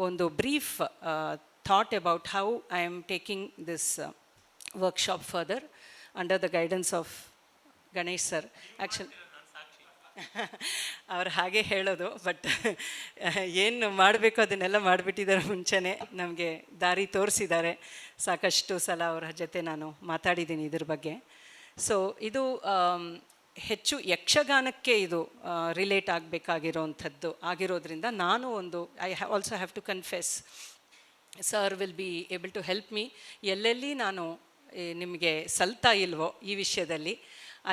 ಒಂದು brief thought about how I am taking this workshop further under the guidance of Ganesh sir. Actually ಅವ್ರು ಹಾಗೆ ಹೇಳೋದು, but ಏನು ಮಾಡಬೇಕು ಅದನ್ನೆಲ್ಲ ಮಾಡಿಬಿಟ್ಟಿದ್ದಾರೆ ಮುಂಚೆನೇ, ನಮಗೆ ದಾರಿ ತೋರಿಸಿದ್ದಾರೆ. ಸಾಕಷ್ಟು ಸಲ ಅವರ ಜೊತೆ ನಾನು ಮಾತಾಡಿದ್ದೀನಿ ಇದ್ರ ಬಗ್ಗೆ. ಸೊ ಇದು ಹೆಚ್ಚು ಯಕ್ಷಗಾನಕ್ಕೆ ಇದು ರಿಲೇಟ್ ಆಗಬೇಕಾಗಿರೋವಂಥದ್ದು ಆಗಿರೋದ್ರಿಂದ ನಾನು ಒಂದು I also have to confess, sir will be able to help me. ಎಲ್ಲೆಲ್ಲಿ ನಾನು ನಿಮಗೆ ಸಲ್ತಾ ಇಲ್ವೋ ಈ ವಿಷಯದಲ್ಲಿ,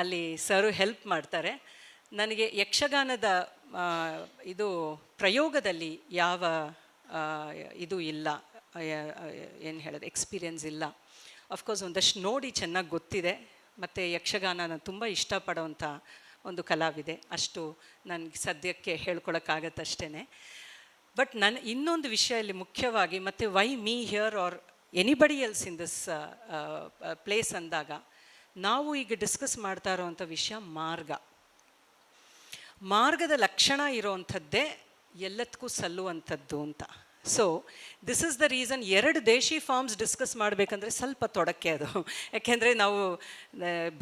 ಅಲ್ಲಿ ಸರು ಹೆಲ್ಪ್ ಮಾಡ್ತಾರೆ. ನನಗೆ ಯಕ್ಷಗಾನದ ಇದು ಪ್ರಯೋಗದಲ್ಲಿ ಯಾವ ಇದು ಇಲ್ಲ, ಏನು ಹೇಳೋದು, ಎಕ್ಸ್ಪೀರಿಯನ್ಸ್ ಇಲ್ಲ. ಅಫ್ಕೋರ್ಸ್ ಒಂದಷ್ಟು ನೋಡಿ ಚೆನ್ನಾಗಿ ಗೊತ್ತಿದೆ, ಮತ್ತು ಯಕ್ಷಗಾನನ ತುಂಬ ಇಷ್ಟಪಡೋವಂಥ ಒಂದು ಕಲಾವಿದೆ, ಅಷ್ಟು ನನಗೆ ಸದ್ಯಕ್ಕೆ ಹೇಳ್ಕೊಳಕ್ಕಾಗತ್ತಷ್ಟೇ. ಬಟ್ ನನ್ನ ಇನ್ನೊಂದು ವಿಷಯ ಇಲ್ಲಿ ಮುಖ್ಯವಾಗಿ, ಮತ್ತು Y me here are anybody else in this place ಅಂದಾಗ, ನಾವು ಈಗ ಡಿಸ್ಕಸ್ ಮಾಡ್ತಾ ಇರೋವಂಥ ವಿಷಯ ಮಾರ್ಗದ ಲಕ್ಷಣ ಇರೋವಂಥದ್ದೇ ಎಲ್ಲದಕ್ಕೂ ಸಲ್ಲುವಂಥದ್ದು ಅಂತ. So this is the reason. 2 ದೇಶಿ ಫಾರ್ಮ್ಸ್ ಡಿಸ್ಕಸ್ ಮಾಡಬೇಕಂದ್ರೆ ಸ್ವಲ್ಪ ತೊಡಕೆ ಅದು, ಯಾಕೆಂದರೆ ನಾವು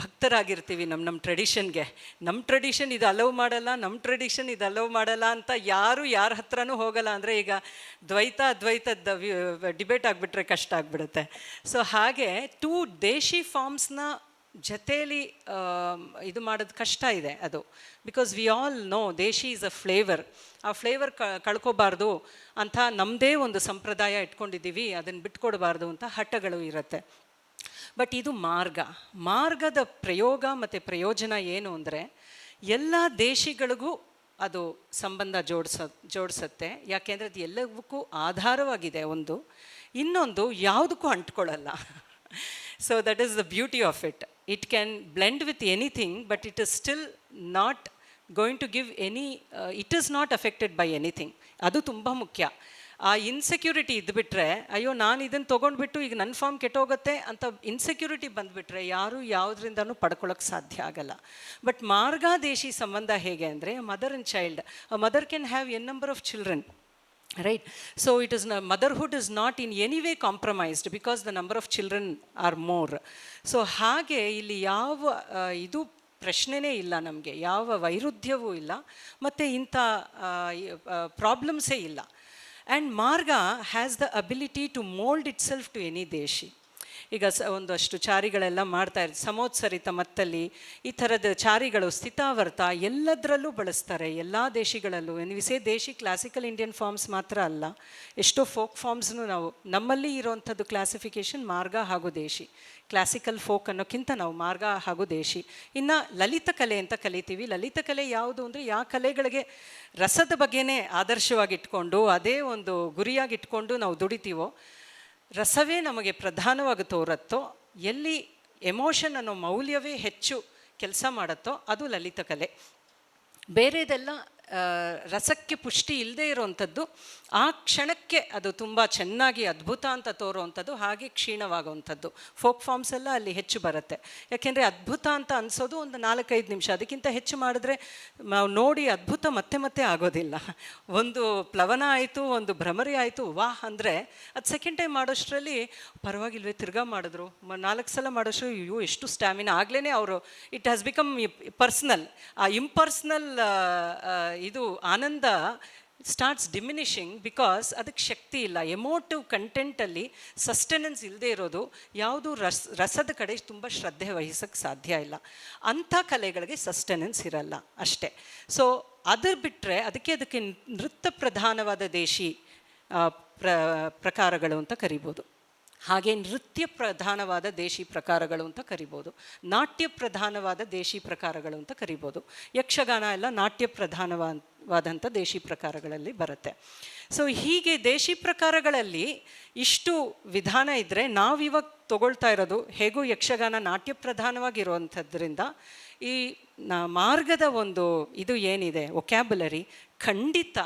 ಭಕ್ತರಾಗಿರ್ತೀವಿ ನಮ್ಮ ಟ್ರೆಡಿಷನ್ಗೆ. ನಮ್ಮ ಟ್ರೆಡಿಷನ್ ಇದು ಅಲೌ ಮಾಡಲ್ಲ, ನಮ್ಮ ಟ್ರೆಡಿಷನ್ ಇದು ಅಲೌ ಮಾಡಲ್ಲ ಅಂತ ಯಾರ ಹತ್ರನೂ ಹೋಗಲ್ಲ. ಅಂದರೆ ಈಗ ಅದ್ವೈತದ ಡಿಬೇಟ್ ಆಗಿಬಿಟ್ರೆ ಕಷ್ಟ ಆಗಿಬಿಡುತ್ತೆ. ಸೊ ಹಾಗೆ 2 ದೇಶಿ ಫಾರ್ಮ್ಸ್ನ ಜೊತೇಲಿ ಇದು ಮಾಡೋದು ಕಷ್ಟ ಇದೆ ಅದು. ಬಿಕಾಸ್ ವಿ ಆಲ್ ನೋ ದೇಶಿ ಈಸ್ ಅ ಫ್ಲೇವರ್. ಆ ಫ್ಲೇವರ್ ಕಳ್ಕೊಬಾರ್ದು ಅಂತ ನಮ್ಮದೇ ಒಂದು ಸಂಪ್ರದಾಯ ಇಟ್ಕೊಂಡಿದ್ದೀವಿ, ಅದನ್ನು ಬಿಟ್ಕೊಡ್ಬಾರ್ದು ಅಂತ ಹಠಗಳು ಇರುತ್ತೆ. ಬಟ್ ಇದು ಮಾರ್ಗದ ಪ್ರಯೋಗ ಮತ್ತು ಪ್ರಯೋಜನ ಏನು ಅಂದರೆ, ಎಲ್ಲ ದೇಶಿಗಳಿಗೂ ಅದು ಸಂಬಂಧ ಜೋಡಿಸುತ್ತೆ. ಯಾಕೆಂದರೆ ಅದು ಎಲ್ಲವಕ್ಕೂ ಆಧಾರವಾಗಿದೆ. ಇನ್ನೊಂದು ಯಾವುದಕ್ಕೂ ಅಂಟ್ಕೊಳ್ಳಲ್ಲ. So that is the beauty of it. It can blend with anything, but it is still not going to give any, it is not affected by anything. ಅದು ತುಂಬ ಮುಖ್ಯ. ಆ ಇನ್ಸೆಕ್ಯೂರಿಟಿ ಇದ್ದುಬಿಟ್ರೆ, ಅಯ್ಯೋ ನಾನು ಇದನ್ನು ತೊಗೊಂಡ್ಬಿಟ್ಟು ಈಗ ನನ್ನ ಫಾರ್ಮ್ ಕೆಟ್ಟೋಗುತ್ತೆ ಅಂತ ಇನ್ಸೆಕ್ಯೂರಿಟಿ ಬಂದುಬಿಟ್ರೆ ಯಾರು ಯಾವುದರಿಂದನೂ ಪಡ್ಕೊಳ್ಳೋಕ್ಕೆ ಸಾಧ್ಯ ಆಗಲ್ಲ. ಬಟ್ ಮಾರ್ಗದೇಶಿ ಸಂಬಂಧ ಹೇಗೆ ಅಂದರೆ, mother and child, a mother can have an number of children, right? So it is motherhood is not in any way compromised because the number of children are more. So ಹಾಗೆ ಇಲ್ಲಿ ಯಾವ ಇದು ಪ್ರಶ್ನೆನೇ ಇಲ್ಲ, ನಮಗೆ ಯಾವ ವೈರುಧ್ಯವೂ ಇಲ್ಲ, ಮತ್ತು ಇಂಥ ಪ್ರಾಬ್ಲಮ್ಸೇ ಇಲ್ಲ. And marga has the ability to mould itself to any deshi. ಈಗ ಒಂದಷ್ಟು ಚಾರಿಗಳೆಲ್ಲ ಮಾಡ್ತಾಯಿರ್ತಾರೆ, ಸಮೋತ್ಸರಿತ ಮತ್ತಲ್ಲಿ ಈ ಥರದ ಚಾರಿಗಳು ಸ್ಥಿತಾವರ್ತ ಎಲ್ಲದರಲ್ಲೂ ಬಳಸ್ತಾರೆ, ಎಲ್ಲ ದೇಶಿಗಳಲ್ಲೂ. ವಿಸೇ ದೇಶಿ ಕ್ಲಾಸಿಕಲ್ ಇಂಡಿಯನ್ ಫಾರ್ಮ್ಸ್ ಮಾತ್ರ ಅಲ್ಲ, ಎಷ್ಟೋ ಫೋಕ್ ಫಾರ್ಮ್ಸ್ನು ನಾವು ನಮ್ಮಲ್ಲಿ ಇರೋವಂಥದ್ದು ಕ್ಲಾಸಿಫಿಕೇಷನ್ ಮಾರ್ಗ ಹಾಗೂ ದೇಶಿ. ಕ್ಲಾಸಿಕಲ್ ಫೋಕ್ ಅನ್ನೋಕ್ಕಿಂತ ನಾವು ಮಾರ್ಗ ಹಾಗೂ ದೇಶಿ. ಇನ್ನು ಲಲಿತ ಕಲೆ ಅಂತ ಕಲಿತೀವಿ. ಲಲಿತ ಕಲೆ ಯಾವುದು ಅಂದರೆ, ಯಾವ ಕಲೆಗಳಿಗೆ ರಸದ ಬಗ್ಗೆನೇ ಆದರ್ಶವಾಗಿಟ್ಕೊಂಡು ಅದೇ ಒಂದು ಗುರಿಯಾಗಿಟ್ಕೊಂಡು ನಾವು ದುಡಿತೀವೋ, ರಸವೇ ನಮಗೆ ಪ್ರಧಾನವಾಗಿ ತೋರುತ್ತೋ, ಎಲ್ಲಿ ಎಮೋಷನ್ ಅನ್ನೋ ಮೌಲ್ಯವೇ ಹೆಚ್ಚು ಕೆಲಸ ಮಾಡುತ್ತೋ ಅದು ಲಲಿತ ಕಲೆ. ಬೇರೆದೆಲ್ಲ ರಸಕ್ಕೆ ಪುಷ್ಟಿ ಇಲ್ಲದೆ ಇರೋವಂಥದ್ದು, ಆ ಕ್ಷಣಕ್ಕೆ ಅದು ತುಂಬ ಚೆನ್ನಾಗಿ ಅದ್ಭುತ ಅಂತ ತೋರೋವಂಥದ್ದು, ಹಾಗೆ ಕ್ಷೀಣವಾಗುವಂಥದ್ದು. ಫೋಕ್ ಫಾರ್ಮ್ಸ್ ಎಲ್ಲ ಅಲ್ಲಿ ಹೆಚ್ಚು ಬರುತ್ತೆ. ಯಾಕೆಂದರೆ ಅದ್ಭುತ ಅಂತ ಅನಿಸೋದು ಒಂದು 4-5 ನಿಮಿಷ, ಅದಕ್ಕಿಂತ ಹೆಚ್ಚು ಮಾಡಿದ್ರೆ ನಾವು ನೋಡಿ ಅದ್ಭುತ ಮತ್ತೆ ಆಗೋದಿಲ್ಲ. ಒಂದು ಪ್ಲವನ ಆಯಿತು, ಒಂದು ಭ್ರಮರಿ ಆಯಿತು, ವಾಹ್ ಅಂದರೆ ಅದು ಸೆಕೆಂಡ್ ಟೈಮ್ ಮಾಡೋಷ್ಟರಲ್ಲಿ ಪರವಾಗಿಲ್ವೇ, ತಿರ್ಗಾ ಮಾಡಿದ್ರು, 4 ಸಲ ಮಾಡೋಷ್ಟು ಇವು ಎಷ್ಟು ಸ್ಟ್ಯಾಮಿನಾ ಆಗಲೇ ಅವರು ಇಟ್ ಹ್ಯಾಸ್ ಬಿಕಮ್ ಪರ್ಸ್ನಲ್. ಆ ಇಂಪರ್ಸ್ನಲ್ ಇದು ಆನಂದ ಸ್ಟಾರ್ಟ್ಸ್ ಡಿಮಿನಿಷಿಂಗ್ ಬಿಕಾಸ್ ಅದಕ್ಕೆ ಶಕ್ತಿ ಇಲ್ಲ. ಎಮೋಟಿವ್ ಕಂಟೆಂಟಲ್ಲಿ ಸಸ್ಟೆನೆನ್ಸ್ ಇಲ್ಲದೆ ಇರೋದು ಯಾವುದು ರಸದ ಕಡೆ ತುಂಬ ಶ್ರದ್ಧೆ ವಹಿಸೋಕ್ಕೆ ಸಾಧ್ಯ ಇಲ್ಲ. ಅಂಥ ಕಲೆಗಳಿಗೆ ಸಸ್ಟೆನೆನ್ಸ್ ಇರಲ್ಲ ಅಷ್ಟೇ. ಸೊ ಅದು ಬಿಟ್ಟರೆ ಅದಕ್ಕೆ ನೃತ್ಯ ಪ್ರಧಾನವಾದ ದೇಶಿ ಪ್ರಕಾರಗಳು ಅಂತ ಕರಿಬೋದು. ಹಾಗೆ ನೃತ್ಯ ಪ್ರಧಾನವಾದ ದೇಶಿ ಪ್ರಕಾರಗಳು ಅಂತ ಕರಿಬೋದು, ನಾಟ್ಯ ಪ್ರಧಾನವಾದ ದೇಶಿ ಪ್ರಕಾರಗಳು ಅಂತ ಕರಿಬೋದು. ಯಕ್ಷಗಾನ ಎಲ್ಲ ನಾಟ್ಯ ಪ್ರಧಾನವಾದಂಥ ದೇಶಿ ಪ್ರಕಾರಗಳಲ್ಲಿ ಬರುತ್ತೆ. ಸೊ ಹೀಗೆ ದೇಶಿ ಪ್ರಕಾರಗಳಲ್ಲಿ ಇಷ್ಟು ವಿಧಾನ ಇದ್ದರೆ, ನಾವಿವಾಗ ತಗೊಳ್ತಾ ಇರೋದು ಹೇಗೂ ಯಕ್ಷಗಾನ ನಾಟ್ಯ ಪ್ರಧಾನವಾಗಿರುವಂಥದ್ರಿಂದ ಈ ಮಾರ್ಗದ ಒಂದು ಇದು ಏನಿದೆ ವೊಕ್ಯಾಬುಲರಿ ಖಂಡಿತ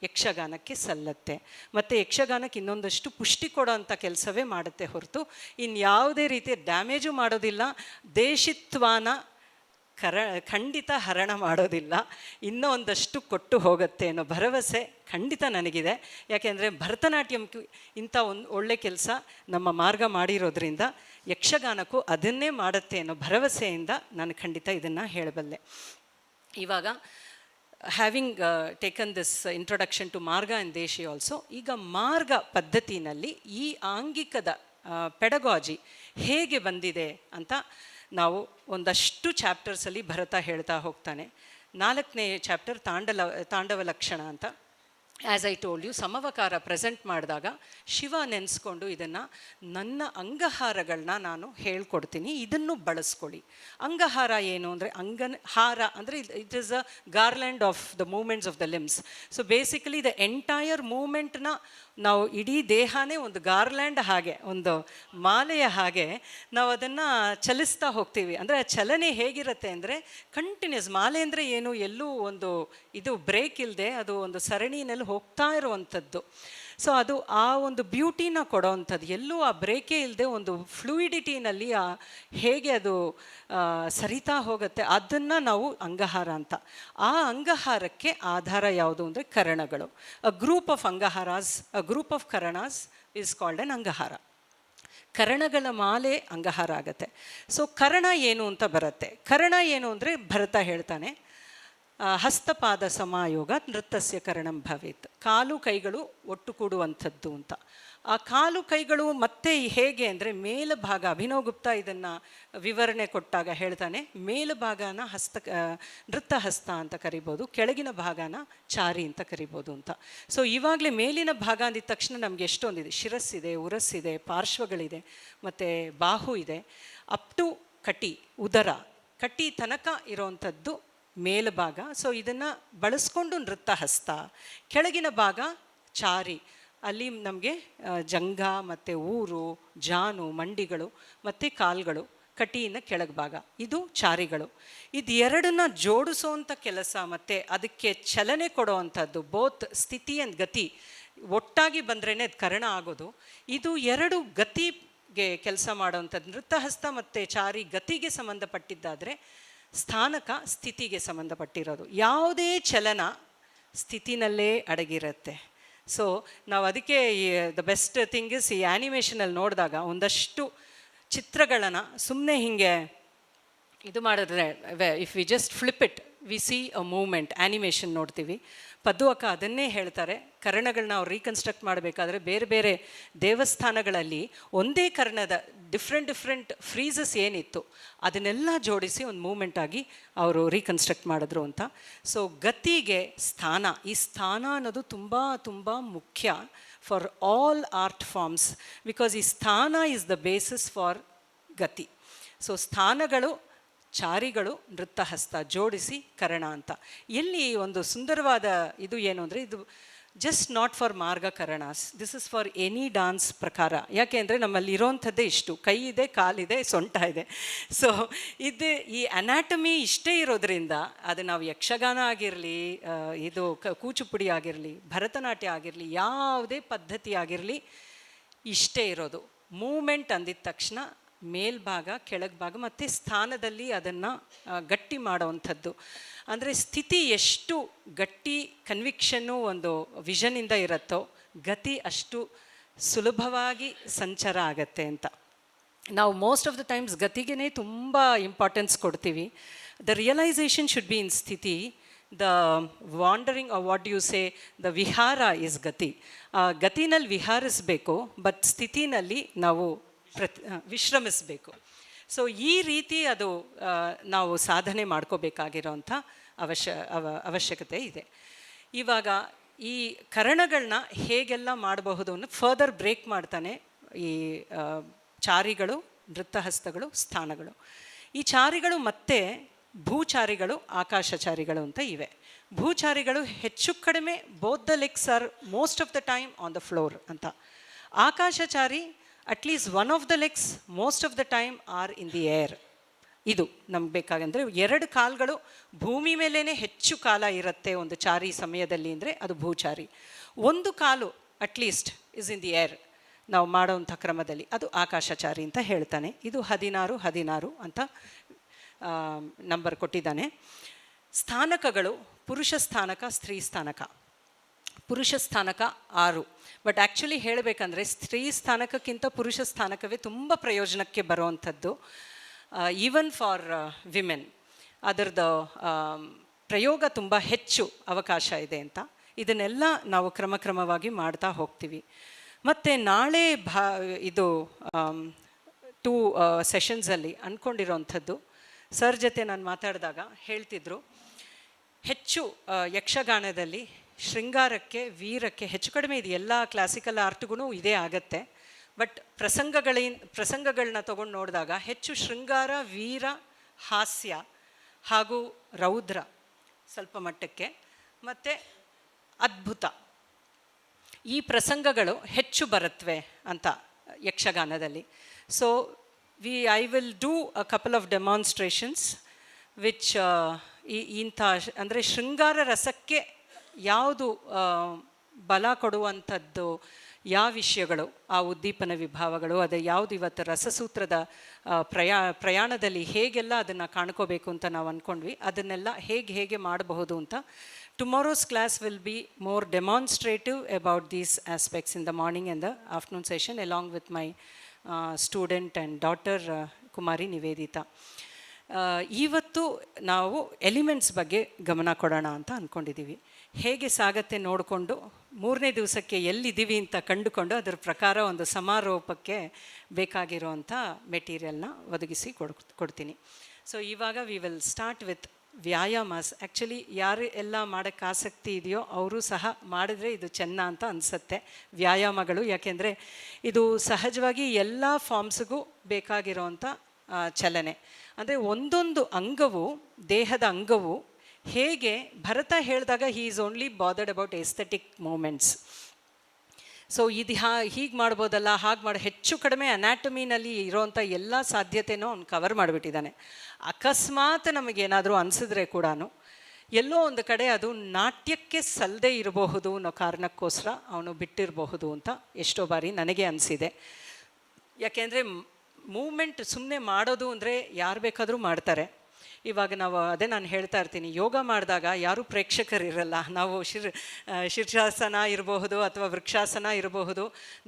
ಯಕ್ಷಗಾನಕ್ಕೆ ಸಲ್ಲತ್ತೆ. ಮತ್ತು ಯಕ್ಷಗಾನಕ್ಕೆ ಇನ್ನೊಂದಷ್ಟು ಪುಷ್ಟಿ ಕೊಡೋ ಅಂಥ ಕೆಲಸವೇ ಮಾಡುತ್ತೆ ಹೊರತು ಇನ್ಯಾವುದೇ ರೀತಿಯ ಡ್ಯಾಮೇಜು ಮಾಡೋದಿಲ್ಲ. ದೇಶಿತ್ವಾನ ಖಂಡಿತ ಹರಣ ಮಾಡೋದಿಲ್ಲ, ಇನ್ನೂ ಒಂದಷ್ಟು ಕೊಟ್ಟು ಹೋಗುತ್ತೆ ಅನ್ನೋ ಭರವಸೆ ಖಂಡಿತ ನನಗಿದೆ. ಯಾಕೆಂದರೆ ಭರತನಾಟ್ಯಂ ಇಂಥ ಒಂದು ಒಳ್ಳೆ ಕೆಲಸ ನಮ್ಮ ಮಾರ್ಗ ಮಾಡಿರೋದ್ರಿಂದ ಯಕ್ಷಗಾನಕ್ಕೂ ಅದನ್ನೇ ಮಾಡುತ್ತೆ ಅನ್ನೋ ಭರವಸೆಯಿಂದ ನಾನು ಖಂಡಿತ ಇದನ್ನು ಹೇಳಬಲ್ಲೆ. ಇವಾಗ having taken this introduction to marga and deshi also, ಈಗ ಮಾರ್ಗ ಪದ್ಧತಿನಲ್ಲಿ ಈ ಆಂಗಿಕದ ಪೆಡಗಾಜಿ ಹೇಗೆ ಬಂದಿದೆ ಅಂತ ನಾವು ಒಂದಷ್ಟು ಚಾಪ್ಟರ್ಸಲ್ಲಿ ಭರತ ಹೇಳ್ತಾ ಹೋಗ್ತಾನೆ. 4ನೇ ಚಾಪ್ಟರ್ ತಾಂಡವ ಲಕ್ಷಣ ಅಂತ. ಆ್ಯಸ್ ಐ ಟೋಲ್ಡ್ ಯು, ಸಮವಕಾರ ಪ್ರೆಸೆಂಟ್ ಮಾಡಿದಾಗ ಶಿವ ನೆನೆಸ್ಕೊಂಡು ಇದನ್ನು ನನ್ನ ಅಂಗಹಾರಗಳನ್ನ ನಾನು ಹೇಳ್ಕೊಡ್ತೀನಿ, ಇದನ್ನು ಬಳಸ್ಕೊಳ್ಳಿ. ಅಂಗಹಾರ ಏನು ಅಂದರೆ ಹಾರ ಅಂದರೆ it is a garland of the movements of the limbs. So basically the entire ಮೂಮೆಂಟ್ನ ನಾವು ಇಡೀ ದೇಹನೇ ಒಂದು ಗಾರ್ಲ್ಯಾಂಡ್ ಹಾಗೆ, ಒಂದು ಮಾಲೆಯ ಹಾಗೆ ನಾವು ಅದನ್ನು ಚಲಿಸ್ತಾ ಹೋಗ್ತೀವಿ. ಅಂದರೆ ಆ ಚಲನೆ ಹೇಗಿರುತ್ತೆ ಅಂದರೆ ಕಂಟಿನ್ಯೂಸ್. ಮಾಲೆ ಅಂದರೆ ಏನು, ಎಲ್ಲೂ ಒಂದು ಇದು ಬ್ರೇಕ್ ಇಲ್ಲದೆ ಅದು ಒಂದು ಸರಣಿನಲ್ಲಿ ಹೋಗ್ತಾ ಇರುವಂಥದ್ದು. ಸೊ ಅದು ಆ ಒಂದು ಬ್ಯೂಟಿನ ಕೊಡೋವಂಥದ್ದು, ಎಲ್ಲೂ ಆ ಬ್ರೇಕೇ ಇಲ್ಲದೆ ಒಂದು ಫ್ಲೂಯಿಡಿಟಿನಲ್ಲಿ ಹೇಗೆ ಅದು ಸರಿತಾ ಹೋಗುತ್ತೆ, ಅದನ್ನು ನಾವು ಅಂಗಹಾರ ಅಂತ. ಆ ಅಂಗಹಾರಕ್ಕೆ ಆಧಾರ ಯಾವುದು ಅಂದರೆ ಕರಣಗಳು. ಅ ಗ್ರೂಪ್ ಆಫ್ ಅಂಗಹಾರಾಸ್, ಅ ಗ್ರೂಪ್ ಆಫ್ ಕರಣಾಸ್ ಈಸ್ ಕಾಲ್ಡ್ ಎನ್ ಅಂಗಹಾರ. ಕರಣಗಳ ಮಾಲೆ ಅಂಗಹಾರ ಆಗುತ್ತೆ. ಸೊ ಕರ್ಣ ಏನು ಅಂತ ಬರುತ್ತೆ. ಕರ್ಣ ಏನು ಅಂದರೆ ಭರತ ಹೇಳ್ತಾನೆ, ಹಸ್ತಪಾದ ಸಮಾಯೋಗ ನೃತ್ಯಸ್ಯ ಕರಣಂ ಭವೇತ್. ಕಾಲು ಕೈಗಳು ಒಟ್ಟು ಕೂಡುವಂಥದ್ದು ಅಂತ. ಆ ಕಾಲು ಕೈಗಳು ಮತ್ತೆ ಹೇಗೆ ಅಂದರೆ ಮೇಲುಭಾಗ, ಅಭಿನವ್ ಗುಪ್ತಾ ಇದನ್ನು ವಿವರಣೆ ಕೊಟ್ಟಾಗ ಹೇಳ್ತಾನೆ, ಮೇಲುಭಾಗನ ನೃತ್ಯ ಹಸ್ತ ಅಂತ ಕರಿಬೋದು, ಕೆಳಗಿನ ಭಾಗನ ಚಾರಿ ಅಂತ ಕರಿಬೋದು ಅಂತ. ಸೊ ಇವಾಗಲೇ ಮೇಲಿನ ಭಾಗ ಅಂದಿದ ತಕ್ಷಣ ನಮಗೆ ಎಷ್ಟೊಂದಿದೆ, ಶಿರಸ್ಸಿದೆ, ಉರಸ್ಸಿದೆ, ಪಾರ್ಶ್ವಗಳಿದೆ, ಮತ್ತು ಬಾಹು ಇದೆ, ಅಪ್ ಟು ಕಟಿ, ಉದರ, ಕಟಿ ತನಕ ಇರೋವಂಥದ್ದು ಮೇಲ್ಭಾಗ. ಸೊ ಇದನ್ನು ಬಳಸ್ಕೊಂಡು ನೃತ್ಯ ಹಸ್ತ. ಕೆಳಗಿನ ಭಾಗ ಚಾರಿ, ಅಲ್ಲಿ ನಮಗೆ ಜಂಘ ಮತ್ತು ಊರು, ಜಾನು, ಮಂಡಿಗಳು ಮತ್ತು ಕಾಲ್ಗಳು, ಕಟಿಯಿಂದ ಕೆಳಗೆ ಭಾಗ, ಇದು ಚಾರಿಗಳು. ಇದು ಎರಡನ್ನ ಜೋಡಿಸೋವಂಥ ಕೆಲಸ ಮತ್ತು ಅದಕ್ಕೆ ಚಲನೆ ಕೊಡೋವಂಥದ್ದು, ಬೋತ್ ಸ್ಥಿತಿ ಆ್ಯಂಡ್ ಗತಿ ಒಟ್ಟಾಗಿ ಬಂದ್ರೇ ಅದು ಕರ್ಣ ಆಗೋದು. ಇದು ಎರಡು ಗತಿಗೆ ಕೆಲಸ ಮಾಡೋವಂಥದ್ದು. ನೃತ್ಯಹಸ್ತ ಮತ್ತು ಚಾರಿ ಗತಿಗೆ ಸಂಬಂಧಪಟ್ಟಿದ್ದಾದರೆ ಸ್ಥಾನಕ ಸ್ಥಿತಿಗೆ ಸಂಬಂಧಪಟ್ಟಿರೋದು. ಯಾವುದೇ ಚಲನ ಸ್ಥಿತಿನಲ್ಲೇ ಅಡಗಿರುತ್ತೆ. ಸೊ ನಾವು ಅದಕ್ಕೆ ದ ಬೆಸ್ಟ್ ಥಿಂಗ್ ಇಸ್, ಈ ಆ್ಯನಿಮೇಷನಲ್ಲಿ ನೋಡಿದಾಗ ಒಂದಷ್ಟು ಚಿತ್ರಗಳನ್ನು ಸುಮ್ಮನೆ ಹೀಗೆ ಇದು ಮಾಡಿದ್ರೆ, if we just flip it we C a movement. Animation ನೋಡ್ತೀವಿ. ಪದ್ದು ಅಕ್ಕ ಅದನ್ನೇ ಹೇಳ್ತಾರೆ, ಕರ್ಣಗಳನ್ನ ಅವ್ರು ರೀಕನ್ಸ್ಟ್ರಕ್ಟ್ ಮಾಡಬೇಕಾದ್ರೆ ಬೇರೆ ಬೇರೆ ದೇವಸ್ಥಾನಗಳಲ್ಲಿ ಒಂದೇ ಕರ್ಣದ ಡಿಫ್ರೆಂಟ್ ಫ್ರೀಸಸ್ ಏನಿತ್ತು ಅದನ್ನೆಲ್ಲ ಜೋಡಿಸಿ ಒಂದು ಮೂಮೆಂಟ್ ಆಗಿ ಅವರು ರೀಕನ್ಸ್ಟ್ರಕ್ಟ್ ಮಾಡಿದ್ರು ಅಂತ. ಸೊ ಗತಿಗೆ ಸ್ಥಾನ, ಈ ಸ್ಥಾನ ಅನ್ನೋದು ತುಂಬ ಮುಖ್ಯ for all art forms, because ಈ ಸ್ಥಾನ is the basis for gati. So ಸ್ಥಾನಗಳು, ಚಾರಿಗಳು, ನೃತ್ಯಹಸ್ತ ಜೋಡಿಸಿ ಕರ್ಣ ಅಂತ. ಎಲ್ಲಿ ಒಂದು ಸುಂದರವಾದ ಇದು ಏನು ಅಂದರೆ, ಇದು ಜಸ್ಟ್ ನಾಟ್ ಫಾರ್ ಮಾರ್ಗ ಕರಣಾಸ್, this is for any dance ಪ್ರಕಾರ. ಯಾಕೆ ಅಂದರೆ ನಮ್ಮಲ್ಲಿ ಇರೋವಂಥದ್ದೇ ಇಷ್ಟು, ಕೈ ಇದೆ, ಕಾಲಿದೆ, ಸೊಂಟ ಇದೆ. ಸೊ ಇದು ಈ ಅನಾಟಮಿ ಇಷ್ಟೇ ಇರೋದ್ರಿಂದ ಅದು ನಾವು ಯಕ್ಷಗಾನ ಆಗಿರಲಿ, ಇದು ಕೂಚುಪುಡಿ ಆಗಿರಲಿ, ಭರತನಾಟ್ಯ ಆಗಿರಲಿ, ಯಾವುದೇ ಪದ್ಧತಿ ಆಗಿರಲಿ ಇಷ್ಟೇ ಇರೋದು. ಮೂಮೆಂಟ್ ಅಂದಿದ ತಕ್ಷಣ ಮೇಲ್ಭಾಗ, ಕೆಳಗೆ ಭಾಗ ಮತ್ತು ಸ್ಥಾನದಲ್ಲಿ ಅದನ್ನು ಗಟ್ಟಿ ಮಾಡೋವಂಥದ್ದು. ಅಂದರೆ ಸ್ಥಿತಿ ಎಷ್ಟು ಗಟ್ಟಿ ಕನ್ವಿಕ್ಷನ್ನು ಒಂದು ವಿಷನಿಂದ ಇರುತ್ತೋ ಗತಿ ಅಷ್ಟು ಸುಲಭವಾಗಿ ಸಂಚಾರ ಆಗತ್ತೆ ಅಂತ. ನಾವು ಮೋಸ್ಟ್ ಆಫ್ ದ ಟೈಮ್ಸ್ ಗತಿಗೆ ತುಂಬ ಇಂಪಾರ್ಟೆನ್ಸ್ ಕೊಡ್ತೀವಿ. The realization should be in ಸ್ಥಿತಿ. The wandering, what you say, the ವಿಹಾರ ಇಸ್ ಗತಿ. ಗತಿನಲ್ಲಿ ವಿಹಾರಿಸಬೇಕು, ಬಟ್ ಸ್ಥಿತಿನಲ್ಲಿ ನಾವು ವಿಶ್ರಮಿಸಬೇಕು. ಸೊ ಈ ರೀತಿ ಅದು ನಾವು ಸಾಧನೆ ಮಾಡ್ಕೋಬೇಕಾಗಿರೋಂಥ ಅವಶ್ಯಕತೆ ಇದೆ. ಇವಾಗ ಈ ಕರಣಗಳನ್ನ ಹೇಗೆಲ್ಲ ಮಾಡಬಹುದು ಅನ್ನೋ ಫರ್ದರ್ ಬ್ರೇಕ್ ಮಾಡ್ತಾನೆ ಈ ಚಾರಿಗಳು, ನೃತ್ಯಹಸ್ತಗಳು, ಸ್ಥಾನಗಳು. ಈ ಚಾರಿಗಳು ಮತ್ತು ಭೂಚಾರಿಗಳು, ಆಕಾಶಚಾರಿಗಳು ಅಂತ ಇವೆ. ಭೂಚಾರಿಗಳು ಹೆಚ್ಚು ಕಡಿಮೆ both the legs are most of the time on the floor ಅಂತ. ಆಕಾಶಚಾರಿ at least one of the legs most of the time are in the air. ಇದು ನಮ್ಗೆ ಬೇಕಾಗಂದರೆ ಎರಡು ಕಾಲುಗಳು ಭೂಮಿ ಮೇಲೇ ಹೆಚ್ಚು ಕಾಲ ಇರುತ್ತೆ ಒಂದು ಚಾರಿ ಸಮಯದಲ್ಲಿ ಅಂದರೆ ಅದು ಭೂಚಾರಿ. ಒಂದು ಕಾಲು at least is in the air ನಾವು ಮಾಡೋವಂಥ ಕ್ರಮದಲ್ಲಿ, ಅದು ಆಕಾಶಚಾರಿ ಅಂತ ಹೇಳ್ತಾನೆ. ಇದು 16 ಅಂತ ನಂಬರ್ ಕೊಟ್ಟಿದ್ದಾನೆ. ಸ್ಥಾನಕಗಳು: ಪುರುಷ ಸ್ಥಾನಕ, ಸ್ತ್ರೀ ಸ್ಥಾನಕ. ಪುರುಷ ಸ್ಥಾನಕ 6. ಬಟ್ ಆ್ಯಕ್ಚುಲಿ ಹೇಳಬೇಕಂದ್ರೆ ಸ್ತ್ರೀ ಸ್ಥಾನಕಕ್ಕಿಂತ ಪುರುಷ ಸ್ಥಾನಕವೇ ತುಂಬ ಪ್ರಯೋಜನಕ್ಕೆ ಬರುವಂಥದ್ದು, ಈವನ್ ಫಾರ್ ವಿಮೆನ್. ಅದರದ್ದು ಪ್ರಯೋಗ ತುಂಬ ಹೆಚ್ಚು ಅವಕಾಶ ಇದೆ ಅಂತ. ಇದನ್ನೆಲ್ಲ ನಾವು ಕ್ರಮಕ್ರಮವಾಗಿ ಮಾಡ್ತಾ ಹೋಗ್ತೀವಿ. ಮತ್ತು ನಾಳೆ ಇದು 2 ಸೆಷನ್ಸಲ್ಲಿ ಅಂದ್ಕೊಂಡಿರೋವಂಥದ್ದು, ಸರ್ ಜೊತೆ ನಾನು ಮಾತಾಡಿದಾಗ ಹೇಳ್ತಿದ್ರು, ಹೆಚ್ಚು ಯಕ್ಷಗಾನದಲ್ಲಿ ಶೃಂಗಾರಕ್ಕೆ, ವೀರಕ್ಕೆ ಹೆಚ್ಚು ಕಡಿಮೆ ಇದು ಎಲ್ಲ ಕ್ಲಾಸಿಕಲ್ ಆರ್ಟ್ಗೂ ಇದೇ ಆಗತ್ತೆ. ಬಟ್ ಪ್ರಸಂಗಗಳನ್ನ ತೊಗೊಂಡು ನೋಡಿದಾಗ ಹೆಚ್ಚು ಶೃಂಗಾರ, ವೀರ, ಹಾಸ್ಯ ಹಾಗೂ ರೌದ್ರ ಸ್ವಲ್ಪ ಮಟ್ಟಕ್ಕೆ, ಮತ್ತು ಅದ್ಭುತ, ಈ ಪ್ರಸಂಗಗಳು ಹೆಚ್ಚು ಬರುತ್ತವೆ ಅಂತ ಯಕ್ಷಗಾನದಲ್ಲಿ. So I will do a couple of demonstrations which ಇಂಥ ಅಂದರೆ ಶೃಂಗಾರ ರಸಕ್ಕೆ ಯಾವುದು ಬಲ ಕೊಡುವಂಥದ್ದು, ಯಾವ ವಿಷಯಗಳು, ಆ ಉದ್ದೀಪನ ವಿಭಾವಗಳು, ಅದೇ ಯಾವುದು ಇವತ್ತು ರಸಸೂತ್ರದ ಪ್ರಯಾಣದಲ್ಲಿ ಹೇಗೆಲ್ಲ ಅದನ್ನು ಕಾಣ್ಕೋಬೇಕು ಅಂತ ನಾವು ಅಂದ್ಕೊಂಡ್ವಿ, ಅದನ್ನೆಲ್ಲ ಹೇಗೆ ಮಾಡಬಹುದು ಅಂತ. Tomorrow's class will be more demonstrative about these aspects in the morning and the afternoon session along with my student and daughter Kumari Nivedita. ಇವತ್ತು ನಾವು ಎಲಿಮೆಂಟ್ಸ್ ಬಗ್ಗೆ ಗಮನ ಕೊಡೋಣ ಅಂತ ಅಂದ್ಕೊಂಡಿದ್ದೀವಿ. ಹೇಗೆ ಸಾಗತ್ತೆ ನೋಡಿಕೊಂಡು 3ನೇ ದಿವಸಕ್ಕೆ ಎಲ್ಲಿದ್ದೀವಿ ಅಂತ ಕಂಡುಕೊಂಡು ಅದರ ಪ್ರಕಾರ ಒಂದು ಸಮಾರೋಪಕ್ಕೆ ಬೇಕಾಗಿರುವಂಥ ಮೆಟೀರಿಯಲ್ನ ಒದಗಿಸಿ ಕೊಡ್ತೀನಿ. ಸೊ ಇವಾಗ ವಿ ವಿಲ್ ಸ್ಟಾರ್ಟ್ ವಿತ್ ವ್ಯಾಯಾಮಾಸ್. ಆ್ಯಕ್ಚುಲಿ ಯಾರು ಎಲ್ಲ ಮಾಡೋಕ್ಕೆ ಆಸಕ್ತಿ ಇದೆಯೋ ಅವರು ಸಹ ಮಾಡಿದ್ರೆ ಇದು ಚೆನ್ನ ಅಂತ ಅನಿಸುತ್ತೆ ವ್ಯಾಯಾಮಗಳು. ಯಾಕೆಂದರೆ ಇದು ಸಹಜವಾಗಿ ಎಲ್ಲ ಫಾರ್ಮ್ಸ್ಗೂ ಬೇಕಾಗಿರೋವಂಥ ಚಲನೆ. ಅಂದರೆ ಒಂದೊಂದು ಅಂಗವು, ದೇಹದ ಅಂಗವು ಹೇಗೆ ಭರತ ಹೇಳಿದಾಗ he is only bothered about aesthetic movements. So ಇದು ಹೀಗೆ ಮಾಡ್ಬೋದಲ್ಲ, ಹಾಗೆ ಹೆಚ್ಚು ಕಡಿಮೆ ಅನಾಟಮಿನಲ್ಲಿ ಇರೋವಂಥ ಎಲ್ಲ ಸಾಧ್ಯತೆನೂ ಅವ್ನು ಕವರ್ ಮಾಡಿಬಿಟ್ಟಿದ್ದಾನೆ. ಅಕಸ್ಮಾತ್ ನಮಗೇನಾದರೂ ಅನಿಸಿದ್ರೆ ಕೂಡ ಎಲ್ಲೋ ಒಂದು ಕಡೆ ಅದು ನಾಟ್ಯಕ್ಕೆ ಸಲ್ಲದೆ ಇರಬಹುದು ಅನ್ನೋ ಕಾರಣಕ್ಕೋಸ್ಕರ ಅವನು ಬಿಟ್ಟಿರಬಹುದು ಅಂತ ಎಷ್ಟೋ ಬಾರಿ ನನಗೆ ಅನಿಸಿದೆ. ಯಾಕೆಂದರೆ ಮೂಮೆಂಟ್ ಸುಮ್ಮನೆ ಮಾಡೋದು ಅಂದರೆ ಯಾರು ಬೇಕಾದರೂ ಮಾಡ್ತಾರೆ. ಇವಾಗ ನಾನು ಹೇಳ್ತಾ ಇರ್ತೀನಿ, ಯೋಗ ಮಾಡಿದಾಗ ಯಾರೂ ಪ್ರೇಕ್ಷಕರಿರಲ್ಲ. ನಾವು ಶೀರ್ಷಾಸನ ಇರಬಹುದು ಅಥವಾ ವೃಕ್ಷಾಸನ ಇರಬಹುದು,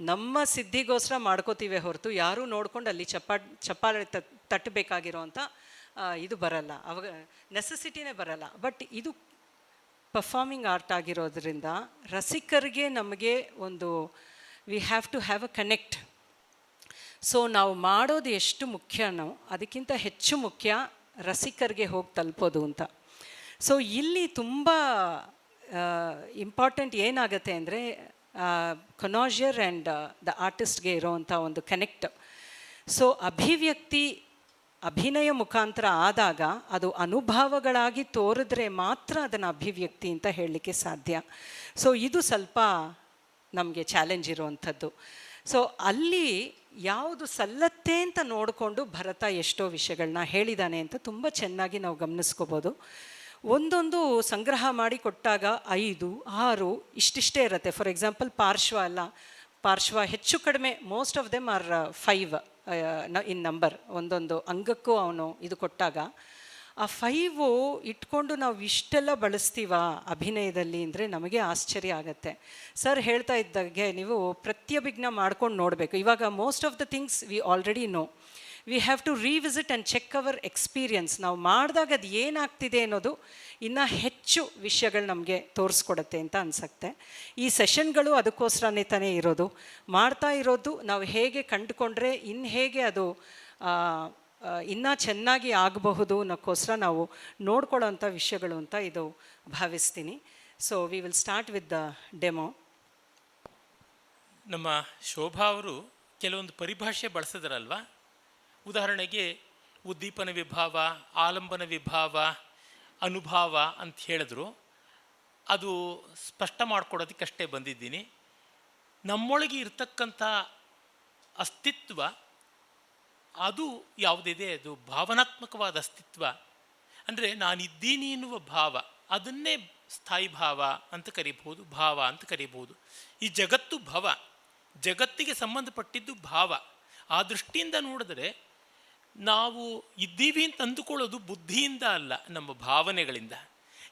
ನಮ್ಮ ಸಿದ್ಧಿಗೋಸ್ಕರ ಮಾಡ್ಕೋತೀವಿ ಹೊರತು ಯಾರೂ ನೋಡ್ಕೊಂಡು ಅಲ್ಲಿ ಚಪ್ಪಾಳೆ ತಟ್ಟಬೇಕಾಗಿರೋವಂಥ ಇದು ಬರಲ್ಲ, ಅವಾಗ ನೆಸೆಸಿಟಿನೇ ಬರಲ್ಲ. ಬಟ್ ಇದು ಪರ್ಫಾರ್ಮಿಂಗ್ ಆರ್ಟ್ ಆಗಿರೋದ್ರಿಂದ ರಸಿಕರಿಗೆ ನಮಗೆ ಒಂದು we have to have a connect. So ನಾವು ಮಾಡೋದು ಎಷ್ಟು ಮುಖ್ಯನೋ ಅದಕ್ಕಿಂತ ಹೆಚ್ಚು ಮುಖ್ಯ ರಸಿಕರಿಗೆ ಹೋಗಿ ತಲುಪೋದು ಅಂತ. ಸೊ ಇಲ್ಲಿ ತುಂಬ ಇಂಪಾರ್ಟೆಂಟ್ ಏನಾಗುತ್ತೆ ಅಂದರೆ ಕೊನಾಜಿಯರ್ ಆ್ಯಂಡ್ ದ ಆರ್ಟಿಸ್ಟ್ಗೆ ಇರೋವಂಥ ಒಂದು ಕನೆಕ್ಟ್. ಸೊ ಅಭಿನಯ ಮುಖಾಂತರ ಆದಾಗ ಅದು ಅನುಭವಗಳಾಗಿ ತೋರಿದ್ರೆ ಮಾತ್ರ ಅದನ್ನು ಅಭಿವ್ಯಕ್ತಿ ಅಂತ ಹೇಳಲಿಕ್ಕೆ ಸಾಧ್ಯ. ಸೊ ಇದು ಸ್ವಲ್ಪ ನಮಗೆ ಚಾಲೆಂಜ್ ಇರುವಂಥದ್ದು. ಸೊ ಅಲ್ಲಿ ಯಾವುದು ಸಲ್ಲತ್ತೆ ಅಂತ ನೋಡಿಕೊಂಡು ಭರತ ಎಷ್ಟೋ ವಿಷಯಗಳನ್ನ ಹೇಳಿದ್ದಾನೆ ಅಂತ ತುಂಬ ಚೆನ್ನಾಗಿ ನಾವು ಗಮನಿಸ್ಕೋಬೋದು. ಒಂದೊಂದು ಸಂಗ್ರಹ ಮಾಡಿ ಕೊಟ್ಟಾಗ 5, 6 ಇಷ್ಟಿಷ್ಟೇ ಇರುತ್ತೆ. ಫಾರ್ ಎಕ್ಸಾಂಪಲ್ ಪಾರ್ಶ್ವ ಹೆಚ್ಚು ಕಡಿಮೆ most of them are 5 in number. ಒಂದೊಂದು ಅಂಗಕ್ಕೂ ಅವನು ಇದು ಕೊಟ್ಟಾಗ ಆ 5 ಇಟ್ಕೊಂಡು ನಾವು ಇಷ್ಟೆಲ್ಲ ಬಳಸ್ತೀವ ಅಭಿನಯದಲ್ಲಿ ಅಂದರೆ ನಮಗೆ ಆಶ್ಚರ್ಯ ಆಗುತ್ತೆ. ಸರ್ ಹೇಳ್ತಾ ಇದ್ದಾಗೆ ನೀವು ಪ್ರತ್ಯಭಿಜ್ಞ ಮಾಡ್ಕೊಂಡು ನೋಡಬೇಕು. ಇವಾಗ most of the things we already know, we have to revisit and check our experience. ನಾವು ಮಾಡಿದಾಗ ಅದು ಏನಾಗ್ತಿದೆ ಅನ್ನೋದು ಇನ್ನೂ ಹೆಚ್ಚು ವಿಷಯಗಳು ನಮಗೆ ತೋರಿಸ್ಕೊಡುತ್ತೆ ಅಂತ ಅನಿಸುತ್ತೆ. ಈ ಸೆಷನ್ಗಳು ಅದಕ್ಕೋಸ್ಕರನೇ ತಾನೇ ಇರೋದು. ಮಾಡ್ತಾ ಇರೋದು ನಾವು ಹೇಗೆ ಕಂಡುಕೊಂಡ್ರೆ ಇನ್ನು ಹೇಗೆ ಅದು ಇನ್ನೂ ಚೆನ್ನಾಗಿ ಆಗಬಹುದು ಅನ್ನೋಕ್ಕೋಸ್ಕರ ನಾವು ನೋಡ್ಕೊಳ್ಳೋಂಥ ವಿಷಯಗಳು ಅಂತ ಇದು ಭಾವಿಸ್ತೀನಿ. So we will start with the demo. ನಮ್ಮ ಶೋಭಾ ಅವರು ಕೆಲವೊಂದು ಪರಿಭಾಷೆ ಬಳಸಿದ್ರಲ್ವ. ಉದಾಹರಣೆಗೆ ಉದ್ದೀಪನ ವಿಭಾವ, ಆಲಂಬನ ವಿಭಾವ, ಅನುಭಾವ ಅಂತ ಹೇಳಿದ್ರು. ಅದು ಸ್ಪಷ್ಟ ಮಾಡಿಕೊಡೋದಕ್ಕಷ್ಟೇ ಬಂದಿದ್ದೀನಿ. ನಮ್ಮೊಳಗೆ ಇರ್ತಕ್ಕಂಥ ಅಸ್ತಿತ್ವ ಅದು ಯಾವುದಿದೆ ಅದು ಭಾವನಾತ್ಮಕವಾದ ಅಸ್ತಿತ್ವ. ಅಂದರೆ ನಾನಿದ್ದೀನಿ ಎನ್ನುವ ಭಾವ, ಅದನ್ನೇ ಸ್ಥಾಯಿ ಭಾವ ಅಂತ ಕರೀಬಹುದು, ಭಾವ ಅಂತ ಕರೀಬಹುದು. ಈ ಜಗತ್ತು ಭವ, ಜಗತ್ತಿಗೆ ಸಂಬಂಧಪಟ್ಟಿದ್ದು ಭಾವ. ಆ ದೃಷ್ಟಿಯಿಂದ ನೋಡಿದ್ರೆ ನಾವು ಇದ್ದೀವಿ ಅಂತ ಅಂದುಕೊಳ್ಳೋದು ಬುದ್ಧಿಯಿಂದ ಅಲ್ಲ, ನಮ್ಮ ಭಾವನೆಗಳಿಂದ.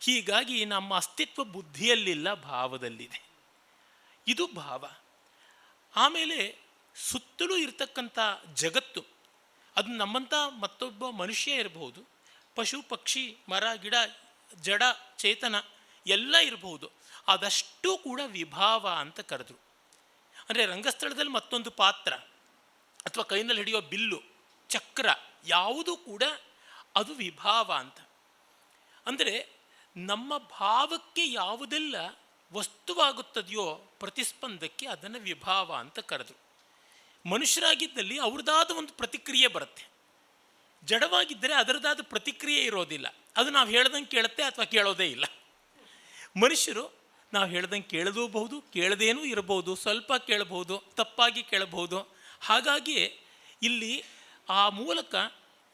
ಹೀಗಾಗಿ ನಮ್ಮ ಅಸ್ತಿತ್ವ ಬುದ್ಧಿಯಲ್ಲಿಲ್ಲ, ಭಾವದಲ್ಲಿದೆ. ಇದು ಭಾವ. ಆಮೇಲೆ ಸುತ್ತಲೂ ಇರತಕ್ಕಂಥ ಜಗತ್ತು, ಅದು ನಮ್ಮಂಥ ಮತ್ತೊಬ್ಬ ಮನುಷ್ಯ ಇರಬಹುದು, ಪಶು ಪಕ್ಷಿ ಮರ ಗಿಡ ಜಡ ಚೇತನ ಎಲ್ಲ ಇರಬಹುದು, ಅದಷ್ಟು ಕೂಡ ವಿಭಾವ ಅಂತ ಕರೆದ್ರು. ಅಂದರೆ ರಂಗಸ್ಥಳದಲ್ಲಿ ಮತ್ತೊಂದು ಪಾತ್ರ ಅಥವಾ ಕೈನಲ್ಲಿ ಹಿಡಿಯೋ ಬಿಲ್ಲು ಚಕ್ರ ಯಾವುದೂ ಕೂಡ ಅದು ವಿಭಾವ ಅಂತ. ಅಂದರೆ ನಮ್ಮ ಭಾವಕ್ಕೆ ಯಾವುದೆಲ್ಲ ವಸ್ತುವಾಗುತ್ತದೆಯೋ ಪ್ರತಿಸ್ಪಂದಕ್ಕೆ ಅದನ್ನು ವಿಭಾವ ಅಂತ ಕರೆದ್ರು. ಮನುಷ್ಯರಾಗಿದ್ದಲ್ಲಿ ಅವ್ರದ್ದಾದ ಒಂದು ಪ್ರತಿಕ್ರಿಯೆ ಬರುತ್ತೆ, ಜಡವಾಗಿದ್ದರೆ ಅದರದಾದ ಪ್ರತಿಕ್ರಿಯೆ ಇರೋದಿಲ್ಲ. ಅದು ನಾವು ಹೇಳ್ದಂಗೆ ಕೇಳುತ್ತೆ ಅಥವಾ ಕೇಳೋದೇ ಇಲ್ಲ. ಮನುಷ್ಯರು ನಾವು ಹೇಳ್ದಂಗೆ ಕೇಳಲೂಬಹುದು, ಕೇಳದೇನೂ ಇರಬಹುದು, ಸ್ವಲ್ಪ ಕೇಳಬಹುದು, ತಪ್ಪಾಗಿ ಕೇಳಬಹುದು. ಹಾಗಾಗಿ ಇಲ್ಲಿ ಆ ಮೂಲಕ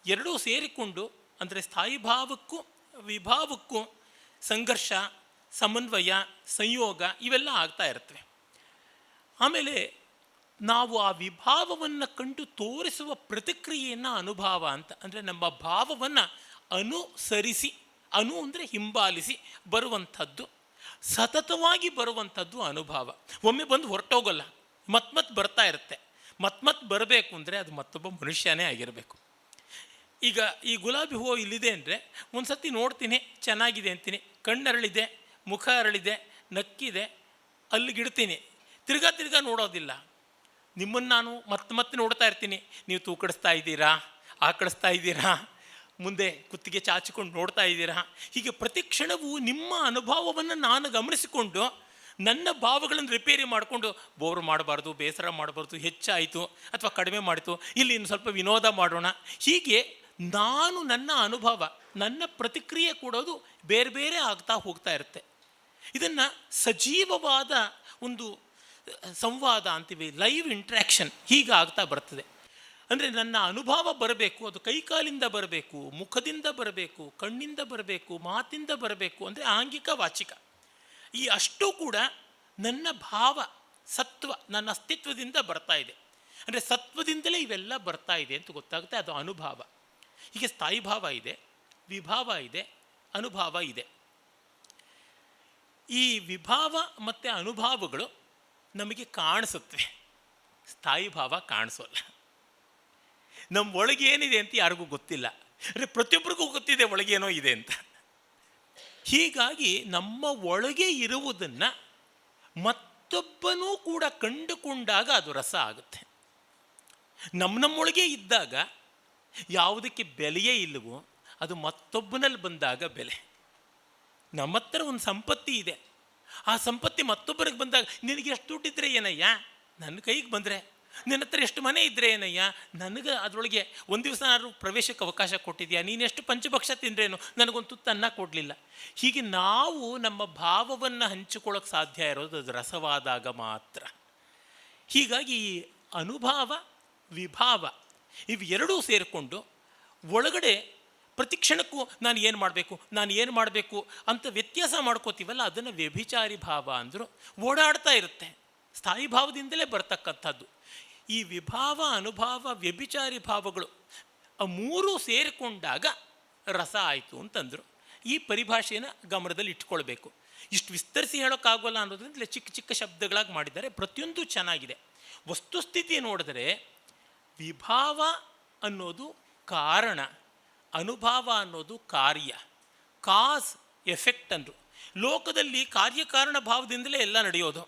ಎರಡೂ ಸೇರಿಕೊಂಡು, ಅಂದರೆ ಸ್ಥಾಯಿ ಭಾವಕ್ಕೂ ವಿಭಾವಕ್ಕೂ ಸಂಘರ್ಷ, ಸಮನ್ವಯ, ಸಂಯೋಗ ಇವೆಲ್ಲ ಆಗ್ತಾ ಇರ್ತವೆ. ಆಮೇಲೆ ನಾವು ಆ ವಿಭಾವವನ್ನು ಕಂಡು ತೋರಿಸುವ ಪ್ರತಿಕ್ರಿಯೆಯನ್ನು ಅನುಭಾವ ಅಂತ, ಅಂದರೆ ನಮ್ಮ ಭಾವವನ್ನು ಅನುಸರಿಸಿ, ಅನು ಅಂದರೆ ಹಿಂಬಾಲಿಸಿ ಬರುವಂಥದ್ದು, ಸತತವಾಗಿ ಬರುವಂಥದ್ದು ಅನುಭಾವ. ಒಮ್ಮೆ ಬಂದು ಹೊರಟೋಗಲ್ಲ, ಮತ್ತೆ ಬರ್ತಾ ಇರುತ್ತೆ. ಮತ್ತೆ ಬರಬೇಕು ಅಂದರೆ ಅದು ಮತ್ತೊಬ್ಬ ಮನುಷ್ಯನೇ ಆಗಿರಬೇಕು. ಈಗ ಈ ಗುಲಾಬಿ ಹೂವು ಇಲ್ಲಿದೆ ಅಂದರೆ ಒಂದು ಸತಿ ನೋಡ್ತೀನಿ, ಚೆನ್ನಾಗಿದೆ ಅಂತೀನಿ, ಕಣ್ಣರಳಿದೆ, ಮುಖ ಅರಳಿದೆ, ನಕ್ಕಿದೆ, ಅಲ್ಲಿಗಿಡ್ತೀನಿ, ತಿರ್ಗಾ ನೋಡೋದಿಲ್ಲ. ನಿಮ್ಮನ್ನು ನಾನು ಮತ್ತೆ ನೋಡ್ತಾ ಇರ್ತೀನಿ, ನೀವು ತೂಕಡಿಸ್ತಾ ಇದ್ದೀರಾ, ಆಕಳಿಸ್ತಾ ಇದ್ದೀರಾ, ಮುಂದೆ ಕುತ್ತಿಗೆ ಚಾಚಿಕೊಂಡು ನೋಡ್ತಾ ಇದ್ದೀರಾ. ಹೀಗೆ ಪ್ರತಿ ಕ್ಷಣವೂ ನಿಮ್ಮ ಅನುಭವವನ್ನು ನಾನು ಗಮನಿಸಿಕೊಂಡು ನನ್ನ ಭಾವಗಳನ್ನು ರಿಪೇರಿ ಮಾಡಿಕೊಂಡು ಬೋರ್ ಮಾಡಬಾರ್ದು, ಬೇಸರ ಮಾಡಬಾರ್ದು, ಹೆಚ್ಚಾಯಿತು ಅಥವಾ ಕಡಿಮೆ ಮಾಡಿತು, ಇಲ್ಲಿ ಇನ್ನು ಸ್ವಲ್ಪ ವಿನೋದ ಮಾಡೋಣ, ಹೀಗೆ ನಾನು ನನ್ನ ಅನುಭವ, ನನ್ನ ಪ್ರತಿಕ್ರಿಯೆ ಕೊಡೋದು ಬೇರೆ ಬೇರೆ ಆಗ್ತಾ ಹೋಗ್ತಾ ಇರುತ್ತೆ. ಇದನ್ನು ಸಜೀವವಾದ ಒಂದು ಸಂವಾದ ಅಂತೀವಿ, ಲೈವ್ ಇಂಟ್ರ್ಯಾಕ್ಷನ್ ಹೀಗೆ ಆಗ್ತಾ ಬರ್ತದೆ. ಅಂದರೆ ನನ್ನ ಅನುಭವ ಬರಬೇಕು, ಅದು ಕೈಕಾಲಿಂದ ಬರಬೇಕು, ಮುಖದಿಂದ ಬರಬೇಕು, ಕಣ್ಣಿಂದ ಬರಬೇಕು, ಮಾತಿಂದ ಬರಬೇಕು, ಅಂದರೆ ಆಂಗಿಕ ವಾಚಿಕ. ಈ ಅಷ್ಟು ಕೂಡ ನನ್ನ ಭಾವ, ಸತ್ವ, ನನ್ನ ಅಸ್ತಿತ್ವದಿಂದ ಬರ್ತಾ ಇದೆ. ಅಂದರೆ ಸತ್ವದಿಂದಲೇ ಇವೆಲ್ಲ ಬರ್ತಾ ಇದೆ ಅಂತ ಗೊತ್ತಾಗುತ್ತೆ, ಅದು ಅನುಭಾವ. ಹೀಗೆ ಸ್ಥಾಯಿ ಭಾವ ಇದೆ, ವಿಭಾವ ಇದೆ, ಅನುಭಾವ ಇದೆ. ಈ ವಿಭಾವ ಮತ್ತು ಅನುಭಾವಗಳು ನಮಗೆ ಕಾಣಿಸುತ್ತವೆ, ಸ್ಥಾಯಿ ಭಾವ ಕಾಣಿಸೋಲ್ಲ. ನಮ್ಮ ಒಳಗೆ ಏನಿದೆ ಅಂತ ಯಾರಿಗೂ ಗೊತ್ತಿಲ್ಲ, ಅಂದರೆ ಪ್ರತಿಯೊಬ್ಬರಿಗೂ ಗೊತ್ತಿದೆ ಒಳಗೇನೋ ಇದೆ ಅಂತ. ಹೀಗಾಗಿ ನಮ್ಮ ಒಳಗೆ ಇರುವುದನ್ನು ಮತ್ತೊಬ್ಬನೂ ಕೂಡ ಕಂಡುಕೊಂಡಾಗ ಅದು ರಸ ಆಗುತ್ತೆ. ನಮ್ಮೊಳಗೆ ಇದ್ದಾಗ ಯಾವುದಕ್ಕೆ ಬೆಲೆಯೇ ಇಲ್ಲವೋ ಅದು ಮತ್ತೊಬ್ಬನಲ್ಲಿ ಬಂದಾಗ ಬೆಲೆ. ನಮ್ಮ ಹತ್ರ ಒಂದು ಸಂಪತ್ತಿ ಇದೆ, ಆ ಸಂಪತ್ತಿ ಮತ್ತೊಬ್ಬರಿಗೆ ಬಂದಾಗ ನಿನಗೆ ಎಷ್ಟು ದುಡ್ಡಿದ್ರೆ ಏನಯ್ಯ, ನನ್ನ ಕೈಗೆ ಬಂದರೆ, ನಿನ್ನ ಹತ್ರ ಎಷ್ಟು ಮನೆ ಇದ್ದರೆ ಏನಯ್ಯ, ನನಗೆ ಅದರೊಳಗೆ ಒಂದು ದಿವಸ ನಾನು ಪ್ರವೇಶಕ್ಕೆ ಅವಕಾಶ ಕೊಟ್ಟಿದ್ಯಾ, ನೀನೆಷ್ಟು ಪಂಚಭಕ್ಷ ತಿಂದ್ರೇನು, ನನಗೊಂದು ತುತ್ತು ಅನ್ನ ಕೊಡಲಿಲ್ಲ. ಹೀಗೆ ನಾವು ನಮ್ಮ ಭಾವವನ್ನು ಹಂಚಿಕೊಳ್ಳೋಕೆ ಸಾಧ್ಯ ಇರೋದು ಅದು ರಸವಾದಾಗ ಮಾತ್ರ. ಹೀಗಾಗಿ ಈ ಅನುಭಾವ, ವಿಭಾವ ಇವೆರಡೂ ಸೇರಿಕೊಂಡು ಒಳಗಡೆ ಪ್ರತಿ ಕ್ಷಣಕ್ಕೂ ನಾನು ಏನು ಮಾಡಬೇಕು ಅಂತ ವ್ಯತ್ಯಾಸ ಮಾಡ್ಕೋತೀವಲ್ಲ, ಅದನ್ನು ವ್ಯಭಿಚಾರಿ ಭಾವ ಅಂದರು. ಓಡಾಡ್ತಾ ಇರುತ್ತೆ, ಸ್ಥಾಯಿ ಭಾವದಿಂದಲೇ ಬರ್ತಕ್ಕಂಥದ್ದು. ಈ ವಿಭಾವ, ಅನುಭಾವ, ವ್ಯಭಿಚಾರಿ ಭಾವಗಳು ಆ ಮೂರೂ ಸೇರಿಕೊಂಡಾಗ ರಸ ಆಯಿತು ಅಂತಂದರು. ಈ ಪರಿಭಾಷೆಯನ್ನು ಗಮನದಲ್ಲಿ ಇಟ್ಕೊಳ್ಬೇಕು. ಇಷ್ಟು ವಿಸ್ತರಿಸಿ ಹೇಳೋಕ್ಕಾಗೋಲ್ಲ ಅನ್ನೋದ್ರಿಂದ ಚಿಕ್ಕ ಚಿಕ್ಕ ಶಬ್ದಗಳಾಗಿ ಮಾಡಿದ್ದಾರೆ, ಪ್ರತಿಯೊಂದು ಚೆನ್ನಾಗಿದೆ. ವಸ್ತುಸ್ಥಿತಿ ನೋಡಿದ್ರೆ ವಿಭಾವ ಅನ್ನೋದು ಕಾರಣ, ಅನುಭಾವ ಅನ್ನೋದು ಕಾರ್ಯ, ಕಾಸ್ ಎಫೆಕ್ಟ್ ಅಂದರು. ಲೋಕದಲ್ಲಿ ಕಾರ್ಯಕಾರಣ ಭಾವದಿಂದಲೇ ಎಲ್ಲ ನಡೆಯೋದು.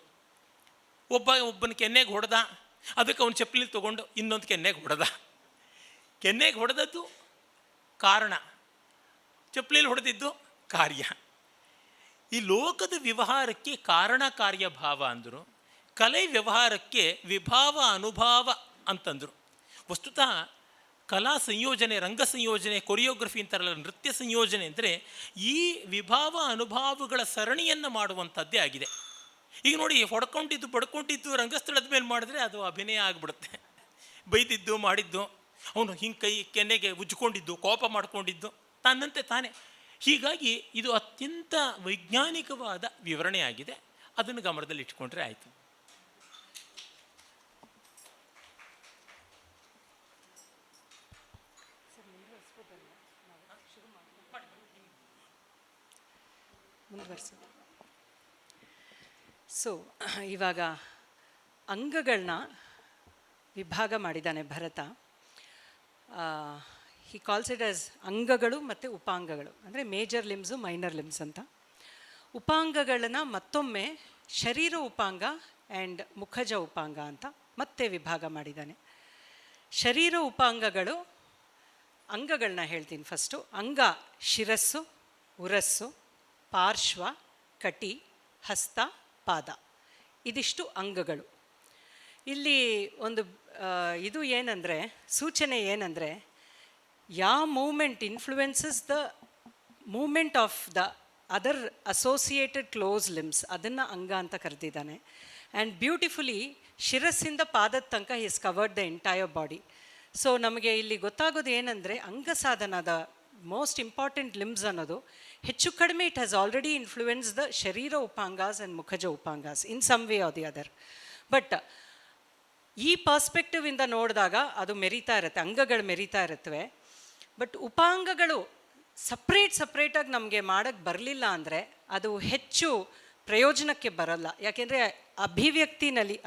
ಒಬ್ಬನ ಕೆನ್ನೆಗೆ ಹೊಡೆದ, ಅದಕ್ಕೆ ಅವನು ಚಪ್ಪಲಿ ತೊಗೊಂಡು ಇನ್ನೊಂದು ಕೆನ್ನೆಗೆ ಹೊಡೆದ. ಕೆನ್ನೆಗೆ ಹೊಡೆದದ್ದು ಕಾರಣ, ಚಪ್ಪಲಿಲಿ ಹೊಡೆದಿದ್ದು ಕಾರ್ಯ. ಈ ಲೋಕದ ವ್ಯವಹಾರಕ್ಕೆ ಕಾರಣ ಕಾರ್ಯ ಭಾವ ಅಂದರು. ಕಲೆ ವ್ಯವಹಾರಕ್ಕೆ ವಿಭಾವ ಅನುಭಾವ ಅಂತಂದರು. ವಸ್ತುತಃ ಕಲಾ ಸಂಯೋಜನೆ, ರಂಗ ಸಂಯೋಜನೆ, ಕೊರಿಯೋಗ್ರಫಿ ಅಂತಾರಲ್ಲ, ನೃತ್ಯ ಸಂಯೋಜನೆ ಅಂದರೆ ಈ ವಿಭಾವ ಅನುಭಾವಗಳ ಸರಣಿಯನ್ನು ಮಾಡುವಂಥದ್ದೇ ಆಗಿದೆ. ಈಗ ನೋಡಿ, ಹೊಡ್ಕೊಂಡಿದ್ದು ಬಡ್ಕೊಂಡಿದ್ದು ರಂಗಸ್ಥಳದ ಮೇಲೆ ಮಾಡಿದ್ರೆ ಅದು ಅಭಿನಯ ಆಗಿಬಿಡುತ್ತೆ. ಬೈದಿದ್ದು ಮಾಡಿದ್ದು, ಅವನು ಹಿಂಗೆ ಕೈ ಕೆನ್ನೆಗೆ ಉಜ್ಕೊಂಡಿದ್ದು, ಕೋಪ ಮಾಡಿಕೊಂಡಿದ್ದು ತನ್ನಂತೆ ತಾನೇ. ಹೀಗಾಗಿ ಇದು ಅತ್ಯಂತ ವೈಜ್ಞಾನಿಕವಾದ ವಿವರಣೆ ಆಗಿದೆ, ಅದನ್ನು ಗಮನದಲ್ಲಿ ಇಟ್ಕೊಂಡ್ರೆ ಆಯಿತು. ಸೊ ಇವಾಗ ಅಂಗಗಳನ್ನ ವಿಭಾಗ ಮಾಡಿದ್ದಾನೆ Bharata. He calls it as ಅಂಗಗಳು ಮತ್ತು ಉಪಾಂಗಗಳು, ಅಂದರೆ ಮೇಜರ್ ಲಿಮ್ಸು ಮೈನರ್ ಲಿಮ್ಸ್ ಅಂತ. ಉಪಾಂಗಗಳನ್ನ ಮತ್ತೊಮ್ಮೆ ಶರೀರ ಉಪಾಂಗ ಆ್ಯಂಡ್ ಮುಖಜ ಉಪಾಂಗ ಅಂತ ಮತ್ತೆ ವಿಭಾಗ ಮಾಡಿದ್ದಾನೆ. ಶರೀರ ಉಪಾಂಗಗಳು, ಅಂಗಗಳನ್ನ ಹೇಳ್ತೀನಿ ಫಸ್ಟು. ಅಂಗ ಶಿರಸ್ಸು, ಉರಸ್ಸು, ಪಾರ್ಶ್ವ, ಕಟಿ, ಹಸ್ತ, ಪಾದ, ಇದಿಷ್ಟು ಅಂಗಗಳು. ಇಲ್ಲಿ ಒಂದು ಇದು ಏನಂದರೆ, ಸೂಚನೆ ಏನಂದರೆ, ಯಾವ movement influences the movement of the other associated close limbs, ಅದನ್ನು ಅಂಗ ಅಂತ ಕರೆದಿದ್ದಾನೆ. ಆ್ಯಂಡ್ ಬ್ಯೂಟಿಫುಲಿ ಶಿರಸ್ಸಿಂದ ಪಾದದ ತನಕ is covered the entire body. So ನಮಗೆ ಇಲ್ಲಿ ಗೊತ್ತಾಗೋದು ಏನಂದರೆ, ಅಂಗ ಸಾಧನದ ಮೋಸ್ಟ್ ಇಂಪಾರ್ಟೆಂಟ್ ಲಿಮ್ಸ್ ಅನ್ನೋದು ಹೆಚ್ಚು ಕಡಿಮೆ it has already influence the ಶರೀರ ಉಪಾಂಗಾಸ್ ಆ್ಯಂಡ್ ಮುಖಜ ಉಪಾಂಗಾಸ್ in some way or the other. But ಈ ಪರ್ಸ್ಪೆಕ್ಟಿವ್ ಇಂದ ನೋಡಿದಾಗ ಅದು ಮೆರಿತಾ ಇರುತ್ತೆ, ಅಂಗಗಳು ಮೆರಿತಾ ಇರುತ್ತವೆ. ಬಟ್ ಉಪಾಂಗಗಳು ಸಪ್ರೇಟಾಗಿ ನಮಗೆ ಮಾಡೋಕ್ಕೆ ಬರಲಿಲ್ಲ ಅಂದರೆ ಅದು ಹೆಚ್ಚು ಪ್ರಯೋಜನಕ್ಕೆ ಬರಲ್ಲ. ಯಾಕೆಂದರೆ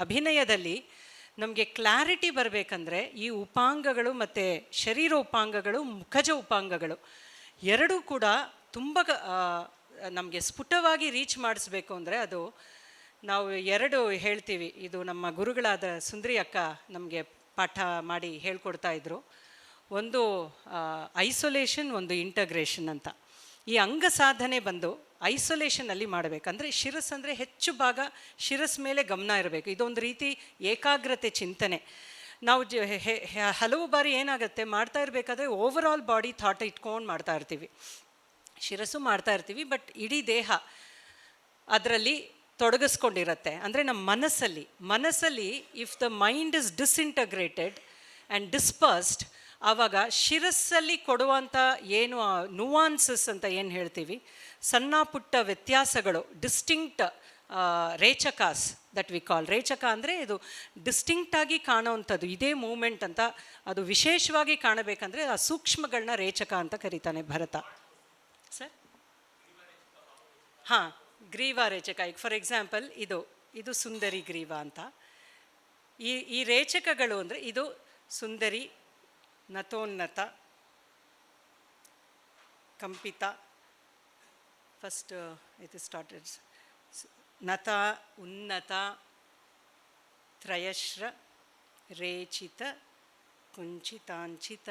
ಅಭಿನಯದಲ್ಲಿ ನಮಗೆ ಕ್ಲಾರಿಟಿ ಬರಬೇಕಂದ್ರೆ ಈ ಉಪಾಂಗಗಳು ಮತ್ತು ಶರೀರ ಉಪಾಂಗಗಳು, ಮುಖಜ ಉಪಾಂಗಗಳು ಎರಡೂ ಕೂಡ ತುಂಬ ನಮಗೆ ಸ್ಫುಟವಾಗಿ ರೀಚ್ ಮಾಡಿಸ್ಬೇಕು ಅಂದರೆ ಅದು ನಾವು ಎರಡು ಹೇಳ್ತೀವಿ. ಇದು ನಮ್ಮ ಗುರುಗಳಾದ ಸುಂದರಿ ಅಕ್ಕ ನಮಗೆ ಪಾಠ ಮಾಡಿ ಹೇಳ್ಕೊಡ್ತಾ ಇದ್ರು. ಒಂದು ಐಸೋಲೇಷನ್, ಒಂದು ಇಂಟಗ್ರೇಷನ್ ಅಂತ. ಈ ಅಂಗ ಸಾಧನೆ ಬಂದು ಐಸೋಲೇಷನಲ್ಲಿ ಮಾಡಬೇಕಂದ್ರೆ ಶಿರಸ್ ಅಂದರೆ ಹೆಚ್ಚು ಭಾಗ ಶಿರಸ್ ಮೇಲೆ ಗಮನ ಇರಬೇಕು. ಇದೊಂದು ರೀತಿ ಏಕಾಗ್ರತೆ ಚಿಂತನೆ. ನಾವು ಹಲವು ಬಾರಿ ಏನಾಗುತ್ತೆ, ಮಾಡ್ತಾ ಇರಬೇಕಾದ್ರೆ ಓವರ್ ಆಲ್ ಬಾಡಿ ಥಾಟ್ ಇಟ್ಕೊಂಡು ಮಾಡ್ತಾ ಇರ್ತೀವಿ, ಶಿರಸ್ಸು ಮಾಡ್ತಾ ಇರ್ತೀವಿ, ಬಟ್ ಇಡೀ ದೇಹ ಅದರಲ್ಲಿ ತೊಡಗಿಸ್ಕೊಂಡಿರತ್ತೆ. ಅಂದರೆ ನಮ್ಮ ಮನಸ್ಸಲ್ಲಿ if the mind is disintegrated and dispersed, ಆವಾಗ ಶಿರಸ್ಸಲ್ಲಿ ಕೊಡುವಂಥ ಏನು ನುವಾನ್ಸಸ್ ಅಂತ ಏನು ಹೇಳ್ತೀವಿ, ಸಣ್ಣ ಪುಟ್ಟ ವ್ಯತ್ಯಾಸಗಳು, ಡಿಸ್ಟಿಂಕ್ಟ್ ರೇಚಕಾಸ್ ದಟ್ ವಿ ಕಾಲ್. ರೇಚಕ ಅಂದರೆ ಇದು ಡಿಸ್ಟಿಂಕ್ಟಾಗಿ ಕಾಣೋವಂಥದ್ದು, ಇದೇ ಮೂಮೆಂಟ್ ಅಂತ. ಅದು ವಿಶೇಷವಾಗಿ ಕಾಣಬೇಕಂದ್ರೆ ಆ ಸೂಕ್ಷ್ಮಗಳನ್ನ ರೇಚಕ ಅಂತ ಕರೀತಾನೆ ಭರತ. ಸರ್ ಹಾಂ, ಗ್ರೀವ ರೇಚಕ. ಈಗ ಫಾರ್ ಎಕ್ಸಾಂಪಲ್ ಇದು ಸುಂದರಿ ಗ್ರೀವ ಅಂತ. ಈ ರೇಚಕಗಳು ಅಂದರೆ ಇದು ಸುಂದರಿ, ನತೋನ್ನತ, ಕಂಪಿತ. ಫಸ್ಟ್ ಇದು ಸ್ಟಾರ್ಟೆಡ್ ನತ, ಉನ್ನತ, ತ್ರಯಶ್ರ, ರೇಚಿತ, ಕುಂಚಿತಾಂಚಿತ,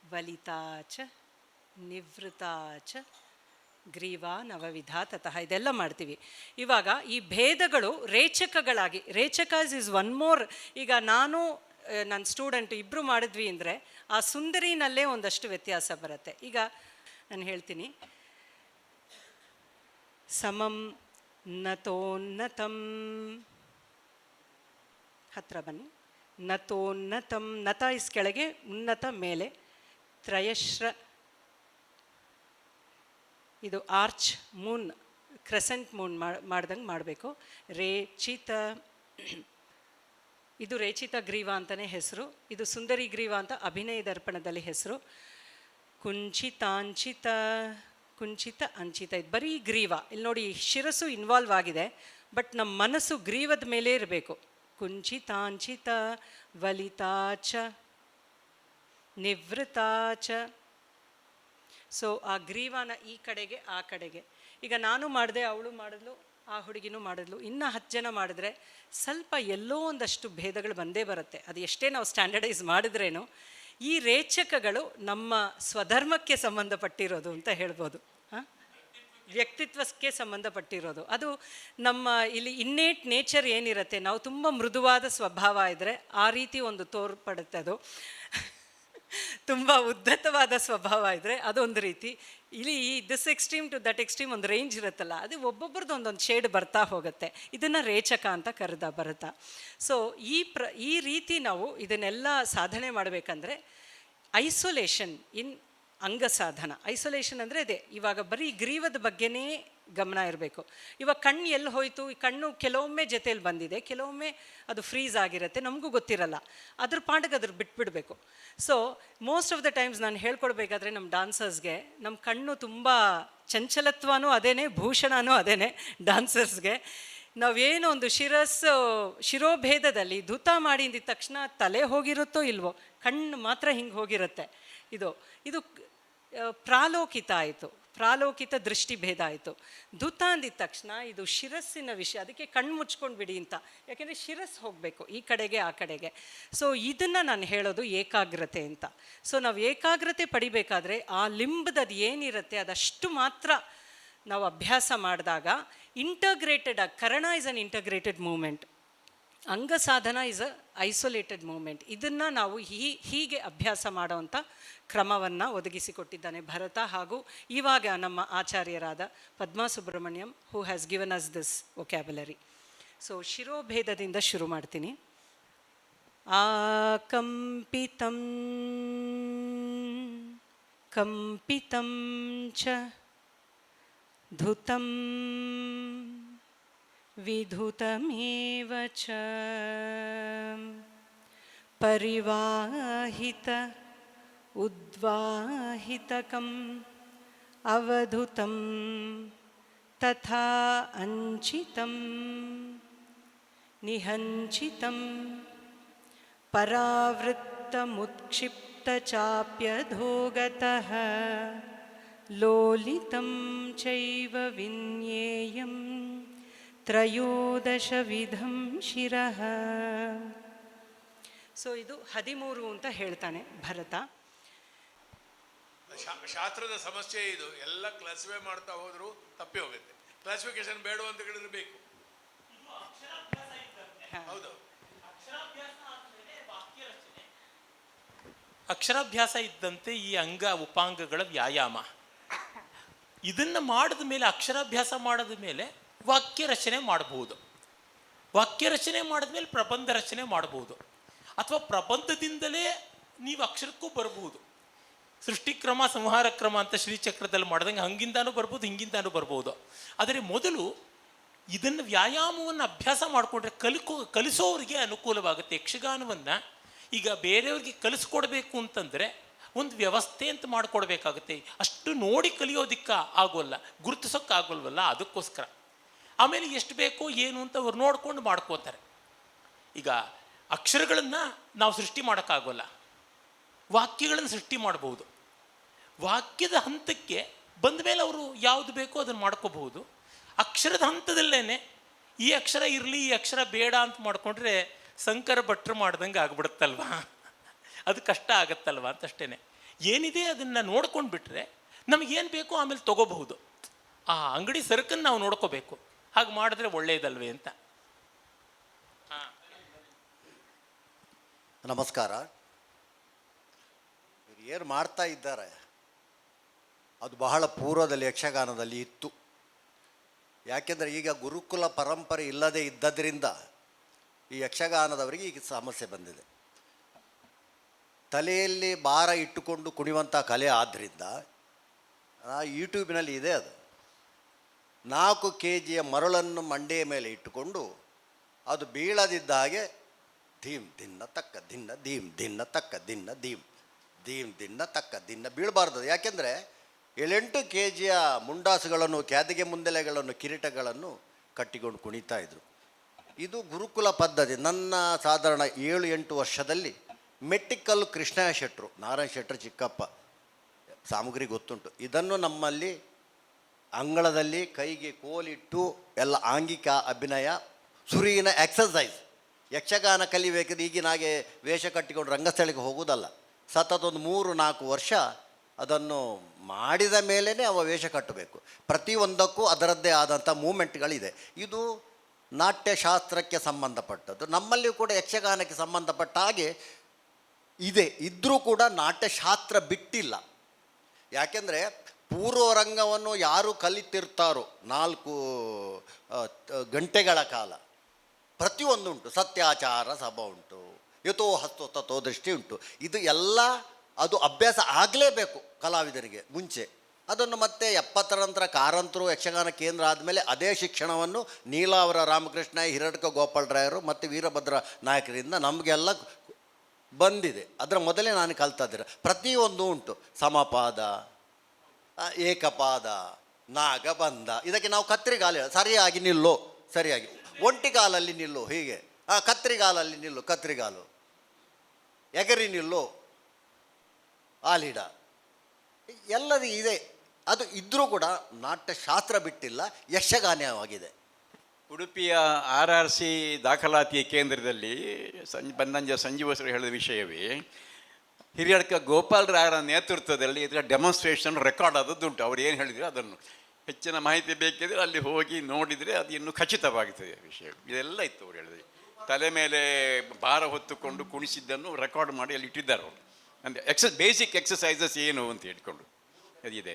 ವಲಿತಾಚ, ನಿವೃತಾಚ, ಗ್ರೀವಾ ನವವಿಧ ತತಃ, ಇದೆಲ್ಲ ಮಾಡ್ತೀವಿ. ಇವಾಗ ಈ ಭೇದಗಳು ರೇಚಕಗಳಾಗಿ, ರೇಚಕಾಸ್ ಇಸ್ ಒನ್ ಮೋರ್. ಈಗ ನಾನು ನನ್ನ ಸ್ಟೂಡೆಂಟ್ ಇಬ್ಬರು ಮಾಡಿದ್ವಿ ಅಂದರೆ ಆ ಸುಂದರಿನಲ್ಲೇ ಒಂದಷ್ಟು ವ್ಯತ್ಯಾಸ ಬರುತ್ತೆ. ಈಗ ನಾನು ಹೇಳ್ತೀನಿ, ಸಮಂ ನತೋನ್ನತಂ, ಹತ್ರ ಬನ್ನಿ, ನತೋನ್ನತಂ, ನತ ಇಸ್ ಕೆಳಗೆ, ಉನ್ನತ ಮೇಲೆ, ತ್ರಯಶ್ರ, ಇದು ಆರ್ಚ್ ಮೂನ್, ಕ್ರೆಸೆಂಟ್ ಮೂನ್ ಮಾಡ್ದಂಗೆ ಮಾಡಬೇಕು. ರೇಚಿತ, ಇದು ರೇಚಿತ ಗ್ರೀವ ಅಂತಲೇ ಹೆಸರು. ಇದು ಸುಂದರಿ ಗ್ರೀವ ಅಂತ ಅಭಿನಯ ದರ್ಪಣದಲ್ಲಿ ಹೆಸರು. ಕುಂಚಿತಾಂಚಿತ, ಕುಂಚಿತ ಅಂಚಿತ, ಇದು ಬರೀ ಗ್ರೀವ. ಇಲ್ಲಿ ನೋಡಿ, ಶಿರಸ್ಸು ಇನ್ವಾಲ್ವ್ ಆಗಿದೆ, ಬಟ್ ನಮ್ಮ ಮನಸ್ಸು ಗ್ರೀವದ ಮೇಲೆ ಇರಬೇಕು. ಕುಂಚಿತಾಂಚಿತ, ವಲಿತಾಚ, ನಿವೃತಾಚ. ಸೊ ಆ ಗ್ರೀವಾನ ಈ ಕಡೆಗೆ ಆ ಕಡೆಗೆ. ಈಗ ನಾನು ಮಾಡಿದೆ, ಅವಳು ಮಾಡಿದ್ಲು, ಆ ಹುಡುಗಿನೂ ಮಾಡಿದ್ಲು, ಇನ್ನೂ 10 ಜನ ಮಾಡಿದ್ರೆ ಸ್ವಲ್ಪ ಎಲ್ಲೋ ಒಂದಷ್ಟು ಭೇದಗಳು ಬಂದೇ ಬರುತ್ತೆ. ಅದು ಎಷ್ಟೇ ನಾವು ಸ್ಟ್ಯಾಂಡರ್ಡೈಸ್ ಮಾಡಿದ್ರೇನು ಈ ರೇಚಕಗಳು ನಮ್ಮ ಸ್ವಧರ್ಮಕ್ಕೆ ಸಂಬಂಧಪಟ್ಟಿರೋದು ಅಂತ ಹೇಳ್ಬೋದು. ವ್ಯಕ್ತಿತ್ವಕ್ಕೆ ಸಂಬಂಧಪಟ್ಟಿರೋದು. ಅದು ನಮ್ಮ ಇಲ್ಲಿ ಇನ್ನೇಟ್ ನೇಚರ್ ಏನಿರುತ್ತೆ, ನಾವು ತುಂಬ ಮೃದುವಾದ ಸ್ವಭಾವ ಇದ್ದರೆ ಆ ರೀತಿ ಒಂದು ತೋರ್ಪಡುತ್ತೆ. ಅದು ತುಂಬ ಉದ್ದತವಾದ ಸ್ವಭಾವ ಇದ್ದರೆ ಅದೊಂದು ರೀತಿ. ಇಲ್ಲಿ this extreme to that extreme ಒಂದು ರೇಂಜ್ ಇರುತ್ತಲ್ಲ, ಅದು ಒಬ್ಬೊಬ್ರದ್ದು ಒಂದೊಂದು ಶೇಡ್ ಬರ್ತಾ ಹೋಗುತ್ತೆ. ಇದನ್ನು ರೇಚಕ ಅಂತ ಬರುತ್ತಾ. ಸೊ ಈ ರೀತಿ ನಾವು ಇದನ್ನೆಲ್ಲ ಸಾಧನೆ ಮಾಡಬೇಕಂದ್ರೆ ಐಸೋಲೇಷನ್ ಇನ್ ಅಂಗಸಾಧನ. ಐಸೋಲೇಷನ್ ಅಂದರೆ ಅದೇ, ಇವಾಗ ಬರೀ ಗ್ರೀವದ ಬಗ್ಗೆನೇ ಗಮನ ಇರಬೇಕು. ಇವಾಗ ಕಣ್ಣು ಎಲ್ಲಿ ಹೋಯಿತು, ಈ ಕಣ್ಣು ಕೆಲವೊಮ್ಮೆ ಜೊತೆಯಲ್ಲಿ ಬಂದಿದೆ, ಕೆಲವೊಮ್ಮೆ ಅದು ಫ್ರೀಸ್ ಆಗಿರುತ್ತೆ, ನಮಗೂ ಗೊತ್ತಿರಲ್ಲ, ಅದ್ರ ಪಾಠಕ್ಕೆ ಅದ್ರ ಬಿಟ್ಬಿಡಬೇಕು. So most of the times ನಾನು ಹೇಳ್ಕೊಡ್ಬೇಕಾದ್ರೆ ನಮ್ಮ ಡಾನ್ಸರ್ಸ್ಗೆ ನಮ್ಮ ಕಣ್ಣು ತುಂಬ ಚಂಚಲತ್ವನೂ ಅದೇನೇ, ಭೂಷಣನೂ ಅದೇನೇ ಡಾನ್ಸರ್ಸ್ಗೆ. ನಾವೇನೋ ಒಂದು ಶಿರೋಭೇದದಲ್ಲಿ ಧುತ ಮಾಡಿದ ತಕ್ಷಣ ತಲೆ ಹೋಗಿರುತ್ತೋ ಇಲ್ವೋ, ಕಣ್ಣು ಮಾತ್ರ ಹಿಂಗೆ ಹೋಗಿರುತ್ತೆ. ಇದು ಪ್ರಾಲೋಕಿತ ಆಯಿತು, ಪ್ರಾಲೋಕಿತ ದೃಷ್ಟಿಭೇದ ಆಯಿತು. ಧುತ ಅಂದಿದ ತಕ್ಷಣ ಇದು ಶಿರಸ್ಸಿನ ವಿಷಯ, ಅದಕ್ಕೆ ಕಣ್ಣು ಮುಚ್ಕೊಂಡು ಬಿಡಿ ಅಂತ, ಯಾಕೆಂದರೆ ಶಿರಸ್ಸು ಹೋಗಬೇಕು ಈ ಕಡೆಗೆ ಆ ಕಡೆಗೆ. ಸೊ ಇದನ್ನು ನಾನು ಹೇಳೋದು ಏಕಾಗ್ರತೆ ಅಂತ. ಸೊ ನಾವು ಏಕಾಗ್ರತೆ ಪಡಿಬೇಕಾದ್ರೆ ಆ ಲಿಂಬದದು ಏನಿರುತ್ತೆ ಅದಷ್ಟು ಮಾತ್ರ ನಾವು ಅಭ್ಯಾಸ ಮಾಡಿದಾಗ ಇಂಟಗ್ರೇಟೆಡ್ ಆಗಿ, ಕರಣ ಇಸ್ ಅನ್ ಇಂಟಗ್ರೇಟೆಡ್ ಮೂಮೆಂಟ್, ಅಂಗಸಾಧನ ಇಸ್ ಅ ಐಸೋಲೇಟೆಡ್ ಮೂಮೆಂಟ್. ಇದನ್ನು ನಾವು ಹೀಗೆ ಅಭ್ಯಾಸ ಮಾಡೋವಂಥ ಕ್ರಮವನ್ನು ಒದಗಿಸಿಕೊಟ್ಟಿದ್ದಾನೆ ಭರತ, ಹಾಗೂ ಇವಾಗ ನಮ್ಮ ಆಚಾರ್ಯರಾದ Padma Subrahmanyam, who has given us this vocabulary. So ಶಿರೋಭೇದದಿಂದ ಶುರು ಮಾಡ್ತೀನಿ. ಕಂಪಿತಂ ಕಂಪಿತಂ ಚ ಧುತಂ ವಿಧುತಮೇವ ಚ ಪರಿವಾಹಿತ ಉದ್ವಾಹಿತಕಂ ಅವಧುತಂ ತಥಾ ಅಂಚಿತಂ ನಿಹಂಚಿತಂ ಪರಾವೃತ್ತಮುತ್ಕ್ಷಿಪ್ತಚಾಪ್ಯಧೋಗತಃ ಲೋಲಿತಂ ಚೈವ ವಿನ್ಯೇಯಂ ತ್ರಯೋದಶವಿಧಂ ಶಿರಃ. ಸೊ ಇದು 13 ಅಂತ ಹೇಳ್ತಾನೆ ಭರತ. ಶಾಸ್ತ್ರದ ಸಮಸ್ಯೆ ಇದು. ಎಲ್ಲ ಕ್ಲಾಸಿಫೈ ಮಾಡ್ತಾ ಹೋದ್ರು ತಪ್ಪಿ ಹೋಗುತ್ತೆ. ಕ್ಲಾಸಿಫಿಕೇಶನ್ ಬೇಡ ಅಂತ ಹೇಳಿದ್ರೆ ಬೇಕು. ಹೌದು, ಅಕ್ಷರಾಭ್ಯಾಸ ಇದ್ದಂತೆ ಈ ಅಂಗ ಉಪಾಂಗಗಳ ವ್ಯಾಯಾಮ. ಇದನ್ನು ಮಾಡಿದ ಮೇಲೆ, ಅಕ್ಷರಾಭ್ಯಾಸ ಮಾಡಿದ ಮೇಲೆ ವಾಕ್ಯ ರಚನೆ ಮಾಡಬಹುದು. ವಾಕ್ಯ ರಚನೆ ಮಾಡಿದ ಮೇಲೆ ಪ್ರಬಂಧ ರಚನೆ ಮಾಡಬಹುದು, ಅಥವಾ ಪ್ರಬಂಧದಿಂದಲೇ ನೀವು ಅಕ್ಷರಕ್ಕೂ ಬರ್ಬೋದು. ಸೃಷ್ಟಿಕ್ರಮ ಸಂಹಾರ ಕ್ರಮ ಅಂತ ಶ್ರೀಚಕ್ರದಲ್ಲಿ ಮಾಡ್ದಂಗೆ ಹಂಗಿಂದಾನು ಬರ್ಬೋದು, ಹಿಂಗಿಂದಾನು ಬರ್ಬೋದು. ಆದರೆ ಮೊದಲು ಇದನ್ನು ವ್ಯಾಯಾಮವನ್ನು ಅಭ್ಯಾಸ ಮಾಡಿಕೊಂಡ್ರೆ ಕಲಿಸೋರಿಗೆ ಅನುಕೂಲವಾಗುತ್ತೆ. ಯಕ್ಷಗಾನವನ್ನು ಈಗ ಬೇರೆಯವ್ರಿಗೆ ಕಲಿಸ್ಕೊಡ್ಬೇಕು ಅಂತಂದರೆ ಒಂದು ವ್ಯವಸ್ಥೆ ಅಂತ ಮಾಡಿಕೊಡ್ಬೇಕಾಗುತ್ತೆ. ಅಷ್ಟು ನೋಡಿ ಕಲಿಯೋದಕ್ಕೆ ಆಗೋಲ್ಲ, ಗುರುತಿಸೋಕ್ಕಾಗೋಲ್ವಲ್ಲ, ಅದಕ್ಕೋಸ್ಕರ. ಆಮೇಲೆ ಎಷ್ಟು ಬೇಕೋ ಏನು ಅಂತ ಅವ್ರು ನೋಡ್ಕೊಂಡು ಮಾಡ್ಕೋತಾರೆ. ಈಗ ಅಕ್ಷರಗಳನ್ನು ನಾವು ಸೃಷ್ಟಿ ಮಾಡೋಕ್ಕಾಗೋಲ್ಲ, ವಾಕ್ಯಗಳನ್ನು ಸೃಷ್ಟಿ ಮಾಡ್ಬೋದು. ವಾಕ್ಯದ ಹಂತಕ್ಕೆ ಬಂದ ಮೇಲೆ ಅವರು ಯಾವುದು ಬೇಕೋ ಅದನ್ನು ಮಾಡ್ಕೋಬಹುದು. ಅಕ್ಷರದ ಹಂತದಲ್ಲೇ ಈ ಅಕ್ಷರ ಇರಲಿ, ಈ ಅಕ್ಷರ ಬೇಡ ಅಂತ ಮಾಡಿಕೊಂಡ್ರೆ ಶಂಕರ ಭಟ್ರು ಮಾಡ್ದಂಗೆ ಆಗ್ಬಿಡುತ್ತಲ್ವ, ಅದು ಕಷ್ಟ ಆಗತ್ತಲ್ವ ಅಂತಷ್ಟೇ. ಏನಿದೆ ಅದನ್ನು ನೋಡ್ಕೊಂಡು ಬಿಟ್ಟರೆ ನಮಗೇನು ಬೇಕೋ ಆಮೇಲೆ ತೊಗೋಬಹುದು. ಆ ಅಂಗಡಿ ಸರಕನ್ನು ನಾವು ನೋಡ್ಕೋಬೇಕು. ಹಾಗೆ ಮಾಡಿದ್ರೆ ಒಳ್ಳೆಯದಲ್ವೇ ಅಂತ. ನಮಸ್ಕಾರ. ಇವರು ಏನು ಮಾಡ್ತಾ ಇದ್ದಾರೆ ಅದು ಬಹಳ ಪೂರ್ವದಲ್ಲಿ ಯಕ್ಷಗಾನದಲ್ಲಿ ಇತ್ತು. ಯಾಕೆಂದರೆ ಈಗ ಗುರುಕುಲ ಪರಂಪರೆ ಇಲ್ಲದೆ ಇದ್ದದ್ರಿಂದ ಈ ಯಕ್ಷಗಾನದವರಿಗೆ ಈಗ ಸಮಸ್ಯೆ ಬಂದಿದೆ. ತಲೆಯಲ್ಲಿ ಭಾರ ಇಟ್ಟುಕೊಂಡು ಕುಣಿಯುವಂಥ ಕಲೆ ಆದ್ದರಿಂದ ಯೂಟ್ಯೂಬಿನಲ್ಲಿ ಇದೆ ಅದು. 4 kg ಮರಳನ್ನು ಮಂಡೆಯ ಮೇಲೆ ಇಟ್ಟುಕೊಂಡು ಅದು ಬೀಳದಿದ್ದ ಹಾಗೆ ಧೀಮ್ ದಿನ್ನ ತಕ್ಕ ದಿನ್ನ ಧೀಮ್ ದಿನ್ನ ತಕ್ಕ ದಿನ್ನ ಧೀಮ್ ದಿನ್ನ ತಕ್ಕ ದಿನ್ನ ಬೀಳಬಾರ್ದು. ಯಾಕೆಂದರೆ 7-8 kg ಮುಂಡಾಸುಗಳನ್ನು, ಕ್ಯಾದಿಗೆ ಮುಂದೆಲೆಗಳನ್ನು, ಕಿರೀಟಗಳನ್ನು ಕಟ್ಟಿಕೊಂಡು ಕುಣಿತಾ ಇದ್ರು. ಇದು ಗುರುಕುಲ ಪದ್ಧತಿ. ನನ್ನ ಸಾಧಾರಣ 7-8 ವರ್ಷದಲ್ಲಿ ಮೆಟ್ಟಿಕಲ್ಲು ಕೃಷ್ಣಯ್ಯ ಶೆಟ್ಟರು, ನಾರಾಯಣ ಶೆಟ್ಟರು ಚಿಕ್ಕಪ್ಪ ಸಾಮಗ್ರಿ ಗೊತ್ತುಂಟು. ಇದನ್ನು ನಮ್ಮಲ್ಲಿ ಅಂಗಳದಲ್ಲಿ ಕೈಗೆ ಕೋಲಿಟ್ಟು ಎಲ್ಲ ಆಂಗಿಕ ಅಭಿನಯ, ಸುರಿಯಿನ ಎಕ್ಸಸೈಸ್. ಯಕ್ಷಗಾನ ಕಲಿಬೇಕಾದ್ರೆ ಈಗಿನ ಹಾಗೆ ವೇಷ ಕಟ್ಟಿಕೊಂಡು ರಂಗಸ್ಥಳಕ್ಕೆ ಹೋಗುವುದಲ್ಲ. ಸತತ ಒಂದು 3-4 ವರ್ಷ ಅದನ್ನು ಮಾಡಿದ ಮೇಲೇ ಅವ ವೇಷ ಕಟ್ಟಬೇಕು. ಪ್ರತಿಯೊಂದಕ್ಕೂ ಅದರದ್ದೇ ಆದಂಥ ಮೂಮೆಂಟ್ಗಳಿದೆ. ಇದು ನಾಟ್ಯಶಾಸ್ತ್ರಕ್ಕೆ ಸಂಬಂಧಪಟ್ಟದ್ದು. ನಮ್ಮಲ್ಲಿಯೂ ಕೂಡ ಯಕ್ಷಗಾನಕ್ಕೆ ಸಂಬಂಧಪಟ್ಟ ಹಾಗೆ ಇದೆ. ಇದ್ದರೂ ಕೂಡ ನಾಟ್ಯಶಾಸ್ತ್ರ ಬಿಟ್ಟಿಲ್ಲ. ಯಾಕೆಂದರೆ ಪೂರ್ವರಂಗವನ್ನು ಯಾರು ಕಲಿತಿರ್ತಾರೋ 4 ಗಂಟೆಗಳ ಕಾಲ ಪ್ರತಿಯೊಂದುಂಟು. ಸತ್ಯಾಚಾರ ಸಭ ಉಂಟು, ಯಥೋ ಹಸ್ತೋ ತಥೋ ದೃಷ್ಟಿ ಉಂಟು. ಇದು ಎಲ್ಲ ಅದು ಅಭ್ಯಾಸ ಆಗಲೇಬೇಕು ಕಲಾವಿದರಿಗೆ ಮುಂಚೆ. ಅದನ್ನು ಮತ್ತೆ 70ರ ನಂತರ ಕಾರಂತರು ಯಕ್ಷಗಾನ ಕೇಂದ್ರ ಆದಮೇಲೆ ಅದೇ ಶಿಕ್ಷಣವನ್ನು ನೀಲಾವರ ರಾಮಕೃಷ್ಣ, ಹಿರಡ್ಕ ಗೋಪಾಲರಾಯರು ಮತ್ತು ವೀರಭದ್ರ ನಾಯಕರಿಂದ ನಮಗೆಲ್ಲ ಬಂದಿದೆ. ಅದರ ಮೊದಲೇ ನಾನು ಕಲ್ತಿದ್ದೆ. ಪ್ರತಿಯೊಂದು ಉಂಟು, ಸಮಪಾದ, ಏಕಪಾದ, ನಾಗಬಂಧ. ಇದಕ್ಕೆ ನಾವು ಕತ್ರಿಗಾಲ ಸರಿಯಾಗಿ ನಿಲ್ಲೋ, ಸರಿಯಾಗಿ ಒಂಟಿಗಾಲಲ್ಲಿ ನಿಲ್ಲು, ಹೀಗೆ ಕತ್ರಿಗಾಲಲ್ಲಿ ನಿಲ್ಲು, ಕತ್ರಿಗಾಲು ಎಗರಿ ನಿಲ್ಲು, ಆಲಿಡ, ಎಲ್ಲದೂ ಇದೆ. ಅದು ಇದ್ದರೂ ಕೂಡ ನಾಟ್ಯಶಾಸ್ತ್ರ ಬಿಟ್ಟಿಲ್ಲ, ಯಕ್ಷಗಾನವಾಗಿದೆ. ಉಡುಪಿಯ RRC ದಾಖಲಾತಿ ಕೇಂದ್ರದಲ್ಲಿ ಬಂದಂಜ ಸಂಜೀವಸರು ಹೇಳಿದ ವಿಷಯವೇ ಹಿರಿಯಡ್ಕ ಗೋಪಾಲರಾಯರ ನೇತೃತ್ವದಲ್ಲಿ ಇದರ ಡೆಮಾನ್ಸ್ಟ್ರೇಷನ್ ರೆಕಾರ್ಡ್ ಆದದ್ದುಂಟು. ಅವ್ರು ಏನು ಹೇಳಿದ್ರು ಅದನ್ನು ಹೆಚ್ಚಿನ ಮಾಹಿತಿ ಬೇಕಿದ್ರೆ ಅಲ್ಲಿ ಹೋಗಿ ನೋಡಿದರೆ ಅದು ಇನ್ನೂ ಖಚಿತವಾಗುತ್ತದೆ ವಿಷಯ. ಇದೆಲ್ಲ ಇತ್ತು ಅವ್ರು ಹೇಳಿದ್ರು. ತಲೆ ಮೇಲೆ ಭಾರ ಹೊತ್ತುಕೊಂಡು ಕುಣಿಸಿದ್ದನ್ನು ರೆಕಾರ್ಡ್ ಮಾಡಿ ಅಲ್ಲಿ ಇಟ್ಟಿದ್ದಾರೆ ಅವರು. ಅಂದರೆ ಬೇಸಿಕ್ ಎಕ್ಸಸೈಸಸ್ ಏನು ಅಂತ ಹೇಳ್ಕೊಂಡು ಅದಿದೆ.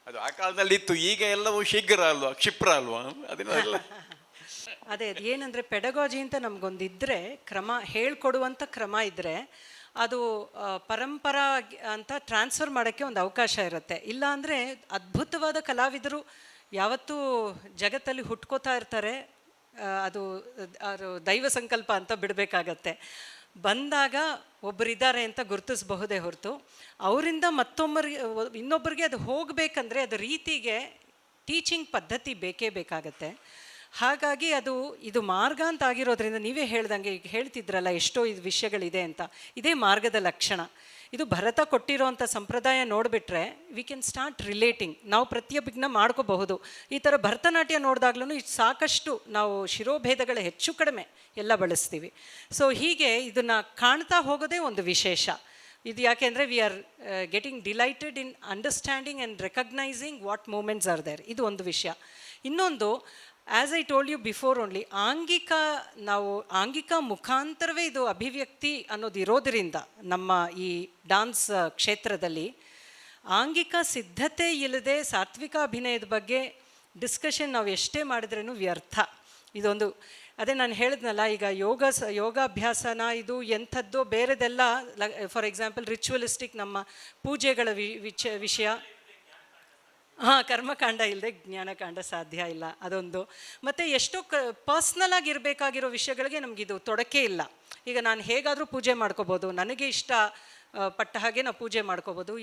ಅದು ಆ ಕಾಲದಲ್ಲಿ ಇತ್ತು. ಈಗ ಎಲ್ಲವೂ ಶೀಘ್ರ ಅಲ್ವಾ, ಕ್ಷಿಪ್ರ ಅಲ್ವಾ, ಅದನ್ನೆಲ್ಲ ಅದೇ ಅದು ಏನಂದರೆ ಪೆಡಗಾಜಿ ಅಂತ ನಮಗೊಂದಿದ್ದರೆ, ಕ್ರಮ ಹೇಳ್ಕೊಡುವಂಥ ಕ್ರಮ ಇದ್ದರೆ ಅದು ಪರಂಪರಾ ಅಂತ ಟ್ರಾನ್ಸ್ಫರ್ ಮಾಡೋಕ್ಕೆ ಒಂದು ಅವಕಾಶ ಇರುತ್ತೆ. ಇಲ್ಲಾಂದರೆ ಅದ್ಭುತವಾದ ಕಲಾವಿದರು ಯಾವತ್ತೂ ಜಗತ್ತಲ್ಲಿ ಹುಟ್ಕೋತಾ ಇರ್ತಾರೆ. ಅದು ದೈವ ಸಂಕಲ್ಪ ಅಂತ ಬಿಡಬೇಕಾಗತ್ತೆ. ಬಂದಾಗ ಒಬ್ಬರಿದ್ದಾರೆ ಅಂತ ಗುರುತಿಸಬಹುದೇ ಹೊರತು ಅವರಿಂದ ಇನ್ನೊಬ್ಬರಿಗೆ ಅದು ಹೋಗಬೇಕಂದ್ರೆ ಅದು ರೀತಿಗೆ ಟೀಚಿಂಗ್ ಪದ್ಧತಿ ಬೇಕೇ ಬೇಕಾಗತ್ತೆ. ಹಾಗಾಗಿ ಇದು ಮಾರ್ಗ ಅಂತ ಆಗಿರೋದ್ರಿಂದ ನೀವೇ ಹೇಳ್ದಂಗೆ ಈಗ ಹೇಳ್ತಿದ್ರಲ್ಲ ಎಷ್ಟೋ ಇದು ವಿಷಯಗಳಿದೆ ಅಂತ, ಇದೇ ಮಾರ್ಗದ ಲಕ್ಷಣ. ಇದು ಭರತ ಕೊಟ್ಟಿರೋವಂಥ ಸಂಪ್ರದಾಯ ನೋಡಿಬಿಟ್ರೆ ವಿ ಕ್ಯಾನ್ ಸ್ಟಾರ್ಟ್ ರಿಲೇಟಿಂಗ್. ನಾವು ಪ್ರತಿಯೊಬ್ಬನ ಮಾಡ್ಕೋಬಹುದು. ಈ ಥರ ಭರತನಾಟ್ಯ ನೋಡಿದಾಗ್ಲೂ ಸಾಕಷ್ಟು ನಾವು ಶಿರೋಭೇದಗಳ ಹೆಚ್ಚು ಕಡಿಮೆ ಎಲ್ಲ ಬಳಸ್ತೀವಿ. ಸೊ ಹೀಗೆ ಇದನ್ನು ಕಾಣ್ತಾ ಹೋಗೋದೇ ಒಂದು ವಿಶೇಷ. ಇದು ಯಾಕೆಂದರೆ we are getting delighted in understanding and recognising what movements are there. ಇದು ಒಂದು ವಿಷಯ. ಇನ್ನೊಂದು, as I told you before only, ಆಂಗಿಕ ಮುಖಾಂತರವೇ ಇದು ಅಭಿವ್ಯಕ್ತಿ ಅನ್ನೋದು ಇರೋದರಿಂದ ನಮ್ಮ ಈ ಡಾನ್ಸ್ ಕ್ಷೇತ್ರದಲ್ಲಿ ಆಂಗಿಕ ಸಿದ್ಧತೆ ಇಲ್ಲದೆ ಸಾತ್ವಿಕ ಅಭಿನಯದ ಬಗ್ಗೆ ಡಿಸ್ಕಷನ್ ನಾವು ಎಷ್ಟೇ ಮಾಡಿದ್ರೂ ವ್ಯರ್ಥ. ಇದೊಂದು ಅದೇ ನಾನು ಹೇಳಿದ್ನಲ್ಲ, ಈಗ ಯೋಗಾಭ್ಯಾಸನ ಇದು ಎಂಥದ್ದೋ ಬೇರೆದೆಲ್ಲ, ಫಾರ್ ಎಕ್ಸಾಂಪಲ್ ರಿಚುವಲಿಸ್ಟಿಕ್ ನಮ್ಮ ಪೂಜೆಗಳ ವಿಷಯ. ಕರ್ಮಕಾಂಡ ಇಲ್ಲದೆ ಜ್ಞಾನಕಾಂಡ ಸಾಧ್ಯ ಇಲ್ಲ, ಅದೊಂದು. ಮತ್ತು ಎಷ್ಟೋ ಪರ್ಸ್ನಲ್ ಆಗಿರಬೇಕಾಗಿರೋ ವಿಷಯಗಳಿಗೆ ನಮಗಿದು ತೊಡಕೆ ಇಲ್ಲ. ಈಗ ನಾನು ಹೇಗಾದರೂ ಪೂಜೆ ಮಾಡ್ಕೋಬೋದು, ನನಗೆ ಇಷ್ಟ ಪಟ್ಟ ಹಾಗೆ ನಾವು ಪೂಜೆ ಮಾಡ್ಕೋಬೋದು.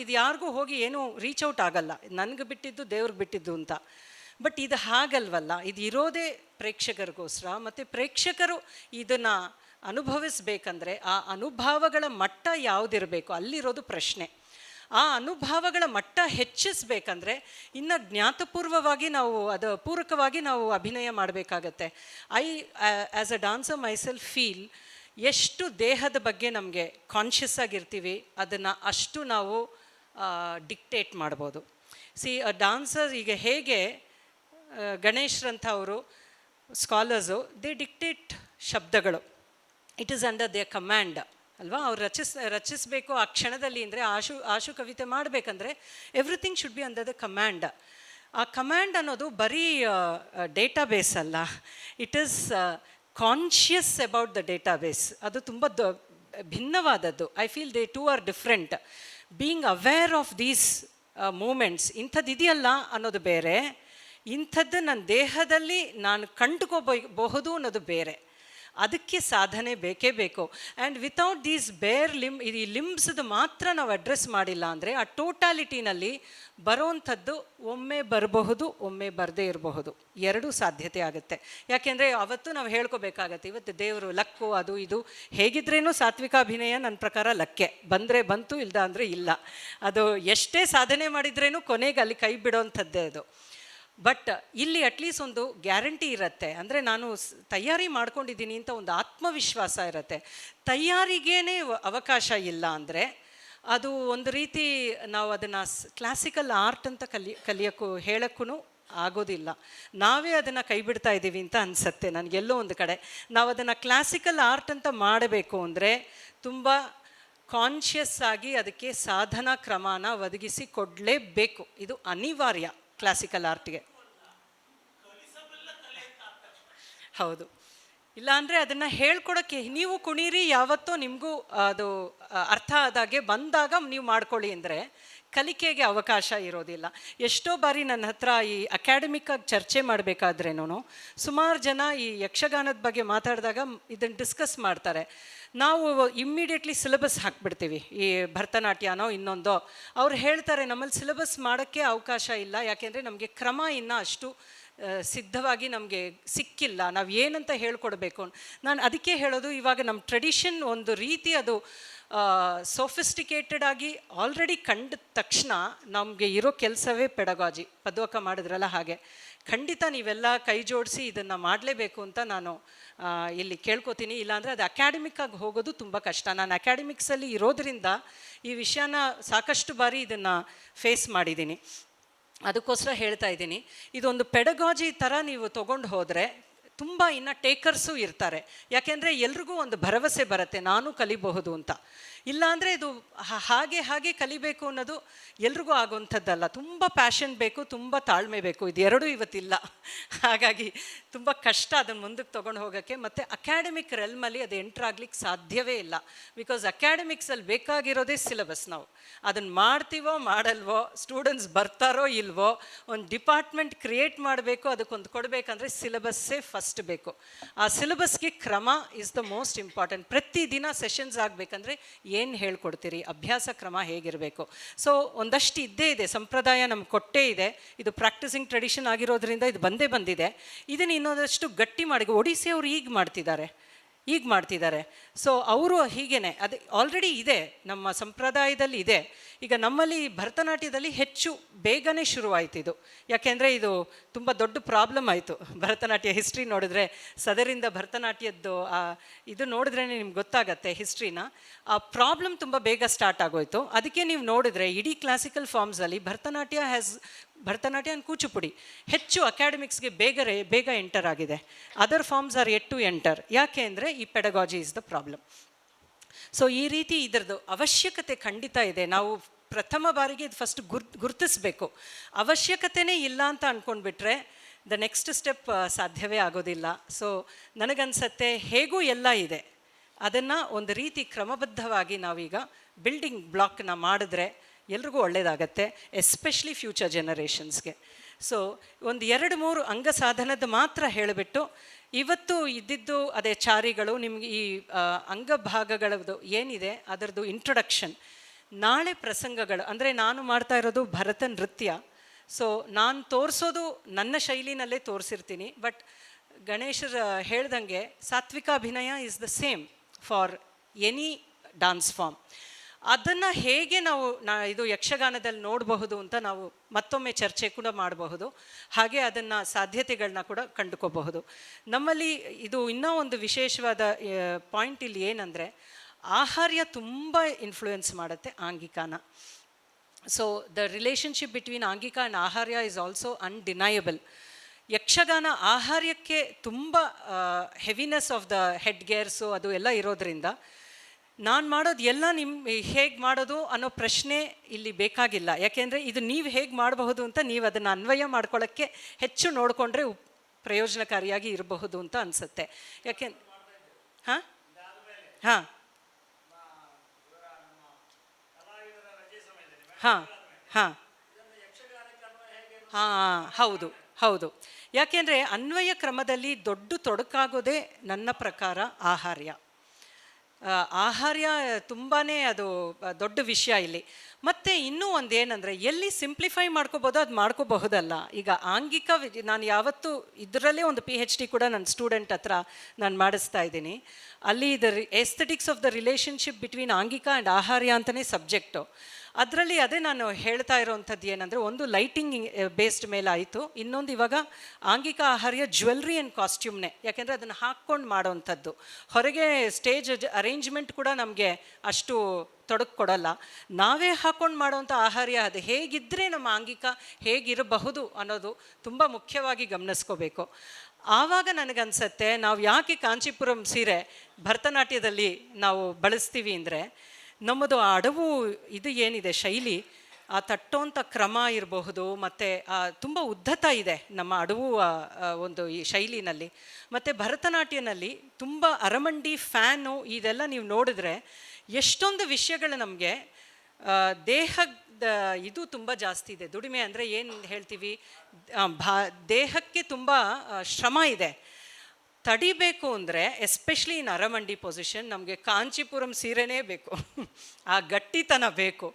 ಇದು ಯಾರಿಗೂ ಹೋಗಿ ಏನೂ ರೀಚ್ ಔಟ್ ಆಗಲ್ಲ, ನನಗೆ ಬಿಟ್ಟಿದ್ದು ದೇವ್ರಿಗೆ ಬಿಟ್ಟಿದ್ದು ಅಂತ. ಬಟ್ ಇದು ಹಾಗಲ್ವಲ್ಲ, ಇದು ಇರೋದೇ ಪ್ರೇಕ್ಷಕರಿಗೋಸ್ಕರ. ಮತ್ತು ಪ್ರೇಕ್ಷಕರು ಇದನ್ನು ಅನುಭವಿಸ್ಬೇಕಂದ್ರೆ ಆ ಅನುಭವಗಳ ಮಟ್ಟ ಯಾವುದಿರಬೇಕು ಅಲ್ಲಿರೋದು ಪ್ರಶ್ನೆ. ಆ ಅನುಭವಗಳ ಮಟ್ಟ ಹೆಚ್ಚಿಸ್ಬೇಕಂದ್ರೆ ಇನ್ನು ಜ್ಞಾತಪೂರ್ವವಾಗಿ ನಾವು ಪೂರಕವಾಗಿ ನಾವು ಅಭಿನಯ ಮಾಡಬೇಕಾಗತ್ತೆ. As a dancer myself feel, ಎಷ್ಟು ದೇಹದ ಬಗ್ಗೆ ನಮಗೆ ಕಾನ್ಷಿಯಸ್ ಆಗಿರ್ತೀವಿ ಅದನ್ನು ಅಷ್ಟು ನಾವು ಡಿಕ್ಟೇಟ್ ಮಾಡ್ಬೋದು. ಅ ಡಾನ್ಸರ್ ಈಗ ಹೇಗೆ ಗಣೇಶ್ರಂಥ ಅವರು ಸ್ಕಾಲರ್ಸು ದೇ ಡಿಕ್ಟೇಟ್ ಶಬ್ದಗಳು, it is under their command ಅಲ್ವಾ. ಅವ್ರು ರಚಿಸಬೇಕು ಆ ಕ್ಷಣದಲ್ಲಿ ಅಂದರೆ ಆಶು ಕವಿತೆ ಮಾಡಬೇಕಂದ್ರೆ everything should be under the command. ಆ ಕಮ್ಯಾಂಡ್ ಅನ್ನೋದು ಬರೀ ಡೇಟಾಬೇಸ್ ಅಲ್ಲ, it is conscious about the database. ಅದು ತುಂಬ ಭಿನ್ನವಾದದ್ದು. I feel they two are different. Being aware of these movements, ಇಂಥದ್ದು ಇದೆಯಲ್ಲ ಅನ್ನೋದು ಬೇರೆ, ಇಂಥದ್ದು ನನ್ನ ದೇಹದಲ್ಲಿ ನಾನು ಕಂಡುಕೋಬಹುದು ಅನ್ನೋದು ಬೇರೆ. ಅದಕ್ಕೆ ಸಾಧನೆ ಬೇಕೇ ಬೇಕು. ಆ್ಯಂಡ್ ವಿತೌಟ್ ದೀಸ್ ಈ ಲಿಂಬ್ಸ್ದು ಮಾತ್ರ ನಾವು ಅಡ್ರೆಸ್ ಮಾಡಿಲ್ಲ ಅಂದರೆ ಆ ಟೋಟಾಲಿಟಿನಲ್ಲಿ ಬರೋವಂಥದ್ದು ಒಮ್ಮೆ ಬರಬಹುದು, ಒಮ್ಮೆ ಬರದೇ ಇರಬಹುದು, ಎರಡೂ ಸಾಧ್ಯತೆ ಆಗುತ್ತೆ. ಯಾಕೆಂದರೆ ಅವತ್ತು ನಾವು ಹೇಳ್ಕೋಬೇಕಾಗತ್ತೆ, ಇವತ್ತು ದೇವರು ಲಕ್ಕು ಅದು ಇದು ಹೇಗಿದ್ರೇನೂ ಸಾತ್ವಿಕ ಅಭಿನಯ ನನ್ನ ಪ್ರಕಾರ ಲಕ್ಕೆ. ಬಂದರೆ ಬಂತು, ಇಲ್ದ ಅಂದರೆ ಇಲ್ಲ. ಅದು ಎಷ್ಟೇ ಸಾಧನೆ ಮಾಡಿದ್ರೇನೂ ಕೊನೆಗೆ ಅಲ್ಲಿ ಕೈ ಬಿಡೋವಂಥದ್ದೇ ಅದು. ಬಟ್ ಇಲ್ಲಿ ಅಟ್ಲೀಸ್ಟ್ ಒಂದು ಗ್ಯಾರಂಟಿ ಇರುತ್ತೆ, ಅಂದರೆ ನಾನು ತಯಾರಿ ಮಾಡ್ಕೊಂಡಿದ್ದೀನಿ ಅಂತ ಒಂದು ಆತ್ಮವಿಶ್ವಾಸ ಇರುತ್ತೆ. ತಯಾರಿಗೇನೆ ಅವಕಾಶ ಇಲ್ಲ ಅಂದರೆ ಅದು ಒಂದು ರೀತಿ ನಾವು ಅದನ್ನು ಕ್ಲಾಸಿಕಲ್ ಆರ್ಟ್ ಅಂತ ಕಲಿಯೋಕ್ಕೂ ಹೇಳೋಕ್ಕೂ ಆಗೋದಿಲ್ಲ. ನಾವೇ ಅದನ್ನು ಕೈ ಬಿಡ್ತಾ ಇದ್ದೀವಿ ಅಂತ ಅನಿಸುತ್ತೆ ನನಗೆಲ್ಲೋ ಒಂದು ಕಡೆ. ನಾವು ಅದನ್ನು ಕ್ಲಾಸಿಕಲ್ ಆರ್ಟ್ ಅಂತ ಮಾಡಬೇಕು ಅಂದರೆ ತುಂಬ ಕಾನ್ಷಿಯಸ್ ಆಗಿ ಅದಕ್ಕೆ ಸಾಧನಾ ಕ್ರಮನ ಒದಗಿಸಿ ಕೊಡಲೇಬೇಕು. ಇದು ಅನಿವಾರ್ಯ ಕ್ಲಾಸಿಕಲ್ ಆರ್ಟ್ಗೆ. ಹೌದು. ಇಲ್ಲಾಂದರೆ ಅದನ್ನು ಹೇಳ್ಕೊಡೋಕ್ಕೆ ನೀವು ಕುಣೀರಿ ಯಾವತ್ತೋ ನಿಮಗೂ ಅದು ಅರ್ಥ ಆದಾಗೆ ಬಂದಾಗ ನೀವು ಮಾಡ್ಕೊಳ್ಳಿ ಅಂದರೆ ಕಲಿಕೆಗೆ ಅವಕಾಶ ಇರೋದಿಲ್ಲ. ಎಷ್ಟೋ ಬಾರಿ ನನ್ನ ಹತ್ರ ಈ ಅಕಾಡೆಮಿಕ್ಕಾಗಿ ಚರ್ಚೆ ಮಾಡಬೇಕಾದ್ರೇನು ಸುಮಾರು ಜನ ಈ ಯಕ್ಷಗಾನದ ಬಗ್ಗೆ ಮಾತಾಡಿದಾಗ ಇದನ್ನು ಡಿಸ್ಕಸ್ ಮಾಡ್ತಾರೆ. ನಾವು ಇಮ್ಮಿಡಿಯೇಟ್ಲಿ ಸಿಲೆಬಸ್ ಹಾಕ್ಬಿಡ್ತೀವಿ, ಈ ಭರತನಾಟ್ಯನೋ ಇನ್ನೊಂದೋ. ಅವ್ರು ಹೇಳ್ತಾರೆ ನಮ್ಮಲ್ಲಿ ಸಿಲೆಬಸ್ ಮಾಡೋಕ್ಕೆ ಅವಕಾಶ ಇಲ್ಲ, ಯಾಕೆಂದರೆ ನಮಗೆ ಕ್ರಮ ಇನ್ನೂ ಅಷ್ಟು ಸಿದ್ಧವಾಗಿ ನಮಗೆ ಸಿಕ್ಕಿಲ್ಲ, ನಾವು ಏನಂತ ಹೇಳ್ಕೊಡ್ಬೇಕು. ನಾನು ಅದಕ್ಕೆ ಹೇಳೋದು, ಇವಾಗ ನಮ್ಮ ಟ್ರೆಡಿಷನ್ ಒಂದು ರೀತಿ ಅದು ಸೋಫಿಸ್ಟಿಕೇಟೆಡ್ ಆಗಿ ಆಲ್ರೆಡಿ ಕಂಡ ತಕ್ಷಣ ನಮಗೆ ಇರೋ ಕೆಲಸವೇ ಪೆಡಗಾಜಿ. ಪದ್ವಕ ಮಾಡಿದ್ರಲ್ಲ ಹಾಗೆ, ಖಂಡಿತ ನೀವೆಲ್ಲ ಕೈ ಜೋಡಿಸಿ ಇದನ್ನು ಮಾಡಲೇಬೇಕು ಅಂತ ನಾನು ಇಲ್ಲಿ ಕೇಳ್ಕೊತೀನಿ. ಇಲ್ಲಾಂದರೆ ಅದು ಅಕಾಡೆಮಿಕ್ಕಾಗಿ ಹೋಗೋದು ತುಂಬ ಕಷ್ಟ. ನಾನು ಅಕಾಡೆಮಿಕ್ಸಲ್ಲಿ ಇರೋದರಿಂದ ಈ ವಿಷಯನ ಸಾಕಷ್ಟು ಬಾರಿ ಇದನ್ನು ಫೇಸ್ ಮಾಡಿದ್ದೀನಿ. ಅದಕ್ಕೋಸ್ಕರ ಹೇಳ್ತಾ ಇದ್ದೀನಿ, ಇದೊಂದು ಪೆಡಗಾಜಿ ಥರ ನೀವು ತೊಗೊಂಡು ಹೋದರೆ ತುಂಬ ಇನ್ನು ಟೇಕರ್ಸು ಇರ್ತಾರೆ. ಯಾಕೆಂದರೆ ಎಲ್ರಿಗೂ ಒಂದು ಭರವಸೆ ಬರುತ್ತೆ ನಾನು ಕಲಿಬಹುದು ಅಂತ. ಇಲ್ಲಾಂದರೆ ಇದು ಹಾಗೆ ಕಲಿಬೇಕು ಅನ್ನೋದು ಎಲ್ರಿಗೂ ಆಗುವಂಥದ್ದಲ್ಲ. ತುಂಬ ಪ್ಯಾಷನ್ ಬೇಕು, ತುಂಬ ತಾಳ್ಮೆ ಬೇಕು, ಇದು ಎರಡೂ ಇವತ್ತಿಲ್ಲ. ಹಾಗಾಗಿ ತುಂಬ ಕಷ್ಟ ಅದನ್ನು ಮುಂದಕ್ಕೆ ತೊಗೊಂಡು ಹೋಗೋಕ್ಕೆ. ಮತ್ತು ಅಕಾಡೆಮಿಕ್ ರೆಲ್ಮಲ್ಲಿ ಅದು ಎಂಟ್ರಾಗ್ಲಿಕ್ಕೆ ಸಾಧ್ಯವೇ ಇಲ್ಲ. ಬಿಕಾಸ್ ಅಕಾಡೆಮಿಕ್ಸಲ್ಲಿ ಬೇಕಾಗಿರೋದೇ ಸಿಲೆಬಸ್. ನಾವು ಅದನ್ನು ಮಾಡ್ತೀವೋ ಮಾಡಲ್ವೋ, ಸ್ಟೂಡೆಂಟ್ಸ್ ಬರ್ತಾರೋ ಇಲ್ವೋ, ಒಂದು ಡಿಪಾರ್ಟ್ಮೆಂಟ್ ಕ್ರಿಯೇಟ್ ಮಾಡಬೇಕು, ಅದಕ್ಕೊಂದು ಕೊಡಬೇಕಂದ್ರೆ ಸಿಲೆಬಸ್ಸೇ ಫಸ್ಟ್ ಬೇಕು. ಆ ಸಿಲೆಬಸ್ಗೆ ಕ್ರಮ ಇಸ್ ದ ಮೋಸ್ಟ್ ಇಂಪಾರ್ಟೆಂಟ್. ಪ್ರತಿದಿನ ಸೆಷನ್ಸ್ ಆಗಬೇಕಂದ್ರೆ ಏನು ಹೇಳ್ಕೊಡ್ತೀರಿ, ಅಭ್ಯಾಸ ಕ್ರಮ ಹೇಗಿರಬೇಕು. ಸೊ ಒಂದಷ್ಟು ಇದ್ದೇ ಇದೆ, ಸಂಪ್ರದಾಯ ನಮ್ಗೆ ಕೊಟ್ಟೇ ಇದೆ. ಇದು ಪ್ರಾಕ್ಟೀಸಿಂಗ್ ಟ್ರೆಡಿಷನ್ ಆಗಿರೋದ್ರಿಂದ ಇದು ಬಂದಿದೆ. ಇದನ್ನು ಇನ್ನೊಂದಷ್ಟು ಗಟ್ಟಿ ಮಾಡಿ, ಒಡಿಸ್ಸಿಯವರು ಈಗ ಮಾಡ್ತಿದ್ದಾರೆ. ಸೊ ಅವರು ಹೀಗೇನೆ, ಅದು ಆಲ್ರೆಡಿ ಇದೆ, ನಮ್ಮ ಸಂಪ್ರದಾಯದಲ್ಲಿ ಇದೆ. ಈಗ ನಮ್ಮಲ್ಲಿ ಭರತನಾಟ್ಯದಲ್ಲಿ ಹೆಚ್ಚು ಬೇಗನೆ ಶುರುವಾಯಿತು ಇದು. ಯಾಕೆಂದರೆ ಇದು ತುಂಬ ದೊಡ್ಡ ಪ್ರಾಬ್ಲಮ್ ಆಯಿತು. ಭರತನಾಟ್ಯ ಹಿಸ್ಟ್ರಿ ನೋಡಿದ್ರೆ, ಸದರಿಂದ ಭರತನಾಟ್ಯದ್ದು ಇದು ನೋಡಿದ್ರೇ ನಿಮ್ಗೆ ಗೊತ್ತಾಗತ್ತೆ ಹಿಸ್ಟ್ರಿನ. ಆ ಪ್ರಾಬ್ಲಮ್ ತುಂಬ ಬೇಗ ಸ್ಟಾರ್ಟ್ ಆಗೋಯ್ತು. ಅದಕ್ಕೆ ನೀವು ನೋಡಿದ್ರೆ ಇಡೀ ಕ್ಲಾಸಿಕಲ್ ಫಾರ್ಮ್ಸಲ್ಲಿ ಭರತನಾಟ್ಯ ಆ್ಯಂಡ್ ಕೂಚುಪುಡಿ ಹೆಚ್ಚು ಅಕಾಡೆಮಿಕ್ಸ್ಗೆ ಬೇಗ ಎಂಟರ್ ಆಗಿದೆ. Other forms are yet to enter. ಯಾಕೆ ಅಂದರೆ ಈ pedagogy is the problem. So ಈ ರೀತಿ ಇದರದ್ದು ಅವಶ್ಯಕತೆ ಖಂಡಿತ ಇದೆ. ನಾವು ಪ್ರಥಮ ಬಾರಿಗೆ ಇದು ಫಸ್ಟ್ ಗುರುತಿಸ್ಬೇಕು. ಅವಶ್ಯಕತೆನೇ ಇಲ್ಲ ಅಂತ ಅಂದ್ಕೊಂಡ್ಬಿಟ್ರೆ ದ ನೆಕ್ಸ್ಟ್ ಸ್ಟೆಪ್ ಸಾಧ್ಯವೇ ಆಗೋದಿಲ್ಲ. ಸೊ ನನಗನ್ಸತ್ತೆ ಹೇಗೂ ಎಲ್ಲ ಇದೆ, ಅದನ್ನು ಒಂದು ರೀತಿ ಕ್ರಮಬದ್ಧವಾಗಿ ನಾವೀಗ ಬಿಲ್ಡಿಂಗ್ ಬ್ಲಾಕ್ನ ಮಾಡಿದ್ರೆ ಎಲ್ರಿಗೂ ಒಳ್ಳೆಯದಾಗತ್ತೆ, ಎಸ್ಪೆಷಲಿ ಫ್ಯೂಚರ್ ಜೆನರೇಷನ್ಸ್ಗೆ. ಸೊ ಒಂದು 2-3 ಅಂಗ ಸಾಧನದ ಮಾತ್ರ ಹೇಳಿಬಿಟ್ಟು, ಇವತ್ತು ಇದ್ದಿದ್ದು ಅದೇ ಚಾರಿಗಳು, ನಿಮಗೆ ಈ ಅಂಗಭಾಗಗಳದ್ದು ಏನಿದೆ ಅದರದ್ದು ಇಂಟ್ರೊಡಕ್ಷನ್. ನಾಳೆ ಪ್ರಸಂಗಗಳು ಅಂದರೆ ನಾನು ಮಾಡ್ತಾ ಇರೋದು ಭರತ ನೃತ್ಯ. ಸೊ ನಾನು ತೋರಿಸೋದು ನನ್ನ ಶೈಲಿನಲ್ಲೇ ತೋರಿಸಿರ್ತೀನಿ. ಬಟ್ ಗಣೇಶರು ಹೇಳ್ದಂಗೆ ಸಾತ್ವಿಕಾಭಿನಯ is the same for any dance form. ಅದನ್ನು ಹೇಗೆ ನಾವು ಇದು ಯಕ್ಷಗಾನದಲ್ಲಿ ನೋಡಬಹುದು ಅಂತ ನಾವು ಮತ್ತೊಮ್ಮೆ ಚರ್ಚೆ ಕೂಡ ಮಾಡಬಹುದು. ಹಾಗೆ ಅದನ್ನು ಸಾಧ್ಯತೆಗಳನ್ನ ಕೂಡ ಕಂಡುಕೋಬಹುದು. ನಮ್ಮಲ್ಲಿ ಇದು ಇನ್ನೂ ಒಂದು ವಿಶೇಷವಾದ ಪಾಯಿಂಟ್ ಇಲ್ಲಿ ಏನಂದರೆ, ಆಹಾರ್ಯ ತುಂಬ ಇನ್ಫ್ಲೂಯೆನ್ಸ್ ಮಾಡುತ್ತೆ ಆಂಗಿಕಾನ. ಸೊ ದ ರಿಲೇಷನ್ಶಿಪ್ ಬಿಟ್ವೀನ್ ಆಂಗಿಕ ಆ್ಯಂಡ್ ಆಹಾರ್ಯ ಇಸ್ ಆಲ್ಸೋ ಅನ್ಡಿನಯಬಲ್. ಯಕ್ಷಗಾನ ಆಹಾರ್ಯಕ್ಕೆ ತುಂಬ heaviness of the head gears ಅದು ಎಲ್ಲ ಇರೋದ್ರಿಂದ ನಾನು ಮಾಡೋದು ಎಲ್ಲ ಹೇಗೆ ಮಾಡೋದು ಅನ್ನೋ ಪ್ರಶ್ನೆ ಇಲ್ಲಿ ಬೇಕಾಗಿಲ್ಲ. ಯಾಕೆಂದರೆ ಇದು ನೀವು ಹೇಗೆ ಮಾಡಬಹುದು ಅಂತ ನೀವು ಅದನ್ನು ಅನ್ವಯ ಮಾಡ್ಕೊಳ್ಳೋಕ್ಕೆ ಹೆಚ್ಚು ನೋಡಿಕೊಂಡ್ರೆ ಪ್ರಯೋಜನಕಾರಿಯಾಗಿ ಇರಬಹುದು ಅಂತ ಅನಿಸುತ್ತೆ. ಹಾಂ ಹಾಂ ಹಾಂ ಹಾಂ ಹಾಂ ಹೌದು. ಯಾಕೆಂದರೆ ಅನ್ವಯ ಕ್ರಮದಲ್ಲಿ ದೊಡ್ಡ ತೊಡಕಾಗೋದೇ ನನ್ನ ಪ್ರಕಾರ ಆಹಾರ್ಯ ತುಂಬಾ ಅದು ದೊಡ್ಡ ವಿಷಯ ಇಲ್ಲಿ. ಮತ್ತು ಇನ್ನೂ ಒಂದು ಏನಂದರೆ, ಎಲ್ಲಿ ಸಿಂಪ್ಲಿಫೈ ಮಾಡ್ಕೋಬೋದೋ ಅದು ಮಾಡ್ಕೋಬಹುದಲ್ಲ. ಈಗ ಆಂಗಿಕ ನಾನು ಯಾವತ್ತೂ ಇದರಲ್ಲೇ ಒಂದು PhD ಕೂಡ ನನ್ನ ಸ್ಟೂಡೆಂಟ್ ಹತ್ರ ನಾನು ಮಾಡಿಸ್ತಾ ಇದ್ದೀನಿ. ಅಲ್ಲಿ aesthetics of the relationship between ಆಂಗಿಕ ಆ್ಯಂಡ್ ಆಹಾರ್ಯ ಅಂತಲೇ ಸಬ್ಜೆಕ್ಟು. ಅದರಲ್ಲಿ ಅದೇ ನಾನು ಹೇಳ್ತಾ ಇರೋವಂಥದ್ದು ಏನಂದರೆ, ಒಂದು ಲೈಟಿಂಗ್ ಬೇಸ್ಡ್ ಮೇಲೆ ಆಯಿತು, ಇನ್ನೊಂದು ಇವಾಗ ಆಂಗಿಕ ಆಹಾರ್ಯ ಜ್ಯುವೆಲ್ರಿ ಆ್ಯಂಡ್ ಕಾಸ್ಟ್ಯೂಮ್ನೇ. ಯಾಕೆಂದರೆ ಅದನ್ನು ಹಾಕ್ಕೊಂಡು ಮಾಡೋವಂಥದ್ದು. ಹೊರಗೆ ಸ್ಟೇಜ್ ಅರೇಂಜ್ಮೆಂಟ್ ಕೂಡ ನಮಗೆ ಅಷ್ಟು ತೊಡಕು ಕೊಡಲ್ಲ. ನಾವೇ ಹಾಕ್ಕೊಂಡು ಮಾಡೋವಂಥ ಆಹಾರ್ಯ ಅದು ಹೇಗಿದ್ದರೆ ನಮ್ಮ ಆಂಗಿಕ ಹೇಗಿರಬಹುದು ಅನ್ನೋದು ತುಂಬ ಮುಖ್ಯವಾಗಿ ಗಮನಿಸ್ಕೋಬೇಕು. ಆವಾಗ ನನಗನ್ಸತ್ತೆ, ನಾವು ಯಾಕೆ ಕಾಂಚೀಪುರಂ ಸೀರೆ ಭರತನಾಟ್ಯದಲ್ಲಿ ನಾವು ಬಳಸ್ತೀವಿ ಅಂದರೆ, ನಮ್ಮದು ಆ ಅಡವು ಇದು ಏನಿದೆ ಶೈಲಿ, ಆ ತಟ್ಟೋಂಥ ಕ್ರಮ ಇರಬಹುದು, ಮತ್ತು ತುಂಬ ಉದ್ಧತ ಇದೆ ನಮ್ಮ ಅಡವು ಒಂದು ಈ ಶೈಲಿನಲ್ಲಿ. ಮತ್ತು ಭರತನಾಟ್ಯನಲ್ಲಿ ತುಂಬ ಅರಮಂಡಿ, ಫ್ಯಾನು ಇದೆಲ್ಲ ನೀವು ನೋಡಿದ್ರೆ ಎಷ್ಟೊಂದು ವಿಷಯಗಳು ನಮಗೆ ದೇಹದ ಇದು ತುಂಬ ಜಾಸ್ತಿ ಇದೆ. ದುಡಿಮೆ ಅಂದರೆ ಏನು ಹೇಳ್ತೀವಿ, ದೇಹಕ್ಕೆ ತುಂಬ ಶ್ರಮ ಇದೆ. ತಡಿಬೇಕು ಅಂದರೆ ಎಸ್ಪೆಷಲಿ ಇನ್ ಅರಮಂಡಿ ಪೊಸಿಷನ್ ನಮಗೆ ಕಾಂಚೀಪುರಂ ಸೀರೆನೇ ಬೇಕು. ಆ ಗಟ್ಟಿತನ ಬೇಕು.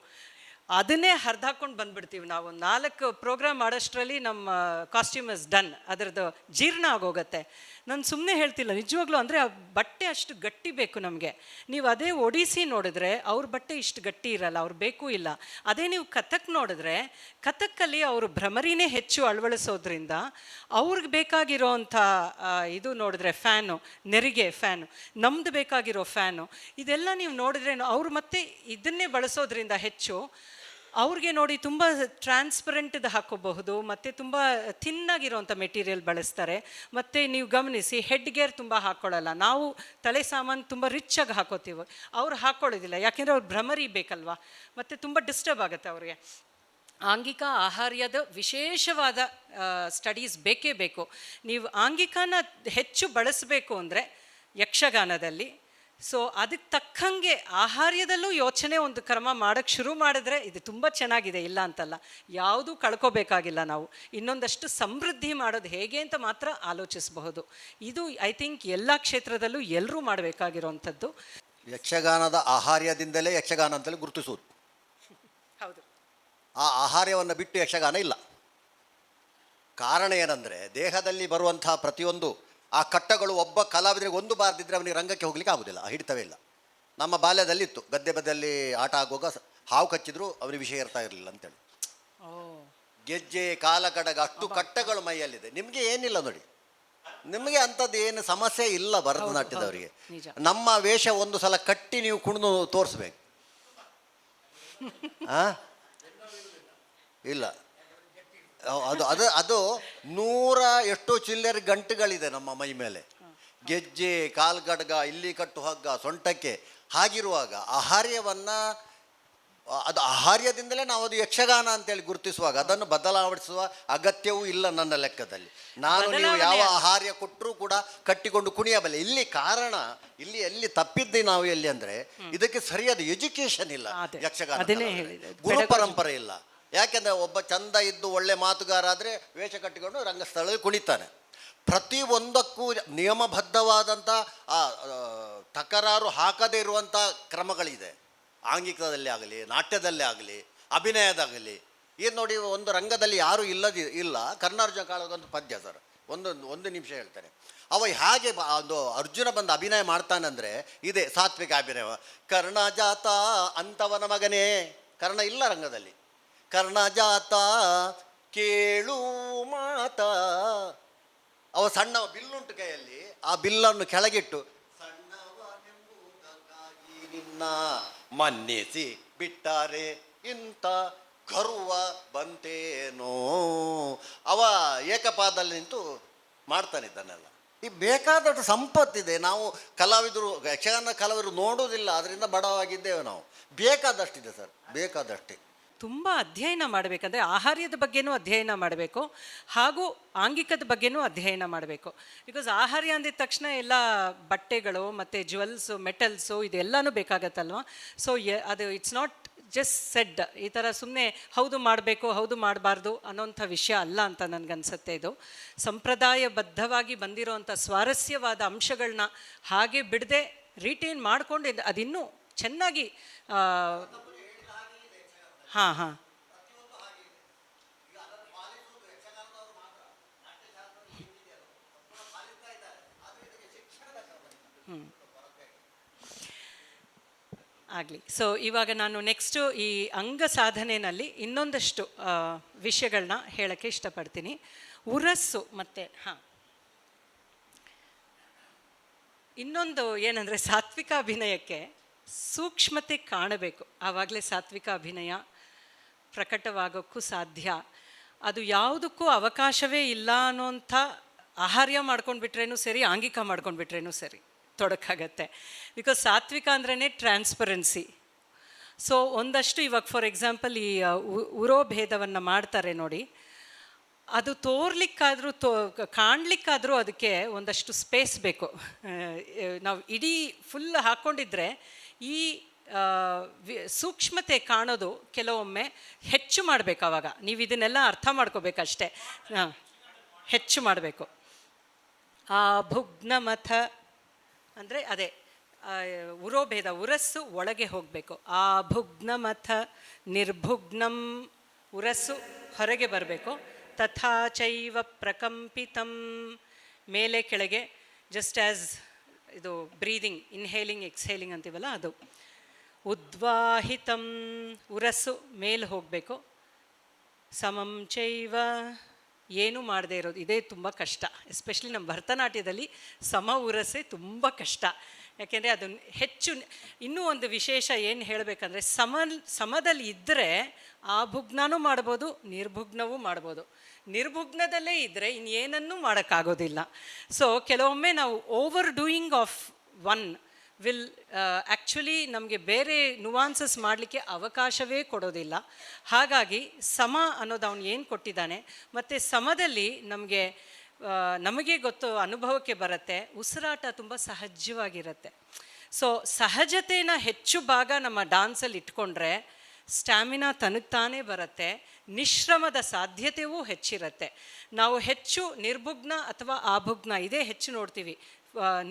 ಅದನ್ನೇ ಹರಿದಾಕೊಂಡು ಬಂದುಬಿಡ್ತೀವಿ ನಾವು. 4 ಪ್ರೋಗ್ರಾಮ್ ಮಾಡೋಷ್ಟರಲ್ಲಿ ನಮ್ಮ ಕಾಸ್ಟ್ಯೂಮ್ ಇಸ್ ಡನ್, ಅದರದ್ದು ಜೀರ್ಣ ಆಗೋಗುತ್ತೆ. ನಾನು ಸುಮ್ಮನೆ ಹೇಳ್ತಿಲ್ಲ, ನಿಜವಾಗ್ಲೂ. ಅಂದರೆ ಆ ಬಟ್ಟೆ ಅಷ್ಟು ಗಟ್ಟಿ ಬೇಕು ನಮಗೆ. ನೀವು ಅದೇ ಒಡಿಸಿ ನೋಡಿದ್ರೆ ಅವ್ರ ಬಟ್ಟೆ ಇಷ್ಟು ಗಟ್ಟಿ ಇರಲ್ಲ, ಅವ್ರು ಬೇಕು ಇಲ್ಲ. ಅದೇ ನೀವು ಕಥಕ್ ನೋಡಿದ್ರೆ ಕಥಕ್ಕಲ್ಲಿ ಅವರು ಭ್ರಮರಿನೇ ಹೆಚ್ಚು ಅಳವಡಿಸೋದ್ರಿಂದ ಅವ್ರಿಗೆ ಬೇಕಾಗಿರೋವಂಥ ಇದು ನೋಡಿದ್ರೆ ಫ್ಯಾನು, ನೆರಿಗೆ ಫ್ಯಾನು, ನಮ್ದು ಬೇಕಾಗಿರೋ ಫ್ಯಾನು, ಇದೆಲ್ಲ ನೀವು ನೋಡಿದ್ರೆ ಅವ್ರು ಮತ್ತೆ ಇದನ್ನೇ ಬಳಸೋದ್ರಿಂದ ಹೆಚ್ಚು ಅವ್ರಿಗೆ ನೋಡಿ ತುಂಬ ಟ್ರಾನ್ಸ್ಪರೆಂಟ್ದು ಹಾಕೋಬಹುದು, ಮತ್ತು ತುಂಬ ಥಿನ್ನಾಗಿರೋವಂಥ ಮೆಟೀರಿಯಲ್ ಬಳಸ್ತಾರೆ. ಮತ್ತು ನೀವು ಗಮನಿಸಿ, ಹೆಡ್ ಗೇರ್ ತುಂಬ ಹಾಕ್ಕೊಳ್ಳಲ್ಲ. ನಾವು ತಲೆ ಸಾಮಾನು ತುಂಬ ರಿಚ್ಚಾಗಿ ಹಾಕೋತೀವಿ, ಅವ್ರು ಹಾಕ್ಕೊಳ್ಳೋದಿಲ್ಲ. ಯಾಕೆಂದರೆ ಅವ್ರು ಭ್ರಮರಿ ಬೇಕಲ್ವ, ಮತ್ತು ತುಂಬ ಡಿಸ್ಟರ್ಬ್ ಆಗುತ್ತೆ ಅವ್ರಿಗೆ. ಆಂಗಿಕ ಆಹಾರ್ಯದ ವಿಶೇಷವಾದ ಸ್ಟಡೀಸ್ ಬೇಕೇ ಬೇಕು. ನೀವು ಆಂಗಿಕನ ಹೆಚ್ಚು ಬಳಸಬೇಕು ಅಂದರೆ ಯಕ್ಷಗಾನದಲ್ಲಿ. ಸೊ ಅದಕ್ಕೆ ತಕ್ಕಂಗೆ ಆಹಾರ್ಯದಲ್ಲೂ ಯೋಚನೆ ಒಂದು ಕ್ರಮ ಮಾಡೋಕ್ಕೆ ಶುರು ಮಾಡಿದ್ರೆ ಇದು ತುಂಬ ಚೆನ್ನಾಗಿದೆ, ಇಲ್ಲ ಅಂತಲ್ಲ. ಯಾವುದೂ ಕಳ್ಕೋಬೇಕಾಗಿಲ್ಲ ನಾವು. ಇನ್ನೊಂದಷ್ಟು ಸಮೃದ್ಧಿ ಮಾಡೋದು ಹೇಗೆ ಅಂತ ಮಾತ್ರ ಆಲೋಚಿಸಬಹುದು. ಇದು ಐ ಥಿಂಕ್ ಎಲ್ಲ ಕ್ಷೇತ್ರದಲ್ಲೂ ಎಲ್ಲರೂ ಮಾಡಬೇಕಾಗಿರೋವಂಥದ್ದು. ಯಕ್ಷಗಾನದ ಆಹಾರ್ಯದಿಂದಲೇ ಯಕ್ಷಗಾನ ಅಂತಲೇ ಗುರುತಿಸುವುದು. ಹೌದು. ಆ ಆಹಾರ್ಯವನ್ನು ಬಿಟ್ಟು ಯಕ್ಷಗಾನ ಇಲ್ಲ. ಕಾರಣ ಏನಂದರೆ, ದೇಹದಲ್ಲಿ ಬರುವಂತಹ ಪ್ರತಿಯೊಂದು ಆ ಕಟ್ಟಗಳು ಒಬ್ಬ ಕಲಾವಿದರಿಗೆ ಒಂದು ಬಾರದಿದ್ದರೆ ಅವನಿಗೆ ರಂಗಕ್ಕೆ ಹೋಗ್ಲಿಕ್ಕೆ ಆಗೋದಿಲ್ಲ, ಹಿಡಿತವೇ ಇಲ್ಲ. ನಮ್ಮ ಬಾಲ್ಯದಲ್ಲಿತ್ತು, ಗದ್ದೆ ಬದಿಯಲ್ಲಿ ಆಟ ಆಗುವಾಗ ಹಾವು ಕಚ್ಚಿದ್ರು ಅವನಿಗೆ ವಿಷಯ ಇರ್ತಾ ಇರಲಿಲ್ಲ ಅಂತೇಳಿ. ಗೆಜ್ಜೆ, ಕಾಲ ಕಡಗ, ಅಷ್ಟು ಕಟ್ಟಗಳು ಮೈಯಲ್ಲಿದೆ. ನಿಮಗೆ ಏನಿಲ್ಲ ನೋಡಿ, ನಿಮಗೆ ಅಂಥದ್ದು ಏನು ಸಮಸ್ಯೆ ಇಲ್ಲ ಭರತನಾಟ್ಯದವರಿಗೆ. ನಮ್ಮ ವೇಷ ಒಂದು ಸಲ ಕಟ್ಟಿ ನೀವು ಕುಣಿದು ತೋರಿಸ್ಬೇಕು. ಇಲ್ಲ, ಅದು ಅದು ಅದು 100 ಎಷ್ಟೋ ಚಿಲ್ಲರೆ ಗಂಟುಗಳಿದೆ ನಮ್ಮ ಮೈ ಮೇಲೆ. ಗೆಜ್ಜೆ, ಕಾಲ್ಗಡ್ಗ, ಇಲ್ಲಿ ಕಟ್ಟು ಹಗ್ಗ, ಸೊಂಟಕ್ಕೆ. ಹಾಗಿರುವಾಗ ಆಹಾರ್ಯವನ್ನು, ಅದು ಆಹಾರ್ಯದಿಂದಲೇ ನಾವು ಅದು ಯಕ್ಷಗಾನ ಅಂತೇಳಿ ಗುರುತಿಸುವಾಗ ಅದನ್ನು ಬದಲಾವಣಿಸುವ ಅಗತ್ಯವೂ ಇಲ್ಲ ನನ್ನ ಲೆಕ್ಕದಲ್ಲಿ. ನೀವು ಯಾವ ಆಹಾರ್ಯ ಕೊಟ್ಟರೂ ಕೂಡ ಕಟ್ಟಿಕೊಂಡು ಕುಣಿಯಬಲ್ಲೆ. ಇಲ್ಲಿ ಕಾರಣ, ಇಲ್ಲಿ ಎಲ್ಲಿ ತಪ್ಪಿದ್ದೆ ನಾವು ಎಲ್ಲಿ ಅಂದರೆ, ಇದಕ್ಕೆ ಸರಿಯಾದ ಎಜುಕೇಶನ್ ಇಲ್ಲ ಯಕ್ಷಗಾನ, ಗುರು ಪರಂಪರೆ ಇಲ್ಲ. ಯಾಕೆಂದರೆ ಒಬ್ಬ ಚಂದ ಇದ್ದು ಒಳ್ಳೆ ಮಾತುಗಾರ ಆದರೆ ವೇಷ ಕಟ್ಟಿಕೊಂಡು ರಂಗಸ್ಥಳದಲ್ಲಿ ಕುಣಿತಾನೆ. ಪ್ರತಿಯೊಂದಕ್ಕೂ ನಿಯಮಬದ್ಧವಾದಂಥ ತಕರಾರು ಹಾಕದೇ ಇರುವಂಥ ಕ್ರಮಗಳಿದೆ. ಆಂಗಿಕದಲ್ಲಿ ಆಗಲಿ, ನಾಟ್ಯದಲ್ಲೇ ಆಗಲಿ, ಅಭಿನಯದಾಗಲಿ. ಏನು ನೋಡಿ, ಒಂದು ರಂಗದಲ್ಲಿ ಯಾರೂ ಇಲ್ಲ. ಕರ್ನಾರ್ಜುನ ಕಾಳಗಂತ ಪದ್ಯ ಸರ್, ಒಂದು ನಿಮಿಷ ಹೇಳ್ತಾನೆ. ಅವ ಹೇಗೆ ಒಂದು ಅರ್ಜುನ ಬಂದು ಅಭಿನಯ ಮಾಡ್ತಾನಂದರೆ ಇದೆ ಸಾತ್ವಿಕ ಅಭಿನಯ. ಕರ್ಣ ಜಾತ ಅಂತವನ ಮಗನೇ, ಕರ್ಣ ಇಲ್ಲ ರಂಗದಲ್ಲಿ. ಕರ್ಣ ಜಾತ ಕೇಳು ಮಾತ. ಅವ ಸಣ್ಣ ಬಿಲ್ಲುಂಟು ಕೈಯಲ್ಲಿ, ಆ ಬಿಲ್ಲನ್ನು ಕೆಳಗಿಟ್ಟು ಸಣ್ಣವನೆಂಬುದಕ್ಕಾಗಿ ನಿನ್ನ ಮನ್ನಿಸಿ ಬಿಟ್ಟಾರೆ, ಇಂಥ ಗರ್ವ ಬಂತೇನೋ. ಅವ ಏಕಪಾದಲ್ಲಿ ನಿಂತು ಮಾಡ್ತಾನಿದ್ದಾನೆಲ್ಲ. ಈ ಬೇಕಾದಷ್ಟು ಸಂಪತ್ತಿದೆ. ನಾವು ಕಲಾವಿದರು, ಯಕ್ಷಗಾನ ಕಲಾವಿದರು ನೋಡೋದಿಲ್ಲ, ಅದರಿಂದ ಬಡವಾಗಿದ್ದೇವೆ ನಾವು. ಬೇಕಾದಷ್ಟಿದೆ ಸರ್, ಬೇಕಾದಷ್ಟೇ. ತುಂಬ ಅಧ್ಯಯನ ಮಾಡಬೇಕಂದ್ರೆ ಆಹಾರ್ಯದ ಬಗ್ಗೆನೂ ಅಧ್ಯಯನ ಮಾಡಬೇಕು, ಹಾಗೂ ಆಂಗಿಕದ ಬಗ್ಗೆನೂ ಅಧ್ಯಯನ ಮಾಡಬೇಕು. ಬಿಕಾಸ್ ಆಹಾರ್ಯ ಅಂದಿದ ತಕ್ಷಣ ಎಲ್ಲ ಬಟ್ಟೆಗಳು ಮತ್ತು ಜ್ಯುವೆಲ್ಸು, ಮೆಟಲ್ಸು ಇದೆಲ್ಲನೂ ಬೇಕಾಗತ್ತಲ್ವ. ಸೊ ಅದು ಇಟ್ಸ್ ನಾಟ್ ಜಸ್ಟ್ ಸೆಡ್, ಈ ಥರ ಸುಮ್ಮನೆ ಹೌದು ಮಾಡಬೇಕು, ಹೌದು ಮಾಡಬಾರ್ದು ಅನ್ನೋಂಥ ವಿಷಯ ಅಲ್ಲ ಅಂತ ನನಗನ್ಸುತ್ತೆ. ಇದು ಸಂಪ್ರದಾಯಬದ್ಧವಾಗಿ ಬಂದಿರೋವಂಥ ಸ್ವಾರಸ್ಯವಾದ ಅಂಶಗಳನ್ನ ಹಾಗೆ ಬಿಡದೆ ರಿಟೈನ್ ಮಾಡಿಕೊಂಡು ಅದಿನ್ನೂ ಚೆನ್ನಾಗಿ ಹಾಂ ಆಗಲಿ. ಸೊ ಇವಾಗ ನಾನು ನೆಕ್ಸ್ಟು ಈ ಅಂಗ ಸಾಧನೆಯಲ್ಲಿ ಇನ್ನೊಂದಷ್ಟು ವಿಷಯಗಳನ್ನ ಹೇಳೋಕ್ಕೆ ಇಷ್ಟಪಡ್ತೀನಿ. ಉರಸ್ಸು ಮತ್ತು ಇನ್ನೊಂದು ಏನಂದರೆ, ಸಾತ್ವಿಕ ಅಭಿನಯಕ್ಕೆ ಸೂಕ್ಷ್ಮತೆ ಕಾಣಬೇಕು. ಆವಾಗಲೇ ಸಾತ್ವಿಕ ಅಭಿನಯ ಪ್ರಕಟವಾಗೋಕ್ಕೂ ಸಾಧ್ಯ. ಅದು ಯಾವುದಕ್ಕೂ ಅವಕಾಶವೇ ಇಲ್ಲ ಅನ್ನೋಂಥ ಆಹಾರ್ಯ ಮಾಡ್ಕೊಂಡು ಬಿಟ್ರೇನೂ ಸರಿ, ಆಂಗಿಕ ಮಾಡ್ಕೊಂಡು ಬಿಟ್ರೇನೂ ಸರಿ, ತೊಡಕಾಗತ್ತೆ. ಬಿಕಾಸ್ ಸಾತ್ವಿಕ ಅಂದ್ರೇ ಟ್ರಾನ್ಸ್ಪರೆನ್ಸಿ. ಸೊ ಒಂದಷ್ಟು ಇವಾಗ ಫಾರ್ ಎಕ್ಸಾಂಪಲ್ ಈ ಉರೋ ಭೇದವನ್ನು ಮಾಡ್ತಾರೆ ನೋಡಿ, ಅದು ತೋರ್ಲಿಕ್ಕಾದರೂ ಕಾಣಲಿಕ್ಕಾದರೂ ಅದಕ್ಕೆ ಒಂದಷ್ಟು ಸ್ಪೇಸ್ ಬೇಕು. ನಾವು ಇಡೀ ಫುಲ್ ಹಾಕ್ಕೊಂಡಿದ್ರೆ ಈ ಸೂಕ್ಷ್ಮತೆ ಕಾಣೋದು ಕೆಲವೊಮ್ಮೆ ಹೆಚ್ಚು ಮಾಡಬೇಕು. ಆವಾಗ ನೀವು ಇದನ್ನೆಲ್ಲ ಅರ್ಥ ಮಾಡ್ಕೋಬೇಕಷ್ಟೆ. ಹೆಚ್ಚು ಮಾಡಬೇಕು. ಆ ಭುಗ್ನಮಥ ಅಂದರೆ ಅದೇ ಉರೋಭೇದ, ಉರಸ್ಸು ಒಳಗೆ ಹೋಗಬೇಕು. ಆ ಭುಗ್ನಮಥ ನಿರ್ಭುಗ್ನಂ, ಉರಸ್ಸು ಹೊರಗೆ ಬರಬೇಕು. ತಥಾ ಚೈವ ಪ್ರಕಂಪಿತಂ, ಮೇಲೆ ಕೆಳಗೆ, ಜಸ್ಟ್ ಆ್ಯಸ್ ಇದು ಬ್ರೀದಿಂಗ್, ಇನ್ಹೇಲಿಂಗ್ ಎಕ್ಸ್ಹೇಲಿಂಗ್ ಅಂತೀವಲ್ಲ ಅದು. ಉದ್ವಾಹಿತಂ, ಉರಸ್ಸು ಮೇಲೆ ಹೋಗಬೇಕು. ಸಮಂ ಚೈವ, ಏನೂ ಮಾಡದೇ ಇರೋದು, ಇದೇ ತುಂಬ ಕಷ್ಟ. ಎಸ್ಪೆಷಲಿ ನಮ್ಮ ಭರತನಾಟ್ಯದಲ್ಲಿ ಸಮ ಉರಸ್ಸೇ ತುಂಬ ಕಷ್ಟ. ಯಾಕೆಂದರೆ ಅದನ್ನು ಹೆಚ್ಚು, ಇನ್ನೂ ಒಂದು ವಿಶೇಷ ಏನು ಹೇಳಬೇಕಂದ್ರೆ, ಸಮದಲ್ಲಿ ಇದ್ದರೆ ಆ ಭುಗ್ನನೂ ಮಾಡ್ಬೋದು, ನಿರ್ಭುಗ್ನವೂ ಮಾಡ್ಬೋದು. ನಿರ್ಭುಗ್ನದಲ್ಲೇ ಇದ್ದರೆ ಇನ್ನೇನನ್ನೂ ಮಾಡೋಕ್ಕಾಗೋದಿಲ್ಲ. ಸೊ ಕೆಲವೊಮ್ಮೆ ನಾವು over doing of one will actually ನಮಗೆ ಬೇರೆ ನುವಾನ್ಸಸ್ ಮಾಡಲಿಕ್ಕೆ ಅವಕಾಶವೇ ಕೊಡೋದಿಲ್ಲ. ಹಾಗಾಗಿ ಸಮ ಅನ್ನೋದು ಅವನು ಏನು ಕೊಟ್ಟಿದ್ದಾನೆ, ಮತ್ತು ಸಮದಲ್ಲಿ ನಮಗೆ ಗೊತ್ತು, ಅನುಭವಕ್ಕೆ ಬರುತ್ತೆ, ಉಸಿರಾಟ ತುಂಬ ಸಹಜವಾಗಿರುತ್ತೆ. ಸೊ ಸಹಜತೆನ ಹೆಚ್ಚು ಭಾಗ ನಮ್ಮ ಡ್ಯಾನ್ಸಲ್ಲಿ ಇಟ್ಕೊಂಡ್ರೆ ಸ್ಟ್ಯಾಮಿನಾ ತನಗ್ತಾನೇ ಬರುತ್ತೆ, ನಿಶ್ರಮದ ಸಾಧ್ಯತೆಯೂ ಹೆಚ್ಚಿರುತ್ತೆ. ನಾವು ಹೆಚ್ಚು ನಿರ್ಭುಗ್ನ ಅಥವಾ ಆಭುಗ್ನ ಇದೇ ಹೆಚ್ಚು ನೋಡ್ತೀವಿ.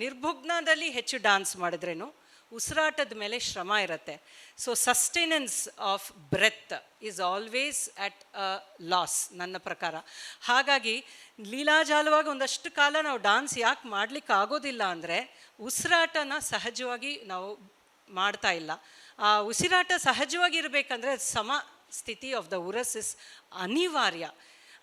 ನಿರ್ಭುಗ್ನದಲ್ಲಿ ಹೆಚ್ಚು ಡ್ಯಾನ್ಸ್ ಮಾಡಿದ್ರೇನು ಉಸಿರಾಟದ ಮೇಲೆ ಶ್ರಮ ಇರುತ್ತೆ. So sustenance of breath is always at a loss ನನ್ನ ಪ್ರಕಾರ. ಹಾಗಾಗಿ ಲೀಲಾಜಾಲವಾಗಿ ಒಂದಷ್ಟು ಕಾಲ ನಾವು ಡ್ಯಾನ್ಸ್ ಯಾಕೆ ಮಾಡಲಿಕ್ಕೆ ಆಗೋದಿಲ್ಲ ಅಂದರೆ ಉಸಿರಾಟನ ಸಹಜವಾಗಿ ನಾವು ಮಾಡ್ತಾ ಇಲ್ಲ. ಆ ಉಸಿರಾಟ ಸಹಜವಾಗಿ ಇರಬೇಕಂದ್ರೆ ಸಮ ಸ್ಥಿತಿ ಆಫ್ ದ ಉರಸ್ ಇಸ್ ಅನಿವಾರ್ಯ.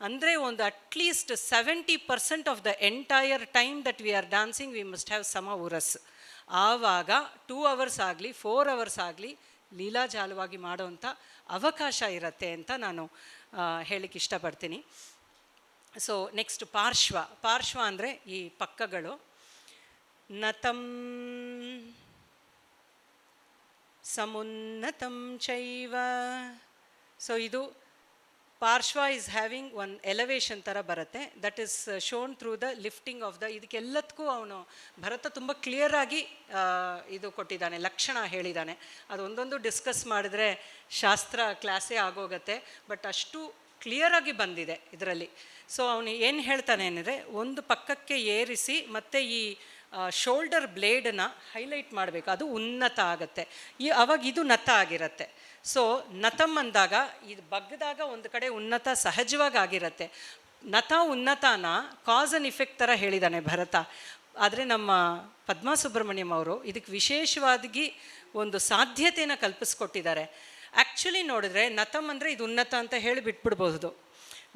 ಅಂದರೆ ಒಂದು at least 70% of the entire time that we are dancing we must have ಸಮ ಉರಸ್. ಆವಾಗ 2 hours ಆಗಲಿ 4 hours ಆಗಲಿ ಲೀಲಾಜಾಲವಾಗಿ ಮಾಡೋವಂಥ ಅವಕಾಶ ಇರುತ್ತೆ ಅಂತ ನಾನು ಹೇಳಕ್ಕೆ ಇಷ್ಟಪಡ್ತೀನಿ. ಸೊ ನೆಕ್ಸ್ಟ್ ಪಾರ್ಶ್ವ ಅಂದರೆ ಈ ಪಕ್ಕಗಳು. ನತಂ ಸಮುನ್ನತಂ ಚೈವ. ಸೊ ಇದು ಪಾರ್ಶ್ವ ಈಸ್ ಹ್ಯಾವಿಂಗ್ ಒನ್ ಎಲಿವೇಶನ್ ಥರ ಬರುತ್ತೆ. That is shown through the lifting of the, ಇದಕ್ಕೆಲ್ಲದಕ್ಕೂ ಅವನು ಭರತ ತುಂಬ ಕ್ಲಿಯರಾಗಿ ಇದು ಕೊಟ್ಟಿದ್ದಾನೆ, ಲಕ್ಷಣ ಹೇಳಿದ್ದಾನೆ. ಅದು ಒಂದೊಂದು ಡಿಸ್ಕಸ್ ಮಾಡಿದ್ರೆ ಶಾಸ್ತ್ರ ಕ್ಲಾಸೇ ಆಗೋಗತ್ತೆ, ಬಟ್ ಅಷ್ಟು ಕ್ಲಿಯರಾಗಿ ಬಂದಿದೆ ಇದರಲ್ಲಿ. ಸೊ ಅವನು ಏನು ಹೇಳ್ತಾನೆ ಅಂದರೆ, ಒಂದು ಪಕ್ಕಕ್ಕೆ ಏರಿಸಿ ಮತ್ತು ಈ ಶೋಲ್ಡರ್ ಬ್ಲೇಡನ್ನ ಹೈಲೈಟ್ ಮಾಡಬೇಕು, ಅದು ಉನ್ನತ ಆಗುತ್ತೆ. ಅವಾಗ ಇದು ನತ ಆಗಿರುತ್ತೆ. ಸೊ ನತಮ್ ಅಂದಾಗ ಇದು ಬಗ್ಗದಾಗ ಒಂದು ಕಡೆ ಉನ್ನತ ಸಹಜವಾಗಿ ಆಗಿರುತ್ತೆ. ನತ ಉನ್ನತನ ಕಾಸ್ ಆ್ಯಂಡ್ ಇಫೆಕ್ಟ್ ಥರ ಹೇಳಿದ್ದಾನೆ ಭರತ. ಆದರೆ ನಮ್ಮ ಪದ್ಮಾ ಸುಬ್ರಹ್ಮಣ್ಯಂ ಅವರು ಇದಕ್ಕೆ ವಿಶೇಷವಾಗಿ ಒಂದು ಸಾಧ್ಯತೆಯನ್ನು ಕಲ್ಪಿಸ್ಕೊಟ್ಟಿದ್ದಾರೆ. ಆ್ಯಕ್ಚುಲಿ ನೋಡಿದ್ರೆ ನತಮ್ ಅಂದರೆ ಇದು ಉನ್ನತ ಅಂತ ಹೇಳಿ ಬಿಟ್ಬಿಡ್ಬೋದು.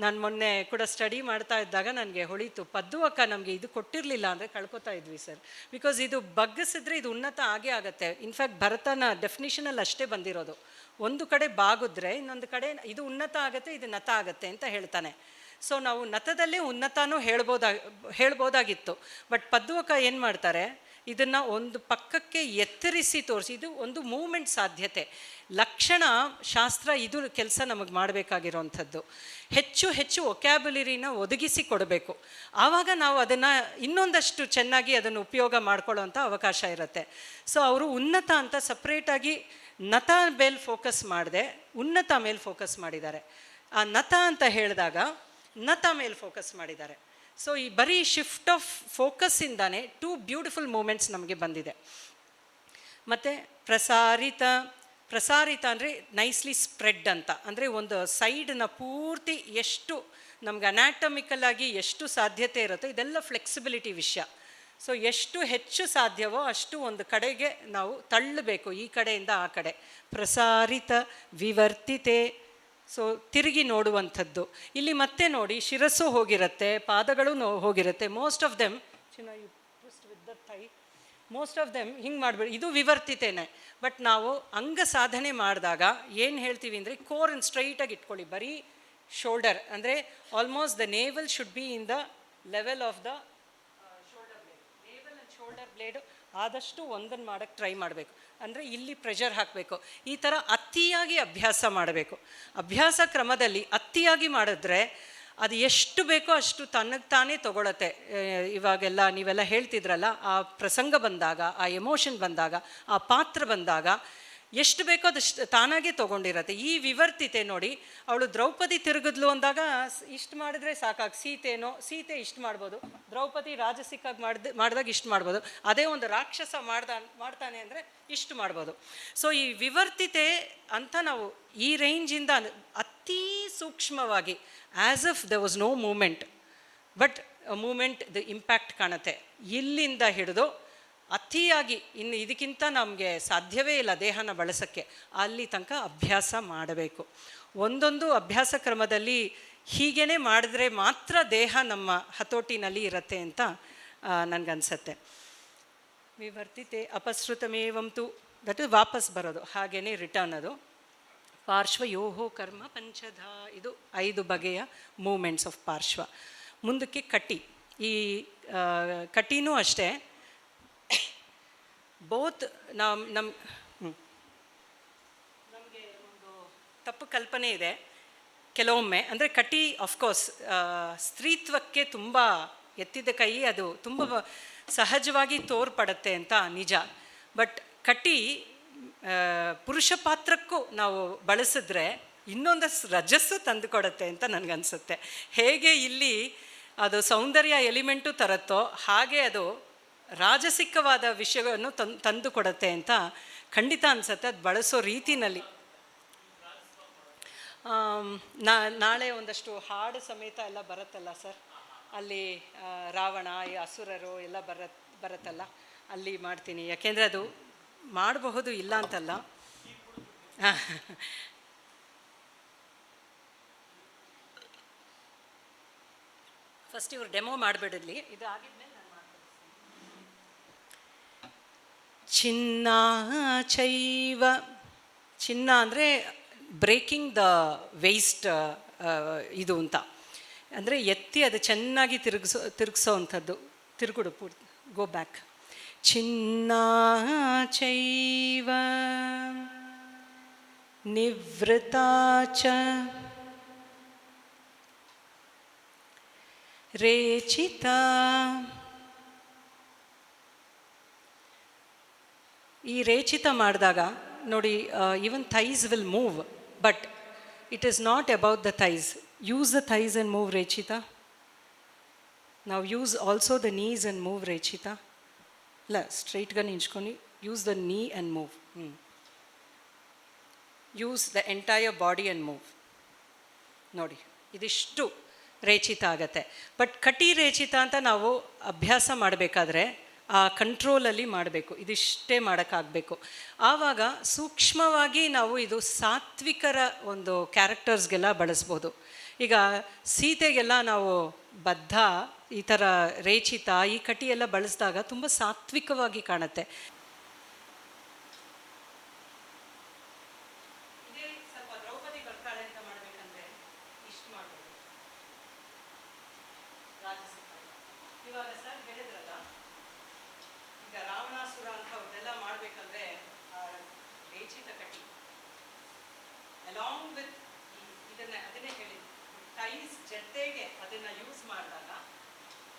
ನಾನು ಮೊನ್ನೆ ಕೂಡ ಸ್ಟಡಿ ಮಾಡ್ತಾ ಇದ್ದಾಗ ನನಗೆ ಹೊಳೀತು, ಪದ್ದು ಅಕ್ಕ ನಮಗೆ ಇದು ಕೊಟ್ಟಿರಲಿಲ್ಲ ಅಂದರೆ ಕಳ್ಕೊತಾ ಇದ್ವಿ ಸರ್. ಬಿಕಾಸ್ ಇದು ಬಗ್ಗಿಸಿದ್ರೆ ಇದು ಉನ್ನತ ಆಗೇ ಆಗುತ್ತೆ. ಇನ್ಫ್ಯಾಕ್ಟ್ ಭರತನ ಡೆಫಿನಿಷನಲ್ಲಿ ಅಷ್ಟೇ ಬಂದಿರೋದು, ಒಂದು ಕಡೆ ಬಾಗಿದ್ರೆ ಇನ್ನೊಂದು ಕಡೆ ಇದು ಉನ್ನತ ಆಗುತ್ತೆ, ಇದು ನತ ಆಗುತ್ತೆ ಅಂತ ಹೇಳ್ತಾನೆ. ಸೊ ನಾವು ನತದಲ್ಲೇ ಉನ್ನತನೂ ಹೇಳ್ಬೋದಾಗಿತ್ತು. ಬಟ್ ಪದ್ದು ಅಕ್ಕ ಏನು ಮಾಡ್ತಾರೆ, ಇದನ್ನು ಒಂದು ಪಕ್ಕಕ್ಕೆ ಎತ್ತರಿಸಿ ತೋರಿಸಿ, ಇದು ಒಂದು ಮೂಮೆಂಟ್ ಸಾಧ್ಯತೆ ಲಕ್ಷಣ. ಶಾಸ್ತ್ರ ಇದು ಕೆಲಸ ನಮಗೆ ಮಾಡಬೇಕಾಗಿರೋವಂಥದ್ದು. ಹೆಚ್ಚು ಹೆಚ್ಚು ವೊಕ್ಯಾಬ್ಯುಲರಿನ ಒದಗಿಸಿ ಕೊಡಬೇಕು. ಆವಾಗ ನಾವು ಅದನ್ನು ಇನ್ನೊಂದಷ್ಟು ಚೆನ್ನಾಗಿ ಅದನ್ನು ಉಪಯೋಗ ಮಾಡ್ಕೊಳ್ಳೋವಂಥ ಅವಕಾಶ ಇರುತ್ತೆ. ಸೊ ಅವರು ಉನ್ನತ ಅಂತ ಸಪ್ರೇಟಾಗಿ ನತ ಮೇಲೆ ಫೋಕಸ್ ಮಾಡದೆ ಉನ್ನತ ಮೇಲೆ ಫೋಕಸ್ ಮಾಡಿದ್ದಾರೆ. ಆ ನತ ಅಂತ ಹೇಳಿದಾಗ ನತ ಮೇಲೆ ಫೋಕಸ್ ಮಾಡಿದ್ದಾರೆ. ಸೊ ಈ ಬರೀ ಶಿಫ್ಟ್ ಆಫ್ ಫೋಕಸ್ಸಿಂದಾನೇ 2 ಬ್ಯೂಟಿಫುಲ್ ಮೂಮೆಂಟ್ಸ್ ನಮಗೆ ಬಂದಿದೆ. ಮತ್ತು ಪ್ರಸಾರಿತ ಅಂದರೆ ನೈಸ್ಲಿ ಸ್ಪ್ರೆಡ್ ಅಂತ, ಅಂದರೆ ಒಂದು ಸೈಡನ್ನ ಪೂರ್ತಿ ಎಷ್ಟು ನಮ್ಗೆ ಅನಾಟಮಿಕಲಾಗಿ ಎಷ್ಟು ಸಾಧ್ಯತೆ ಇರುತ್ತೋ ಇದೆಲ್ಲ ಫ್ಲೆಕ್ಸಿಬಿಲಿಟಿ ವಿಷಯ. ಸೊ ಎಷ್ಟು ಹೆಚ್ಚು ಸಾಧ್ಯವೋ ಅಷ್ಟು ಒಂದು ಕಡೆಗೆ ನಾವು ತಳ್ಳಬೇಕು, ಈ ಕಡೆಯಿಂದ ಆ ಕಡೆ. ಪ್ರಸಾರಿತ ವಿವರ್ತಿತೆ, ಸೊ ತಿರುಗಿ ನೋಡುವಂಥದ್ದು. ಇಲ್ಲಿ ಮತ್ತೆ ನೋಡಿ ಶಿರಸ್ಸು ಹೋಗಿರುತ್ತೆ, ಪಾದಗಳು ಹೋಗಿರುತ್ತೆ. ಮೋಸ್ಟ್ ಆಫ್ ದೆಮ್ ಹಿಂಗೆ ಮಾಡಬೇಡಿ, ಇದು ವಿವರ್ತಿತೇನೆ. ಬಟ್ ನಾವು ಅಂಗ ಸಾಧನೆ ಮಾಡಿದಾಗ ಏನು ಹೇಳ್ತೀವಿ ಅಂದರೆ ಕೋರನ್ನು ಸ್ಟ್ರೈಟಾಗಿ ಇಟ್ಕೊಳ್ಳಿ. ಬರೀ ಶೋಲ್ಡರ್ ಅಂದರೆ almost the naval should be in the level of the shoulder blade. Naval and shoulder blade ಆದಷ್ಟು ಒಂದನ್ನು ಮಾಡೋಕ್ಕೆ ಟ್ರೈ ಮಾಡಬೇಕು. ಅಂದರೆ ಇಲ್ಲಿ ಪ್ರೆಷರ್ ಹಾಕಬೇಕು. ಈ ಥರ ಅತಿಯಾಗಿ ಅಭ್ಯಾಸ ಮಾಡಬೇಕು. ಅಭ್ಯಾಸ ಕ್ರಮದಲ್ಲಿ ಅತಿಯಾಗಿ ಮಾಡಿದ್ರೆ ಅದು ಎಷ್ಟು ಬೇಕೋ ಅಷ್ಟು ತನಗೆ ತಾನೇ ತೊಗೊಳತ್ತೆ. ಇವಾಗೆಲ್ಲ ನೀವೆಲ್ಲ ಹೇಳ್ತಿದ್ರಲ್ಲ, ಆ ಪ್ರಸಂಗ ಬಂದಾಗ, ಆ ಎಮೋಷನ್ ಬಂದಾಗ, ಆ ಪಾತ್ರ ಬಂದಾಗ ಎಷ್ಟು ಬೇಕೋ ಅದಷ್ಟು ತಾನಾಗೇ ತೊಗೊಂಡಿರತ್ತೆ. ಈ ವಿವರ್ತಿತೆ ನೋಡಿ, ಅವಳು ದ್ರೌಪದಿ ತಿರುಗಿದ್ಲು ಅಂದಾಗ ಇಷ್ಟು ಮಾಡಿದ್ರೆ ಸಾಕಾಗಿ ಸೀತೆ ಇಷ್ಟು ಮಾಡ್ಬೋದು, ದ್ರೌಪದಿ ರಾಜಸಿಕ್ಕಾಗಿ ಮಾಡಿದಾಗ ಇಷ್ಟು ಮಾಡ್ಬೋದು, ಅದೇ ಒಂದು ರಾಕ್ಷಸ ಮಾಡ್ತಾನೆ ಅಂದರೆ ಇಷ್ಟು ಮಾಡ್ಬೋದು. ಸೊ ಈ ವಿವರ್ತಿತೆ ಅಂತ ನಾವು ಈ ರೇಂಜಿಂದ ಅತೀ ಸೂಕ್ಷ್ಮವಾಗಿ, as if they was no movement, but movement the impact ಕಾಣುತ್ತೆ. ಇಲ್ಲಿಂದ ಹಿಡಿದು ಅತಿಯಾಗಿ ಇನ್ನು ಇದಕ್ಕಿಂತ ನಮಗೆ ಸಾಧ್ಯವೇ ಇಲ್ಲ ದೇಹನ ಬಳಸೋಕ್ಕೆ, ಅಲ್ಲಿ ತನಕ ಅಭ್ಯಾಸ ಮಾಡಬೇಕು. ಒಂದೊಂದು ಅಭ್ಯಾಸ ಕ್ರಮದಲ್ಲಿ ಹೀಗೇ ಮಾಡಿದ್ರೆ ಮಾತ್ರ ದೇಹ ನಮ್ಮ ಹತೋಟಿನಲ್ಲಿ ಇರುತ್ತೆ ಅಂತ ನನಗನ್ಸತ್ತೆ. ವಿವರ್ತಿತೆ ಅಪಸೃತಮೇವಂತು, ದಟ್ ವಾಪಸ್ ಬರೋದು, ಹಾಗೇ ರಿಟರ್ನ್. ಅದು ಪಾರ್ಶ್ವಯೋಹೋ ಕರ್ಮ ಪಂಚಧ, ಇದು 5 ಬಗೆಯ ಮೂಮೆಂಟ್ಸ್ ಆಫ್ ಪಾರ್ಶ್ವ. ಮುಂದಕ್ಕೆ ಕಟಿ. ಈ ಕಟಿನೂ ಅಷ್ಟೇ, ಬೋತ್ ನಮಗೆ ಒಂದು ತಪ್ಪು ಕಲ್ಪನೆ ಇದೆ ಕೆಲವೊಮ್ಮೆ. ಅಂದರೆ ಕಟಿ ಆಫ್ಕೋರ್ಸ್ ಸ್ತ್ರೀತ್ವಕ್ಕೆ ತುಂಬ ಎತ್ತಿದ ಕೈ, ಅದು ತುಂಬ ಸಹಜವಾಗಿ ತೋರ್ಪಡುತ್ತೆ ಅಂತ ನಿಜ. ಬಟ್ ಕಟಿ ಪುರುಷ ಪಾತ್ರಕ್ಕೂ ನಾವು ಬಳಸಿದ್ರೆ ಇನ್ನೊಂದಷ್ಟು ರಜಸ್ಸು ತಂದುಕೊಡುತ್ತೆ ಅಂತ ನನಗನ್ಸುತ್ತೆ. ಹೇಗೆ ಇಲ್ಲಿ ಅದು ಸೌಂದರ್ಯ ಎಲಿಮೆಂಟು ತರುತ್ತೋ ಹಾಗೆ ಅದು ರಾಜಸಿಕವಾದ ವಿಷಯವನ್ನು ತಂದು ಕೊಡುತ್ತೆ ಅಂತ ಖಂಡಿತ ಅನಿಸುತ್ತೆ. ಅದು ಬಳಸೋ ರೀತಿನಲ್ಲಿ ನಾಳೆ ಒಂದಷ್ಟು ಹಾಡು ಸಮೇತ ಎಲ್ಲ ಬರುತ್ತಲ್ಲ ಸರ್, ಅಲ್ಲಿ ರಾವಣ, ಈ ಅಸುರರು ಎಲ್ಲ ಬರುತ್ತಲ್ಲ, ಅಲ್ಲಿ ಮಾಡ್ತೀನಿ. ಯಾಕೆಂದರೆ ಅದು ಮಾಡಬಹುದು, ಇಲ್ಲ ಅಂತಲ್ಲ. ಫಸ್ಟ್ ಇವ್ರು ಡೆಮೋ ಮಾಡಿಬಿಡಲಿ, ಇದು ಆಗಿದ್ಮೇಲೆ ನಾನು ಮಾಡ್ತೀನಿ. ಚಿನ್ನ ಚೈವ, ಚಿನ್ನ ಅಂದರೆ ಬ್ರೇಕಿಂಗ್ ದ ವೇಸ್ಟ್, ಇದು ಅಂತ ಅಂದರೆ ಎತ್ತಿ ಅದು ಚೆನ್ನಾಗಿ ತಿರುಗಿಸೋ ಅಂಥದ್ದು. ತಿರುಗುಡು ಪೂರ್ತಿ, ಗೋ ಬ್ಯಾಕ್. ಚಿನ್ನ ಚೈವ ನಿವೃತಾ ಚ ರೇಚಿತ. ಈ ರೇಚಿತ ಮಾಡಿದಾಗ ನೋಡಿ, even thighs will move, but it is not about the thighs. Use the thighs and move ರೇಚಿತ. ನಾವು use also the knees and move ರೇಚಿತ. ಇಲ್ಲ, ಸ್ಟ್ರೈಟ್గా ನಿಂಚ್ಕೊಂಡು use the knee and move. Use the entire body and move. ನೋಡಿ, ಇದಿಷ್ಟು ರೇಚಿತ ಆಗತ್ತೆ. But ಕಟಿ ರೇಚಿತ ಅಂತ ನಾವು ಅಭ್ಯಾಸ ಮಾಡಬೇಕಾದ್ರೆ ಆ ಕಂಟ್ರೋಲಲ್ಲಿ ಮಾಡಬೇಕು. ಇದಿಷ್ಟೇ ಮಾಡೋಕ್ಕಾಗಬೇಕು. ಆವಾಗ ಸೂಕ್ಷ್ಮವಾಗಿ ನಾವು ಇದು ಸಾತ್ವಿಕರ ಒಂದು ಕ್ಯಾರೆಕ್ಟರ್ಸ್ಗೆಲ್ಲ ಬಳಸ್ಬೋದು. ಈಗ ಸೀತೆಗೆಲ್ಲ ನಾವು ಬದ್ಧ, ಈ ಥರ ರೇಚಿತ, ಈ ಕಟಿ ಎಲ್ಲ ಬಳಸಿದಾಗ ತುಂಬ ಸಾತ್ವಿಕವಾಗಿ ಕಾಣುತ್ತೆ. ಇದೇ ಸ್ವಲ್ಪ ದ್ರೌಪದಿ ಬರ್ತಾಳೆ ಅಂತ ಮಾಡಬೇಕಂದ್ರೆ ಇಷ್ಟು ಮಾಡ್ಬೋದು. ಇವಾಗ ಸರ್ ಹೇಳಿದ್ರಲ್ಲ, ಈಗ ರಾವಣಾಸುರ ಅಂತ ಅವ್ರನ್ನೆಲ್ಲ ಮಾಡಬೇಕಂದ್ರೆ ರೇಚಿತ ಕಟಿ ಅಲಾಂಗ್ ವಿತ್ ಅದನ್ನೇ ಹೇಳಿದ್ದು, ಟೈಸ್ ಜೊತೆಗೆ ಅದನ್ನು ಯೂಸ್ ಮಾಡಿದಾಗ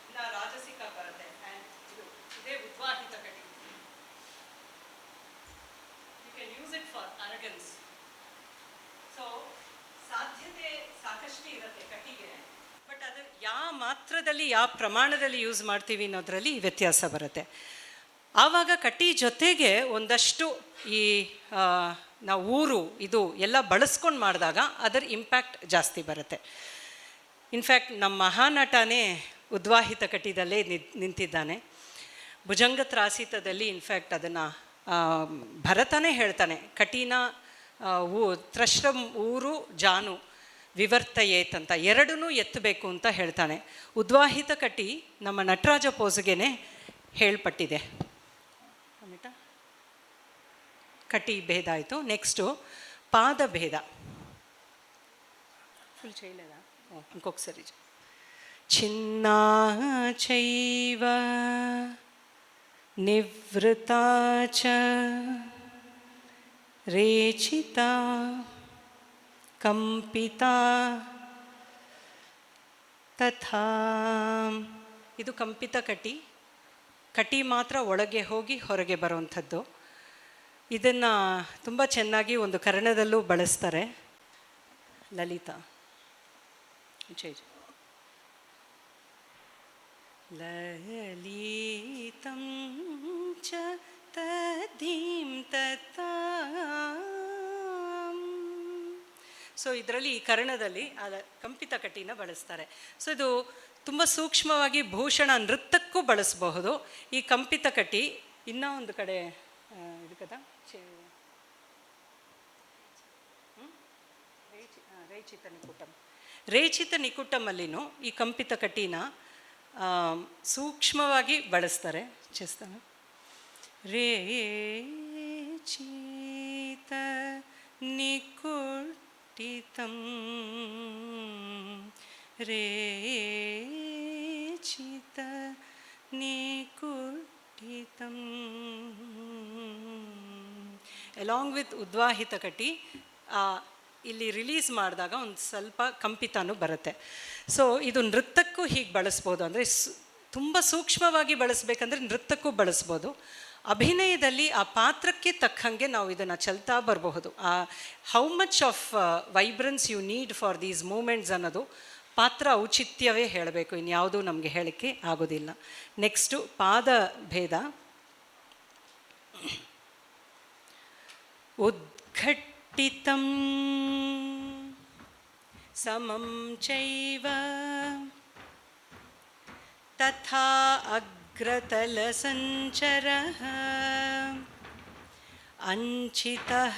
ಇನ್ನು ರಾಜಸಿಕ ಬರುತ್ತೆ. ಆ್ಯಂಡ್ ಇದೇ ಉದ್ವಾಹಿತ ಕಟಿ. You can use it for arrogance. So ಸಾಧ್ಯತೆ ಸಾಕಷ್ಟು ಇರುತ್ತೆ ಕಟಿಗೆ, ಬಟ್ ಅದು ಯಾವ ಮಾತ್ರದಲ್ಲಿ, ಯಾವ ಪ್ರಮಾಣದಲ್ಲಿ ಯೂಸ್ ಮಾಡ್ತೀವಿ ಅನ್ನೋದರಲ್ಲಿ ವ್ಯತ್ಯಾಸ ಬರುತ್ತೆ. ಆವಾಗ ಕಟಿ ಜೊತೆಗೆ ಒಂದಷ್ಟು ಈ ನಾವು ಊರು ಇದು ಎಲ್ಲ ಬಳಸ್ಕೊಂಡು ಮಾಡಿದಾಗ ಅದರ ಇಂಪ್ಯಾಕ್ಟ್ ಜಾಸ್ತಿ ಬರುತ್ತೆ. ಇನ್ಫ್ಯಾಕ್ಟ್ ನಮ್ಮ ಮಹಾನಟನೇ ಉದ್ವಾಹಿತ ಕಟಿದಲ್ಲೇ ನಿಂತಿದ್ದಾನೆ. ಭುಜಂಗ ತ್ರಾಸಿತದಲ್ಲಿ ಇನ್ಫ್ಯಾಕ್ಟ್ ಅದನ್ನು ಭರತನೇ ಹೇಳ್ತಾನೆ, ಕಟಿನ ತ್ರಶ್ರಂ ಊರು ಜಾನು ವಿವರ್ತಯೇತ್ ಅಂತ, ಎರಡನ್ನೂ ಎತ್ತಬೇಕು ಅಂತ ಹೇಳ್ತಾನೆ. ಉದ್ವಾಹಿತ ಕಟಿ ನಮ್ಮ ನಟರಾಜ ಪೋಸ್ಗೆನೆ ಹೇಳ್ಪಟ್ಟಿದೆ. ಕಟಿ ಭೇದ ಆಯಿತು. ನೆಕ್ಸ್ಟು ಪಾದ ಭೇದ. ಫುಲ್ ಚೈಲದ ಇಂకొక ಸರಿ. ಚಿನ್ನ ಚೈವ ನಿವೃತಾ ಚ ರೇಚಿತಾ ಕಂಪಿತಾ ತಥಾ. ಇದು ಕಂಪಿತ ಕಟಿ. ಕಟಿ ಮಾತ್ರ ಒಳಗೆ ಹೋಗಿ ಹೊರಗೆ ಬರುವಂಥದ್ದು. ಇದನ್ನು ತುಂಬ ಚೆನ್ನಾಗಿ ಒಂದು ಕರ್ಣದಲ್ಲೂ ಬಳಸ್ತಾರೆ. ಲಲಿತಾ ಲಲಿತಂ ಚ ತದೀಂ ತತಾಂ. ಸೊ ಇದರಲ್ಲಿ ಈ ಕರ್ಣದಲ್ಲಿ ಕಂಪಿತ ಕಟಿನ ಬಳಸ್ತಾರೆ. ಸೊ ಇದು ತುಂಬ ಸೂಕ್ಷ್ಮವಾಗಿ ಭೂಷಣ ನೃತ್ಯಕ್ಕೂ ಬಳಸಬಹುದು ಈ ಕಂಪಿತ ಕಟಿ. ಇನ್ನೂ ಒಂದು ಕಡೆ ಇದು ಕದಾ ರೇಚಿತ ನಿಕುಟಮಲ್ಲಿನೂ ಈ ಕಂಪಿತ ಕಟಿನ ಸೂಕ್ಷ್ಮವಾಗಿ ಬಳಸ್ತಾರೆ. చేస్తాను. ರೇಚಿತ ನಿಕುಟಿತಂ ರೇಚಿತ ನಿಕುಟಿತಂ. ಅಲಾಂಗ್ ವಿತ್ ಉದ್ವಾಹಿತ ಕಟಿ ಇಲ್ಲಿ ರಿಲೀಸ್ ಮಾಡಿದಾಗ ಒಂದು ಸ್ವಲ್ಪ ಕಂಪಿತನೂ ಬರುತ್ತೆ. ಸೊ ಇದು ನೃತ್ಯಕ್ಕೂ ಹೀಗೆ ಬಳಸ್ಬೋದು. ಅಂದರೆ ತುಂಬ ಸೂಕ್ಷ್ಮವಾಗಿ ಬಳಸಬೇಕಂದ್ರೆ ನೃತ್ಯಕ್ಕೂ ಬಳಸ್ಬೋದು. ಅಭಿನಯದಲ್ಲಿ ಆ ಪಾತ್ರಕ್ಕೆ ತಕ್ಕಂಗೆ ನಾವು ಇದನ್ನು ಚಲ್ತಾ ಬರಬಹುದು. How much of vibrance you need for these movements ಅನ್ನೋದು ಪಾತ್ರ ಔಚಿತ್ಯವೇ ಹೇಳಬೇಕು, ಇನ್ಯಾವುದೂ ನಮಗೆ ಹೇಳೋಕ್ಕೆ ಆಗೋದಿಲ್ಲ. ನೆಕ್ಸ್ಟು ಪಾದ ಭೇದ. ಉದ್ಘಟ್ಟಿತಂ ಸಮಂ ಚೈವ ತಥಾ ಅಗ್ರತಲಸಂಚರಃ ಅಂಚಿತಃ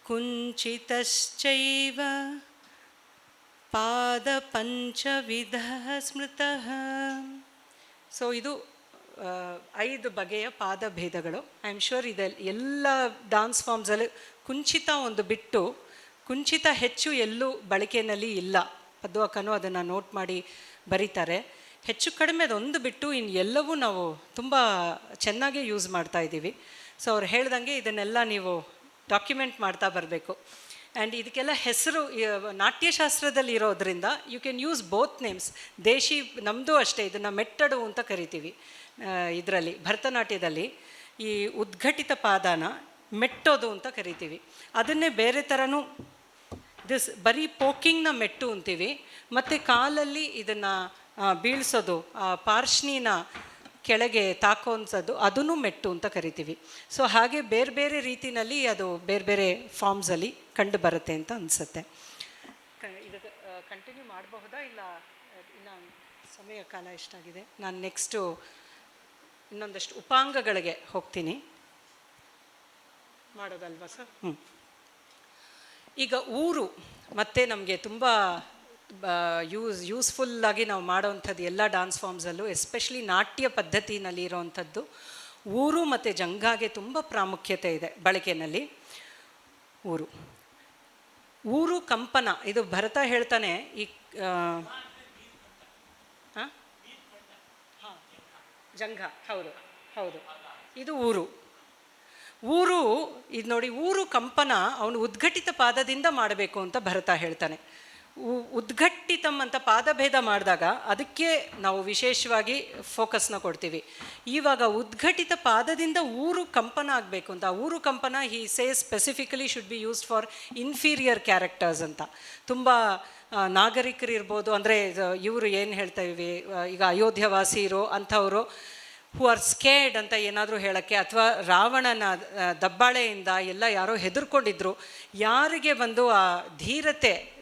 ಕುಂಚಿತಶ್ಚೈವ ಪಾದಪಂಚವಿಧಃ ಸ್ಮೃತಃ. ಸೊ ಇದು 5 ಬಗೆಯ ಪಾದ ಭೇದಗಳು. ಐ ಆಮ್ ಶ್ಯೂರ್ ಇದೆಲ್ಲ ಎಲ್ಲ ಡಾನ್ಸ್ ಫಾರ್ಮ್ಸಲ್ಲಿ ಕುಂಚಿತ ಒಂದು ಬಿಟ್ಟು, ಕುಂಚಿತ ಹೆಚ್ಚು ಎಲ್ಲೂ ಬಳಕೆಯಲ್ಲಿ ಇಲ್ಲ. ಪದ್ದು ಅಕ್ಕನೂ ಅದನ್ನು ನೋಟ್ ಮಾಡಿ ಬರೀತಾರೆ. ಹೆಚ್ಚು ಕಡಿಮೆ ಅದೊಂದು ಬಿಟ್ಟು ಇನ್ನು ಎಲ್ಲವೂ ನಾವು ತುಂಬ ಚೆನ್ನಾಗೇ ಯೂಸ್ ಮಾಡ್ತಾ ಇದ್ದೀವಿ. ಸೊ ಅವ್ರು ಹೇಳ್ದಂಗೆ ಇದನ್ನೆಲ್ಲ ನೀವು ಡಾಕ್ಯುಮೆಂಟ್ ಮಾಡ್ತಾ ಬರಬೇಕು. ಆ್ಯಂಡ್ ಇದಕ್ಕೆಲ್ಲ ಹೆಸರು ನಾಟ್ಯಶಾಸ್ತ್ರದಲ್ಲಿ ಇರೋದ್ರಿಂದ you can use both names. ದೇಶಿ ನಮ್ಮದು ಅಷ್ಟೇ, ಇದನ್ನು ಮೆಟ್ಟಡು ಅಂತ ಕರಿತೀವಿ. ಇದರಲ್ಲಿ ಭರತನಾಟ್ಯದಲ್ಲಿ ಈ ಉದ್ಘಟಿತ ಪಾದನ ಮೆಟ್ಟೋದು ಅಂತ ಕರಿತೀವಿ. ಅದನ್ನೇ ಬೇರೆ ಥರನೂ ಬರೀ ಪೋಕಿಂಗ್ನ ಮೆಟ್ಟು ಅಂತೀವಿ. ಮತ್ತು ಕಾಲಲ್ಲಿ ಇದನ್ನು ಬೀಳ್ಸೋದು, ಪಾರ್ಶ್ನಿನ ಕೆಳಗೆ ತಾಕೋನ್ಸೋದು, ಅದನ್ನು ಮೆಟ್ಟು ಅಂತ ಕರಿತೀವಿ. ಸೊ ಹಾಗೆ ಬೇರೆ ಬೇರೆ ರೀತಿಯಲ್ಲಿ ಅದು ಬೇರೆ ಬೇರೆ ಫಾರ್ಮ್ಸಲ್ಲಿ ಕಂಡು ಬರುತ್ತೆ ಅಂತ ಅನಿಸುತ್ತೆ. ಇದಕ್ಕೆ ಕಂಟಿನ್ಯೂ ಮಾಡಬಹುದಾ ಇಲ್ಲ ಇನ್ನು ಸಮಯ ಕಾಲ ಎಷ್ಟಾಗಿದೆ? ನಾನು ನೆಕ್ಸ್ಟು ಇನ್ನೊಂದಷ್ಟು ಉಪಾಂಗಗಳಿಗೆ ಹೋಗ್ತೀನಿ. ಮಾಡೋದಲ್ವಾ ಸರ್? ಈಗ ಊರು ಮತ್ತು ನಮಗೆ ತುಂಬ ಯೂಸ್ಫುಲ್ಲಾಗಿ ನಾವು ಮಾಡೋವಂಥದ್ದು ಎಲ್ಲ ಡಾನ್ಸ್ ಫಾರ್ಮ್ಸಲ್ಲೂ, ಎಸ್ಪೆಷಲಿ ನಾಟ್ಯ ಪದ್ಧತಿನಲ್ಲಿ ಇರೋವಂಥದ್ದು ಊರು ಮತ್ತು ಜಂಘಾಗೆ ತುಂಬ ಪ್ರಾಮುಖ್ಯತೆ ಇದೆ ಬಳಕೆಯಲ್ಲಿ. ಊರು ಕಂಪನ. ಇದು ಭರತ ಹೇಳ್ತಾನೆ. ಈ ಜಂಘ, ಹೌದು ಹೌದು, ಇದು ಊರು. ಇದು ನೋಡಿ, ಊರು ಕಂಪನ ಅವನು ಉದ್ಘಟಿತ ಪಾದದಿಂದ ಮಾಡಬೇಕು ಅಂತ ಭರತ ಹೇಳ್ತಾನೆ. ಉದ್ಘಟ್ಟಿತಮ್ ಅಂತ ಪಾದಭೇದ ಮಾಡಿದಾಗ ಅದಕ್ಕೆ ನಾವು ವಿಶೇಷವಾಗಿ ಫೋಕಸ್ನ ಕೊಡ್ತೀವಿ. ಇವಾಗ ಉದ್ಘಟಿತ ಪಾದದಿಂದ ಊರು ಕಂಪನ ಆಗಬೇಕು ಅಂತ. ಊರು ಕಂಪನ he says specifically should be used for inferior characters ಅಂತ. ತುಂಬ ನಾಗರಿಕರು ಇರ್ಬೋದು, ಅಂದರೆ ಇವರು ಏನು ಹೇಳ್ತಾ ಇವಿ, ಈಗ ಅಯೋಧ್ಯವಾಸಿ ಇರೋ ಅಂಥವರು ಹೂ ಆರ್ ಸ್ಕೇರ್ಡ್ ಅಂತ ಏನಾದರೂ ಹೇಳೋಕ್ಕೆ, ಅಥವಾ ರಾವಣನ ದಬ್ಬಾಳೆಯಿಂದ ಎಲ್ಲ ಯಾರೋ ಹೆದರ್ಕೊಂಡಿದ್ರು, ಯಾರಿಗೆ ಬಂದು ಆ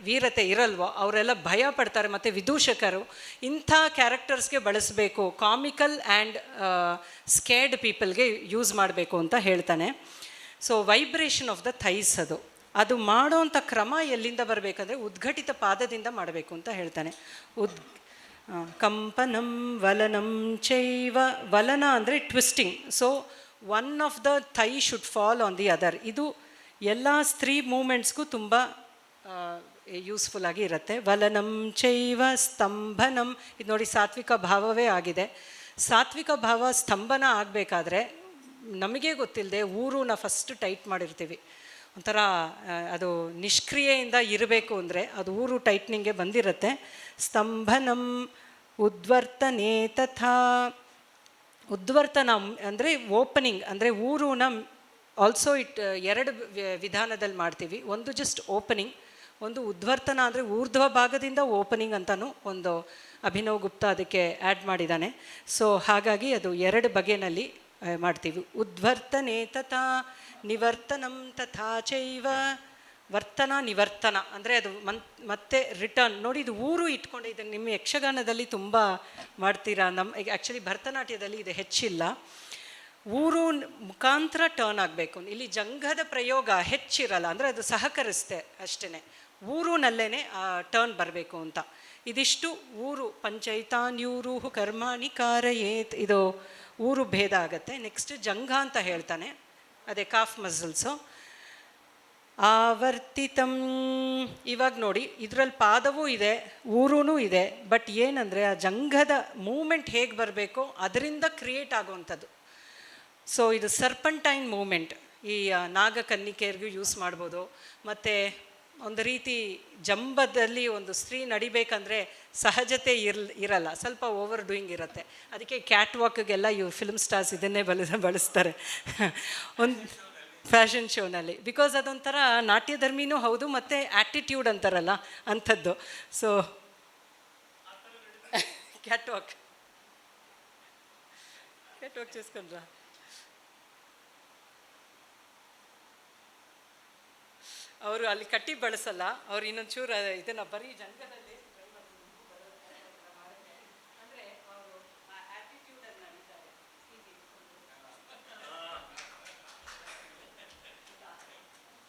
ವೀರತೆ ಇರಲ್ವೋ ಅವರೆಲ್ಲ ಭಯ ಪಡ್ತಾರೆ. ಮತ್ತು ವಿದೂಷಕರು ಇಂಥ ಕ್ಯಾರೆಕ್ಟರ್ಸ್ಗೆ ಬಳಸಬೇಕು, ಕಾಮಿಕಲ್ ಆ್ಯಂಡ್ ಸ್ಕೇರ್ಡ್ ಪೀಪಲ್ಗೆ ಯೂಸ್ ಮಾಡಬೇಕು ಅಂತ ಹೇಳ್ತಾನೆ. So vibration of the thighs ಅದು ಮಾಡೋವಂಥ ಕ್ರಮ ಎಲ್ಲಿಂದ ಬರಬೇಕಂದ್ರೆ ಉದ್ಘಟಿತ ಪಾದದಿಂದ ಮಾಡಬೇಕು ಅಂತ ಹೇಳ್ತಾನೆ. ಕಂಪನಂ ವಲನಂ ಚೈವ. ವಲನ ಅಂದರೆ twisting. So one of the thigh should fall on the other. ಇದು ಎಲ್ಲ ಸ್ತ್ರೀ ಮೂಮೆಂಟ್ಸ್ಗೂ ತುಂಬ ಯೂಸ್ಫುಲ್ ಆಗಿ ಇರುತ್ತೆ. ವಲನಂ ಚೈವ ಸ್ತಂಭನಂ, ಇದು ನೋಡಿ ಸಾತ್ವಿಕ ಭಾವವೇ ಆಗಿದೆ. ಸಾತ್ವಿಕ ಭಾವ ಸ್ತಂಭನ ಆಗಬೇಕಾದ್ರೆ ನಮಗೆ ಗೊತ್ತಿಲ್ಲದೆ ಊರುನ ಫಸ್ಟ್ ಟೈಟ್ ಮಾಡಿರ್ತೀವಿ. ಒಂಥರ ಅದು ನಿಷ್ಕ್ರಿಯೆಯಿಂದ ಇರಬೇಕು ಅಂದರೆ ಅದು ಊರು ಟೈಟ್ನಿಂಗ್ಗೆ ಬಂದಿರುತ್ತೆ. ಸ್ತಂಭನಂ ಉದ್ವರ್ತನೆ ತಥಾ, ಉದ್ವರ್ತನ ಅಂದರೆ ಓಪನಿಂಗ್, ಅಂದರೆ ಊರುನ ಆಲ್ಸೋ ಎರಡು ವಿಧಾನದಲ್ಲಿ ಮಾಡ್ತೀವಿ. ಒಂದು ಜಸ್ಟ್ ಓಪನಿಂಗ್, ಒಂದು ಉದ್ವರ್ತನ ಅಂದರೆ ಊರ್ಧ್ವ ಭಾಗದಿಂದ ಓಪನಿಂಗ್ ಅಂತಲೂ ಒಂದು ಅಭಿನವ್ ಗುಪ್ತಾ ಅದಕ್ಕೆ ಆ್ಯಡ್ ಮಾಡಿದ್ದಾನೆ. ಸೊ ಹಾಗಾಗಿ ಅದು ಎರಡು ಬಗೆಯಲ್ಲಿ ಮಾಡ್ತೀವಿ. ಉದ್ವರ್ತನೆ ತಥಾ ನಿವರ್ತನಂ ತಥಾ ಚೈವ. ವರ್ತನ ನಿವರ್ತನ ಅಂದರೆ ಅದು ಮತ್ತೆ ರಿಟರ್ನ್. ನೋಡಿ ಇದು ಊರು ಇಟ್ಕೊಂಡು ಇದನ್ನು ನಿಮ್ಮ ಯಕ್ಷಗಾನದಲ್ಲಿ ತುಂಬ ಮಾಡ್ತೀರಾ. ಆ್ಯಕ್ಚುಲಿ ಭರತನಾಟ್ಯದಲ್ಲಿ ಇದು ಹೆಚ್ಚಿಲ್ಲ. ಊರು ಮುಖಾಂತರ ಟರ್ನ್ ಆಗಬೇಕು. ಇಲ್ಲಿ ಜಂಘದ ಪ್ರಯೋಗ ಹೆಚ್ಚಿರಲ್ಲ, ಅಂದರೆ ಅದು ಸಹಕರಿಸುತ್ತೆ ಅಷ್ಟೇ. ಊರುನಲ್ಲೇ ಟರ್ನ್ ಬರಬೇಕು ಅಂತ. ಇದಿಷ್ಟು ಊರು. ಪಂಚೈತಾನ್ಯೂರು ಕರ್ಮಾಣಿ ಕಾರಯೇತ್, ಇದು ಊರು ಭೇದ ಆಗುತ್ತೆ. ನೆಕ್ಸ್ಟ್ ಜಂಘ ಅಂತ ಹೇಳ್ತಾನೆ, ಅದೇ ಕಾಫ್ ಮಸಲ್ಸು. ಆವರ್ತಿತಂ, ಇವಾಗ ನೋಡಿ ಇದರಲ್ಲಿ ಪಾದವೂ ಇದೆ ಊರೂ ಇದೆ. ಬಟ್ ಏನಂದರೆ ಆ ಜಂಘದ ಮೂಮೆಂಟ್ ಹೇಗೆ ಬರಬೇಕೋ ಅದರಿಂದ ಕ್ರಿಯೇಟ್ ಆಗುವಂಥದ್ದು. ಸೊ ಇದು ಸರ್ಪಂಟೈನ್ ಮೂಮೆಂಟ್, ಈ ನಾಗಕನ್ನಿಕೆಯರಿಗೂ ಯೂಸ್ ಮಾಡ್ಬೋದು. ಮತ್ತು ಒಂದು ರೀತಿ ಜಂಬದಲ್ಲಿ ಒಂದು ಸ್ತ್ರೀ ನಡಿಬೇಕಂದ್ರೆ ಸಹಜತೆ ಇರಲ್ಲ, ಸ್ವಲ್ಪ ಓವರ್ ಡೂಯಿಂಗ್ ಇರುತ್ತೆ. ಅದಕ್ಕೆ ಕ್ಯಾಟ್ ವಾಕ್ಗೆಲ್ಲ ಇವು ಫಿಲ್ಮ್ ಸ್ಟಾರ್ಸ್ ಇದನ್ನೇ ಬಳಸ್ತಾರೆ ಒಂದು ಫ್ಯಾಷನ್ ಶೋನಲ್ಲಿ. ಬಿಕಾಸ್ ಅದೊಂಥರ ನಾಟ್ಯಧರ್ಮಿನೂ ಹೌದು ಮತ್ತು ಆ್ಯಟಿಟ್ಯೂಡ್ ಅಂತಾರಲ್ಲ ಅಂಥದ್ದು. ಸೊ ಕ್ಯಾಟ್ ವಾಕ್ చేసుకుంటారా? ಅವರು ಅಲ್ಲಿ ಕಟ್ಟಿ ಬಳಸಲ್ಲ, ಅವ್ರು ಇನ್ನೊಂಚೂರು ಇದನ್ನು ಬರೀ ಜಂಗದಲ್ಲಿ ಅಂದರೆ ಅವರು ಆ ಆ್ಯಟಿಟ್ಯೂಡನ್ನು ನಡೀತಾರೆ.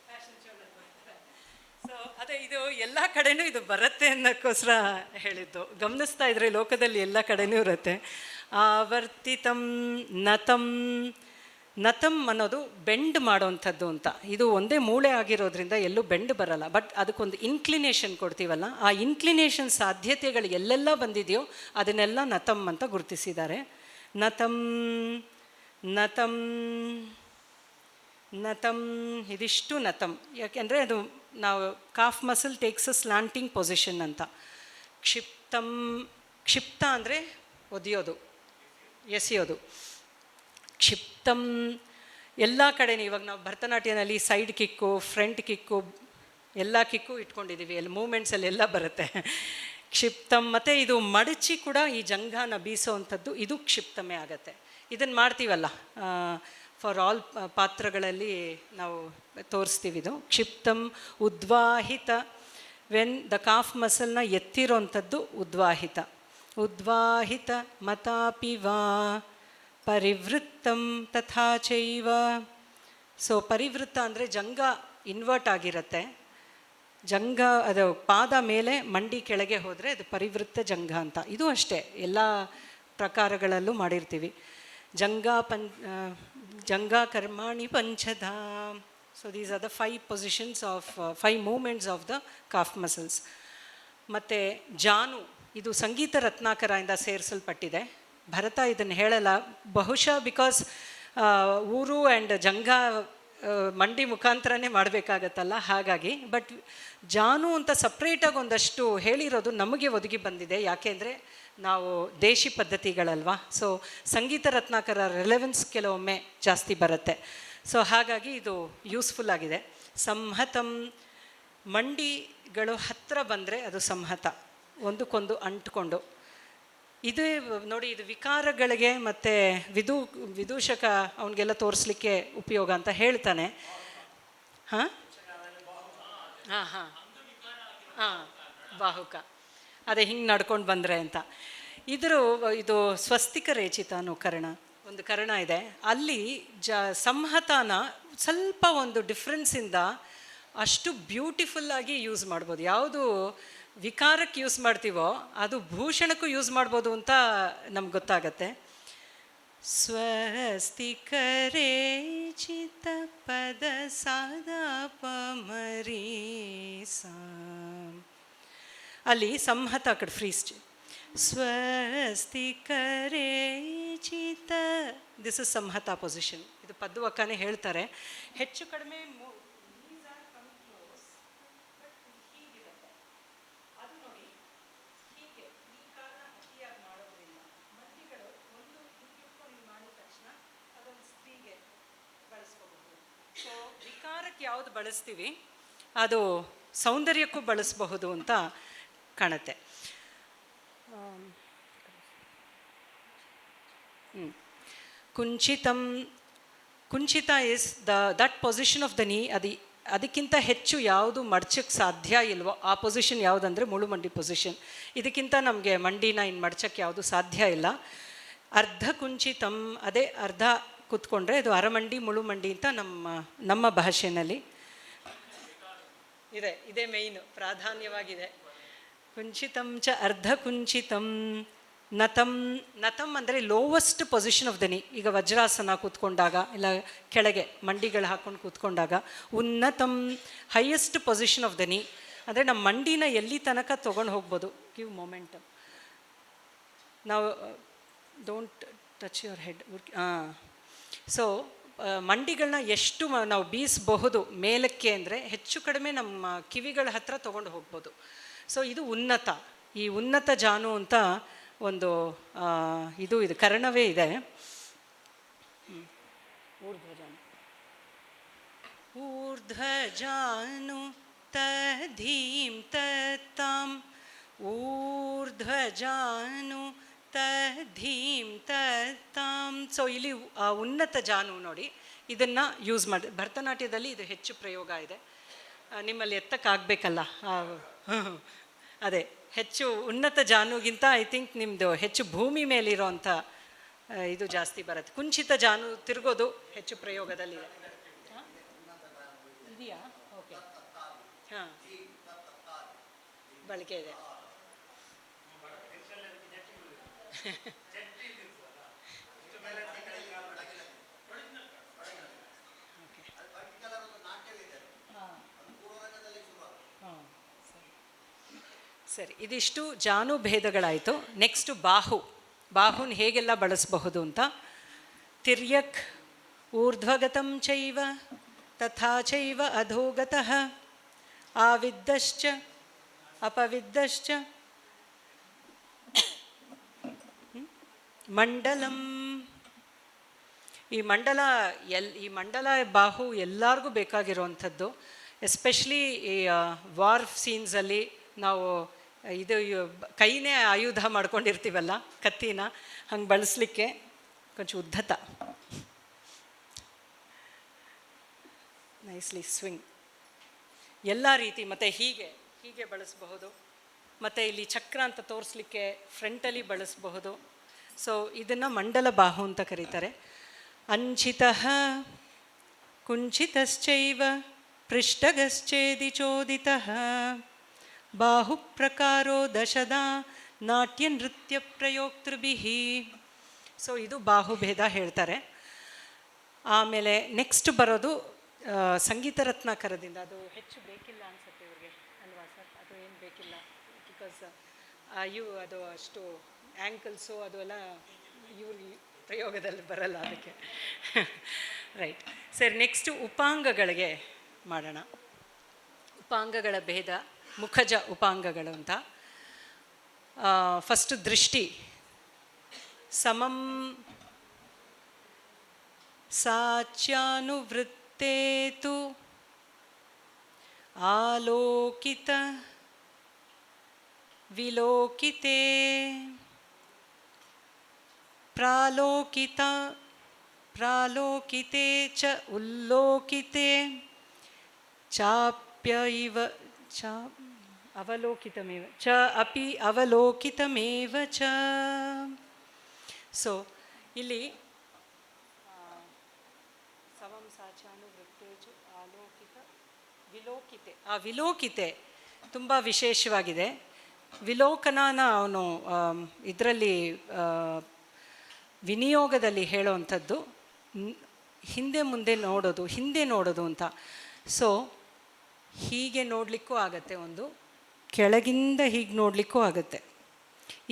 ಫ್ಯಾಷನ್ ಶೋನಲ್ಲಿ ಬರ್ತಾರೆ. ಸೊ ಅದೇ ಇದು ಎಲ್ಲ ಕಡೆನೂ ಇದು ಬರುತ್ತೆ ಅನ್ನೋಕ್ಕೋಸ್ಕರ ಹೇಳಿದ್ದು. ಗಮನಿಸ್ತಾ ಇದ್ರೆ ಲೋಕದಲ್ಲಿ ಎಲ್ಲ ಕಡೆನೂ ಇರುತ್ತೆ. ಆವರ್ತಿತಂ ನತಂ, ನತಂ ಅನ್ನೋದು ಬೆಂಡ್ ಮಾಡೋವಂಥದ್ದು ಅಂತ. ಇದು ಒಂದೇ ಮೂಳೆ ಆಗಿರೋದ್ರಿಂದ ಎಲ್ಲೂ ಬೆಂಡ್ ಬರಲ್ಲ. ಬಟ್ ಅದಕ್ಕೊಂದು ಇನ್ಕ್ಲಿನೇಷನ್ ಕೊಡ್ತೀವಲ್ಲ, ಆ ಇನ್ಕ್ಲಿನೇಷನ್ ಸಾಧ್ಯತೆಗಳು ಎಲ್ಲೆಲ್ಲ ಬಂದಿದೆಯೋ ಅದನ್ನೆಲ್ಲ ನತಂ ಅಂತ ಗುರುತಿಸಿದ್ದಾರೆ. ನತಂ ನತಂ ನತಂ, ಇದಿಷ್ಟು ನತಂ. ಯಾಕೆಂದರೆ ಅದು ನಾವು calf muscle takes a slanting position ಅಂತ. ಕ್ಷಿಪ್ತಂ, ಕ್ಷಿಪ್ತ ಅಂದರೆ ಒದೆಯೋದು, ಎಸೆಯೋದು. ಕ್ಷಿಪ್ತಂ ಎಲ್ಲ ಕಡೆನೂ ಇವಾಗ ನಾವು ಭರತನಾಟ್ಯದಲ್ಲಿ ಸೈಡ್ ಕಿಕ್ಕು, ಫ್ರಂಟ್ ಕಿಕ್ಕು, ಎಲ್ಲ ಕಿಕ್ಕು ಇಟ್ಕೊಂಡಿದ್ದೀವಿ. ಎಲ್ಲ ಮೂಮೆಂಟ್ಸಲ್ಲಿ ಎಲ್ಲ ಬರುತ್ತೆ. ಕ್ಷಿಪ್ತಂ. ಮತ್ತು ಇದು ಮಡಚಿ ಕೂಡ ಈ ಜಂಘಾನ ಬೀಸೋವಂಥದ್ದು, ಇದು ಕ್ಷಿಪ್ತಮೇ ಆಗುತ್ತೆ. ಇದನ್ನು ಮಾಡ್ತೀವಲ್ಲ ಫಾರ್ ಆಲ್ ಪಾತ್ರಗಳಲ್ಲಿ ನಾವು ತೋರಿಸ್ತೀವಿ. ಇದು ಕ್ಷಿಪ್ತಂ. ಉದ್ವಾಹಿತ, ವೆನ್ ದ ಕಾಫ್ ಮಸಲ್ನ ಎತ್ತಿರೋವಂಥದ್ದು ಉದ್ವಾಹಿತ. ಉದ್ವಾಹಿತ ಮತಾಪಿ ವಾ ಪರಿವೃತ್ತಂ ತಥಾ ಚೈವ. ಸೊ ಪರಿವೃತ್ತ ಅಂದರೆ ಜಂಘ ಇನ್ವರ್ಟ್ ಆಗಿರುತ್ತೆ. ಜಂಘ ಅದು ಪಾದ ಮೇಲೆ ಮಂಡಿ ಕೆಳಗೆ ಹೋದರೆ ಅದು ಪರಿವೃತ್ತ ಜಂಘ ಅಂತ. ಇದು ಅಷ್ಟೇ ಎಲ್ಲ ಪ್ರಕಾರಗಳಲ್ಲೂ ಮಾಡಿರ್ತೀವಿ. ಜಂಘ ಕರ್ಮಾಣಿ ಪಂಚಧಾ. So these are the 5 positions of 5 movements of the calf muscles. ಮತ್ತು ಜಾನು, ಇದು ಸಂಗೀತ ರತ್ನಾಕರದಿಂದ ಸೇರಿಸಲ್ಪಟ್ಟಿದೆ. ಭರತ ಇದನ್ನು ಹೇಳಲ್ಲ, ಬಹುಶಃ ಬಿಕಾಸ್ ಊರು ಆ್ಯಂಡ್ ಜಂಘ ಮಂಡಿ ಮುಖಾಂತರನೇ ಮಾಡಬೇಕಾಗತ್ತಲ್ಲ, ಹಾಗಾಗಿ. ಬಟ್ ಜಾನು ಅಂತ ಸಪ್ರೇಟಾಗಿ ಒಂದಷ್ಟು ಹೇಳಿರೋದು ನಮಗೆ ಒದಗಿ ಬಂದಿದೆ. ಯಾಕೆಂದರೆ ನಾವು ದೇಶಿ ಪದ್ಧತಿಗಳಲ್ವಾ. ಸೊ ಸಂಗೀತ ರತ್ನಾಕರ ರಿಲೆವೆನ್ಸ್ ಕೆಲವೊಮ್ಮೆ ಜಾಸ್ತಿ ಬರುತ್ತೆ. ಸೊ ಹಾಗಾಗಿ ಇದು ಯೂಸ್ಫುಲ್ ಆಗಿದೆ. ಸಂಹತಂ, ಮಂಡಿಗಳು ಹತ್ತಿರ ಬಂದರೆ ಅದು ಸಂಹತ, ಒಂದಕ್ಕೊಂದು ಅಂಟ್ಕೊಂಡು. ಇದೇ ನೋಡಿ, ಇದು ವಿಕಾರಗಳಿಗೆ ಮತ್ತು ವಿದೂಷಕ ಅವನಿಗೆಲ್ಲ ತೋರಿಸ್ಲಿಕ್ಕೆ ಉಪಯೋಗ ಅಂತ ಹೇಳ್ತಾನೆ. ಹಾಂ ಹಾಂ ಹಾಂ ಹಾಂ ಬಾಹುಕ, ಅದೇ ಹಿಂಗೆ ನಡ್ಕೊಂಡು ಬಂದರೆ ಅಂತ. ಇದು ಸ್ವಸ್ತಿಕ ರೇಚಿತ ಅನ್ನೋ ಕರ್ಣ, ಒಂದು ಕರ್ಣ ಇದೆ. ಅಲ್ಲಿ ಸಂಹತನ ಸ್ವಲ್ಪ ಒಂದು ಡಿಫ್ರೆನ್ಸಿಂದ ಅಷ್ಟು ಬ್ಯೂಟಿಫುಲ್ಲಾಗಿ ಯೂಸ್ ಮಾಡ್ಬೋದು. ಯಾವುದು ವಿಕಾರಕ್ಕೆ ಯೂಸ್ ಮಾಡ್ತೀವೋ ಅದು ಭೂಷಣಕ್ಕೂ ಯೂಸ್ ಮಾಡ್ಬೋದು ಅಂತ ನಮ್ಗೆ ಗೊತ್ತಾಗತ್ತೆ. ಸ್ವಸ್ತಿಕರೇ ಚಿತ ಪದ ಸಾದ ಪ ಮರಿ ಸಾ. ಅಲ್ಲಿ ಸಂಹತ ಆ ಕಡೆ ಫ್ರೀಸ್. ಸ್ವಸ್ತಿ ಕರೆ ಚಿತ, ದಿಸ್ ಇಸ್ ಸಂಹತ ಪೊಸಿಷನ್. ಇದು ಪದ್ವಕ್ಕನೇ ಹೇಳ್ತಾರೆ. ಹೆಚ್ಚು ಕಡಿಮೆ ವಿಕಾರಕ್ಕೆ ಯಾವುದು ಬಳಸ್ತೀವಿ ಅದು ಸೌಂದರ್ಯಕ್ಕೂ ಬಳಸಬಹುದು ಅಂತ ಕಾಣುತ್ತೆ. ಕುಂಚಿತಂ, ಕುಂಚಿತ is that position of the knee. ಅದಕ್ಕಿಂತ ಹೆಚ್ಚು ಯಾವುದು ಮಡ್ಚಕ್ಕೆ ಸಾಧ್ಯ ಇಲ್ವೋ ಆ ಪೊಸಿಷನ್ ಯಾವುದಂದರೆ ಮುಳುಮಂಡಿ ಪೊಸಿಷನ್. ಇದಕ್ಕಿಂತ ನಮಗೆ ಮಂಡಿನ ಇನ್ನು ಮಡ್ಚಕ್ಕೆ ಯಾವುದು ಸಾಧ್ಯ ಇಲ್ಲ. ಅರ್ಧ ಕುಂಚಿತಂ, ಅದೇ ಅರ್ಧ ಕೂತ್ಕೊಂಡ್ರೆ ಅದು ಅರಮಂಡಿ ಮುಳುಮಂಡಿ ಅಂತ ನಮ್ಮ ಭಾಷೆಯಲ್ಲಿ ಇದೆ. ಇದೇ ಮೇಯ್ನು ಪ್ರಾಧಾನ್ಯವಾಗಿದೆ. ಕುಂಚಿತಂ ಚ ಅರ್ಧ ಕುಂಚಿತಂ ನತಂ. ನತಂ ಅಂದರೆ ಲೋವೆಸ್ಟ್ ಪೊಸಿಷನ್ ಆಫ್ ದ ನೀ. ಈಗ ವಜ್ರಾಸನ ಕೂತ್ಕೊಂಡಾಗ ಇಲ್ಲ ಕೆಳಗೆ ಮಂಡಿಗಳು ಹಾಕ್ಕೊಂಡು ಕೂತ್ಕೊಂಡಾಗ. ಉನ್ನತಂ highest position of the knee ಅಂದರೆ ನಮ್ಮ ಮಂಡಿನ ಎಲ್ಲಿ ತನಕ ತೊಗೊಂಡು ಹೋಗ್ಬೋದು. Give momentum. ನಾವು don't touch your head. So ಮಂಡಿಗಳನ್ನ ಎಷ್ಟು ನಾವು ಬೀಸಬಹುದು ಮೇಲಕ್ಕೆ ಅಂದರೆ ಹೆಚ್ಚು ಕಡಿಮೆ ನಮ್ಮ ಕಿವಿಗಳ ಹತ್ರ ತೊಗೊಂಡು ಹೋಗ್ಬೋದು. ಸೊ ಇದು ಉನ್ನತ. ಈ ಉನ್ನತ ಜಾನು ಅಂತ ಒಂದು ಇದು ಕರ್ಣವೇ ಇದೆ. ಊರ್ಧ್ವಜಾನು. ಊರ್ಧ್ವಜಾನು ತಧೀಂ ತತ್ತಾಂ. ಊರ್ಧ್ವಜಾನು ತಧೀಂ ತತ್ತಾಂ. ಸೊ ಇಲ್ಲಿ ಉನ್ನತ ಜಾನು ನೋಡಿ, ಇದನ್ನು ಯೂಸ್ ಮಾಡಿ. ಭರತನಾಟ್ಯದಲ್ಲಿ ಇದು ಹೆಚ್ಚು ಪ್ರಯೋಗ ಇದೆ. ನಿಮ್ಮಲ್ಲಿ ಎತ್ತಕ್ಕಾಗಬೇಕಲ್ಲ, ಅದೇ ಹೆಚ್ಚು ಉನ್ನತ ಜಾನುಗಿಂತ ಐ ಥಿಂಕ್ ನಿಮ್ಮದು ಹೆಚ್ಚು ಭೂಮಿ ಮೇಲಿರೋಂಥ ಇದು ಜಾಸ್ತಿ ಬರುತ್ತೆ. ಕುಂಚಿತ ಜಾನು ತಿರುಗೋದು ಹೆಚ್ಚು ಪ್ರಯೋಗದಲ್ಲಿದೆ. ಇದೆಯಾ? ಓಕೆ, ಹಾಂ, ಬಳಕೆ ಇದೆ. ಸರಿ, ಇದಿಷ್ಟು ಜಾನು ಭೇದಗಳಾಯಿತು. ನೆಕ್ಸ್ಟು ಬಾಹು. ಬಾಹುನ ಹೇಗೆಲ್ಲ ಬಳಸಬಹುದು ಅಂತ. ತಿರ್ಯಕ್ ಊರ್ಧ್ವಗತಂ ಚೈವ ತಥಾ ಚೈವ ಅಧೋಗತಃ ಆವಿದ್ದಶ್ಚ ಅಪವಿದ್ದಶ್ಚ ಮಂಡಲಂ. ಈ ಮಂಡಲ ಬಾಹು ಎಲ್ಲರಿಗೂ ಬೇಕಾಗಿರುವಂಥದ್ದು. ಎಸ್ಪೆಷಲಿ ಈ ವಾರ್ ಸೀನ್ಸಲ್ಲಿ ನಾವು ಇದು ಕೈನೇ ಆಯುಧ ಮಾಡ್ಕೊಂಡಿರ್ತೀವಲ್ಲ, ಕತ್ತಿನ ಹಂಗೆ ಬಳಸಲಿಕ್ಕೆ ಕೊಂಚ ಉದ್ಧತ. ನೈಸ್ಲಿ ಸ್ವಿಂಗ್ ಎಲ್ಲ ರೀತಿ. ಮತ್ತು ಹೀಗೆ ಬಳಸಬಹುದು. ಮತ್ತು ಇಲ್ಲಿ ಚಕ್ರ ಅಂತ ತೋರಿಸ್ಲಿಕ್ಕೆ ಫ್ರಂಟಲ್ಲಿ ಬಳಸಬಹುದು. ಸೊ ಇದನ್ನು ಮಂಡಲ ಬಾಹು ಅಂತ ಕರೀತಾರೆ. ಅಂಚಿತಃ ಕುಂಚಿತಶ್ಚೈವ ಪೃಷ್ಠಗಶ್ಚೇದಿ ಚೋದಿತಃ ಬಾಹು ಪ್ರಕಾರೋ ದಶದಾ ನಾಟ್ಯ ನೃತ್ಯ ಪ್ರಯೋಕ್ತೃಭಿಃ. ಸೊ ಇದು ಬಾಹುಭೇದ ಹೇಳ್ತಾರೆ. ಆಮೇಲೆ ನೆಕ್ಸ್ಟ್ ಬರೋದು ಸಂಗೀತ ರತ್ನಾಕರದಿಂದ. ಅದು ಹೆಚ್ಚು ಬೇಕಿಲ್ಲ ಅನಿಸುತ್ತೆ ಇವ್ರಿಗೆ ಅಲ್ವಾ ಸರ್? ಅದು ಏನು ಬೇಕಿಲ್ಲ, ಬಿಕಾಸ್ ಅದು ಅಷ್ಟು ಆ್ಯಂಕಲ್ಸು ಅದು ಎಲ್ಲ ಇವ್ರಿಗೆ ಪ್ರಯೋಗದಲ್ಲಿ ಬರಲ್ಲ, ಅದಕ್ಕೆ. ರೈಟ್. ಸರಿ, ನೆಕ್ಸ್ಟು ಉಪಾಂಗಗಳಿಗೆ ಮಾಡೋಣ. ಉಪಾಂಗಗಳ ಭೇದ, ಮುಖಜ ಉಪಾಂಗಗಳು ಅಂತ. ಫಸ್ಟು ದೃಷ್ಟಿ. ಸಮಂ ಸಾಚ್ಯಾನುವೃತ್ತೇತು ಆಲೋಕಿತ ವಿಲೋಕಿತೆ ಪ್ರಾಲೋಕಿತೆ ಚ ಉಲ್ಲೋಕಿತೆ ಚಾಪ್ಯೈವ ಅವಲೋಕಿತಮೇವ ಚ ಅಪಿ ಅವಲೋಕಿತಮೇವ ಚ. ಸೊ ಇಲ್ಲಿ ಸಮಂ ಸಾಚಾನುವೃತ್ತೇಚು ಆಲೋಕಿತ ವಿಲೋಕಿತೆ. ಆ ವಿಲೋಕಿತೆ ತುಂಬ ವಿಶೇಷವಾಗಿದೆ. ವಿಲೋಕನನ ಅವನು ಇದರಲ್ಲಿ ವಿನಿಯೋಗದಲ್ಲಿ ಹೇಳೋವಂಥದ್ದು ಹಿಂದೆ ಮುಂದೆ ನೋಡೋದು, ಹಿಂದೆ ನೋಡೋದು ಅಂತ. ಸೊ ಹೀಗೆ ನೋಡಲಿಕ್ಕೂ ಆಗತ್ತೆ, ಒಂದು ಕೆಳಗಿಂದ ಹೀಗೆ ನೋಡಲಿಕ್ಕೂ ಆಗುತ್ತೆ.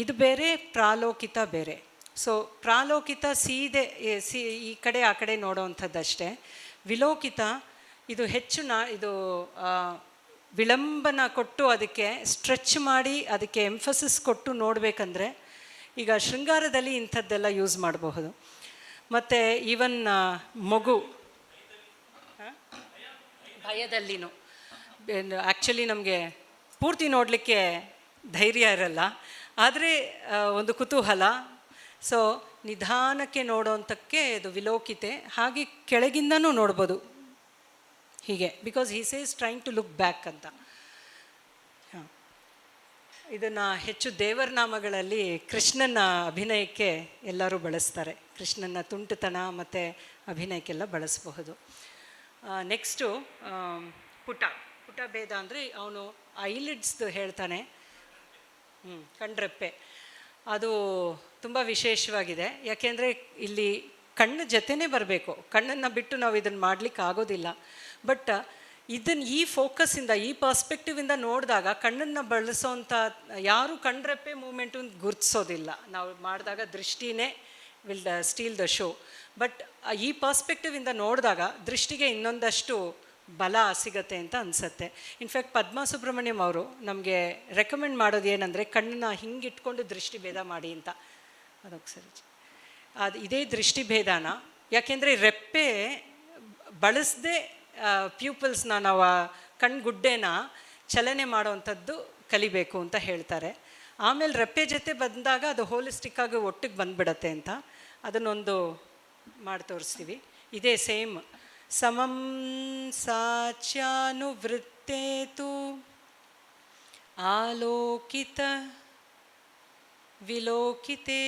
ಇದು ಬೇರೆ, ಪ್ರಾಲೋಕಿತ ಬೇರೆ. ಸೊ ಪ್ರಾಲೋಕಿತ ಸೀದೆ ಈ ಕಡೆ ಆ ಕಡೆ ನೋಡೋವಂಥದ್ದಷ್ಟೇ. ವಿಲೋಕಿತ ಇದು ಹೆಚ್ಚು ಇದು ವಿಳಂಬನ ಕೊಟ್ಟು ಅದಕ್ಕೆ ಸ್ಟ್ರೆಚ್ ಮಾಡಿ ಅದಕ್ಕೆ ಎಂಫಸಿಸ್ ಕೊಟ್ಟು ನೋಡಬೇಕಂದ್ರೆ ಈಗ ಶೃಂಗಾರದಲ್ಲಿ ಇಂಥದ್ದೆಲ್ಲ ಯೂಸ್ ಮಾಡಬಹುದು. ಮತ್ತು ಈವನ್ ಮಗು ಭಯದಲ್ಲಿನೂ ಆ್ಯಕ್ಚುಲಿ ನಮಗೆ ಪೂರ್ತಿ ನೋಡಲಿಕ್ಕೆ ಧೈರ್ಯ ಇರಲ್ಲ, ಆದರೆ ಒಂದು ಕುತೂಹಲ. ಸೊ ನಿಧಾನಕ್ಕೆ ನೋಡೋಂಥಕ್ಕೆ ಇದು ವಿಲೋಕಿತೆ. ಹಾಗೆ ಕೆಳಗಿಂದನೂ ನೋಡ್ಬೋದು ಹೀಗೆ, because he says trying to look back ಅಂತ. ಹಾಂ, ಇದನ್ನು ಹೆಚ್ಚು ದೇವರ ನಾಮಗಳಲ್ಲಿ ಕೃಷ್ಣನ ಅಭಿನಯಕ್ಕೆ ಎಲ್ಲರೂ ಬಳಸ್ತಾರೆ. ಕೃಷ್ಣನ ತುಂಟುತನ ಮತ್ತು ಅಭಿನಯಕ್ಕೆಲ್ಲ ಬಳಸಬಹುದು. ನೆಕ್ಸ್ಟು ಪುಟ ಭೇದ ಅಂದರೆ ಅವನು ಐಲಿಡ್ಸ್ದು ಹೇಳ್ತಾನೆ, ಕಣ್ರೆಪ್ಪೆ. ಅದು ತುಂಬ ವಿಶೇಷವಾಗಿದೆ, ಯಾಕೆಂದರೆ ಇಲ್ಲಿ ಕಣ್ಣು ಜೊತೆನೇ ಬರಬೇಕು. ಕಣ್ಣನ್ನು ಬಿಟ್ಟು ನಾವು ಇದನ್ನು ಮಾಡಲಿಕ್ಕೆ ಆಗೋದಿಲ್ಲ. ಬಟ್ ಇದನ್ನು ಈ ಫೋಕಸ್ಸಿಂದ, ಈ ಪರ್ಸ್ಪೆಕ್ಟಿವಿಂದ ನೋಡಿದಾಗ ಕಣ್ಣನ್ನು ಬಳಸೋಂಥ ಯಾರು ಕಣ್ರೆಪ್ಪೆ ಮೂಮೆಂಟು ಗುರುತಿಸೋದಿಲ್ಲ. ನಾವು ಮಾಡಿದಾಗ ದೃಷ್ಟಿನೇ will steal the show. But ಈ ಪರ್ಸ್ಪೆಕ್ಟಿವಿಂದ ನೋಡಿದಾಗ ದೃಷ್ಟಿಗೆ ಇನ್ನೊಂದಷ್ಟು ಬಲ ಸಿಗತ್ತೆ ಅಂತ ಅನಿಸುತ್ತೆ. ಇನ್ಫ್ಯಾಕ್ಟ್ ಪದ್ಮಾ ಸುಬ್ರಹ್ಮಣ್ಯಂ ಅವರು ನಮಗೆ ರೆಕಮೆಂಡ್ ಮಾಡೋದು ಏನಂದರೆ ಕಣ್ಣನ್ನ ಹಿಂಗಿಟ್ಕೊಂಡು ದೃಷ್ಟಿ ಭೇದ ಮಾಡಿ ಅಂತ. ಅದಕ್ಕೆ ಸರಿ, ಅದು ಇದೇ ದೃಷ್ಟಿ ಭೇದನ, ಯಾಕೆಂದರೆ ರೆಪ್ಪೆ ಬಳಸದೆ ಪ್ಯೂಪಲ್ಸ್ನ ನಾವು ಕಣ್ಗುಡ್ಡೆನ ಚಲನೆ ಮಾಡೋವಂಥದ್ದು ಕಲಿಬೇಕು ಅಂತ ಹೇಳ್ತಾರೆ. ಆಮೇಲೆ ರೆಪ್ಪೆ ಜೊತೆ ಬಂದಾಗ ಅದು ಹೋಲಿಸ್ಟಿಕ್ಕಾಗಿ ಒಟ್ಟಿಗೆ ಬಂದುಬಿಡತ್ತೆ ಅಂತ ಅದನ್ನೊಂದು ಮಾಡಿ ತೋರಿಸ್ತೀವಿ. ಇದೇ ಸೇಮ್ ಸಮಂ ಸಾಚ್ಯಾನುವೃತ್ತೇತು ಆಲೋಕಿತ ವಿಲೋಕಿತೆ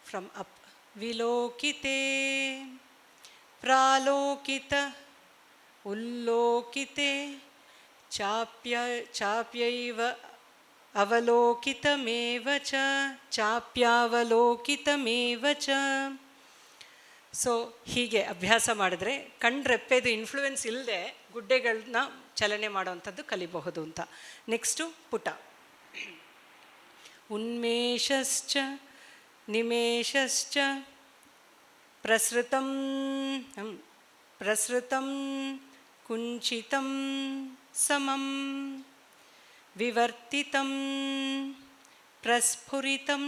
ಫ್ರಮ್ ಅಪ್ ವಿಲೋಕಿತೆ ಪ್ರಾಲೋಕಿತ ಉಲ್ಲೋಕಿತೆ ಚಾಪ್ಯೈವ ಅವಲೋಕಿತಮೇವ ಚ ಚಾಪ್ಯಾವಲೋಕಿತಮೇವ ಚ. ಸೊ ಹೀಗೆ ಅಭ್ಯಾಸ ಮಾಡಿದ್ರೆ ಕಣ್ರೆಪ್ಪೆದು ಇನ್ಫ್ಲೂಯೆನ್ಸ್ ಇಲ್ಲದೆ ಗುಡ್ಡೆಗಳನ್ನ ಚಲನೆ ಮಾಡೋವಂಥದ್ದು ಕಲಿಬಹುದು ಅಂತ. ನೆಕ್ಸ್ಟು ಪುಟ. ಉನ್ಮೇಷಶ್ಚ ನಿಮೇಷಶ್ಚ ಪ್ರಸೃತಂ ಕುಂಚಿತಂ ಸಮಂ ವಿವರ್ತಿತಂ ಪ್ರಸ್ಫುರಿತಂ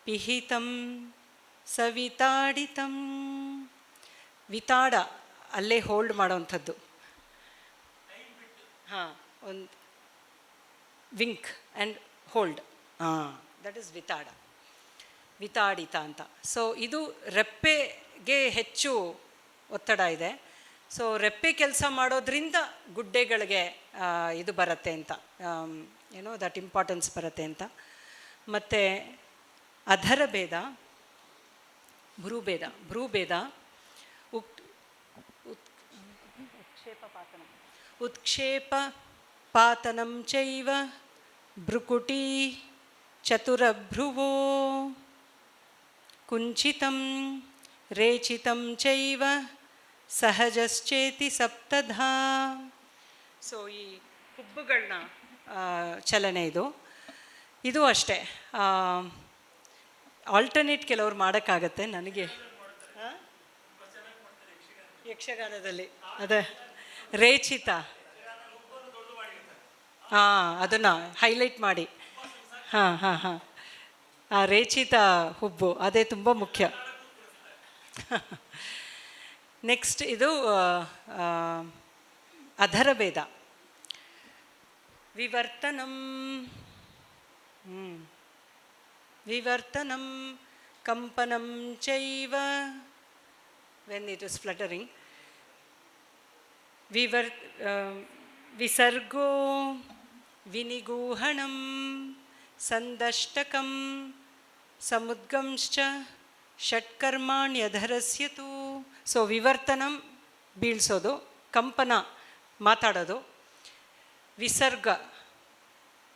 ಪಿಹಿತಂ ಸವಿತಾಡಿತಂ. ವಿತಾಡ ಅಲ್ಲೇ ಹೋಲ್ಡ್ ಮಾಡೋವಂಥದ್ದು. ಹಾಂ, ಒಂದು wink and hold, that is ವಿತಾಡ, ವಿತಾಡಿತ ಅಂತ. ಸೊ ಇದು ರೆಪ್ಪೆಗೆ ಹೆಚ್ಚು ಒತ್ತಡ ಇದೆ. ಸೊ ರೆಪ್ಪೆ ಕೆಲಸ ಮಾಡೋದ್ರಿಂದ ಗುಡ್ಡೆಗಳಿಗೆ ಇದು ಬರುತ್ತೆ ಅಂತ, ಏನೋ ದಟ್ ಇಂಪಾರ್ಟೆನ್ಸ್ ಬರುತ್ತೆ ಅಂತ. ಮತ್ತು ಅಧರ ಭೇದ, ಭ್ರೂಭೇದ, ಉತ್ಕ್ಷೇಪ ಪಾತನಂ ಚೈವ ಭ್ರುಕುಟಿ ಚತುರಭ್ರುವೋ ಕುಂಚಿತಂ ರೇಚಿತಂ ಚೈವ ಸಹಜಶ್ಚೇತಿ ಸಪ್ತಧಾ. ಸೊ ಈ ಹುಬ್ಬುಗಳನ್ನ ಚಲನೆ ಇದು ಅಷ್ಟೇ. ಆಲ್ಟರ್ನೇಟ್ ಕೆಲವ್ರು ಮಾಡೋಕ್ಕಾಗತ್ತೆ, ನನಗೆ ಯಕ್ಷಗಾನದಲ್ಲಿ ಅದೇ ರೇಚಿತ, ಅದನ್ನು ಹೈಲೈಟ್ ಮಾಡಿ, ಆ ರೇಚಿತ ಹುಬ್ಬು ಅದೇ ತುಂಬ ಮುಖ್ಯ. ನೆಕ್ಸ್ಟ್ ಇದು ಅಧರ ಭೇದ. ವಿವರ್ತನಂ ಕಂಪನಂ ಚೈವ ವೆನ್ ಇಟ್ ಇಸ್ ಫ್ಲಟರಿಂಗ್. ವಿಸರ್ಗೋ ವಿನಿಗೂಹಣಂ ಸಂದಷ್ಟಕಂ ಸಮುದ್ಗಂಶ್ಚ ಷಟ್ಕರ್ಮಾಣ್ಯಧರಸ್ಯ ತು. ಸೊ ವಿವರ್ತನಂ ಬೀಳ್ಸೋದು, ಕಂಪನ ಮಾತಾಡೋದು, ವಿಸರ್ಗ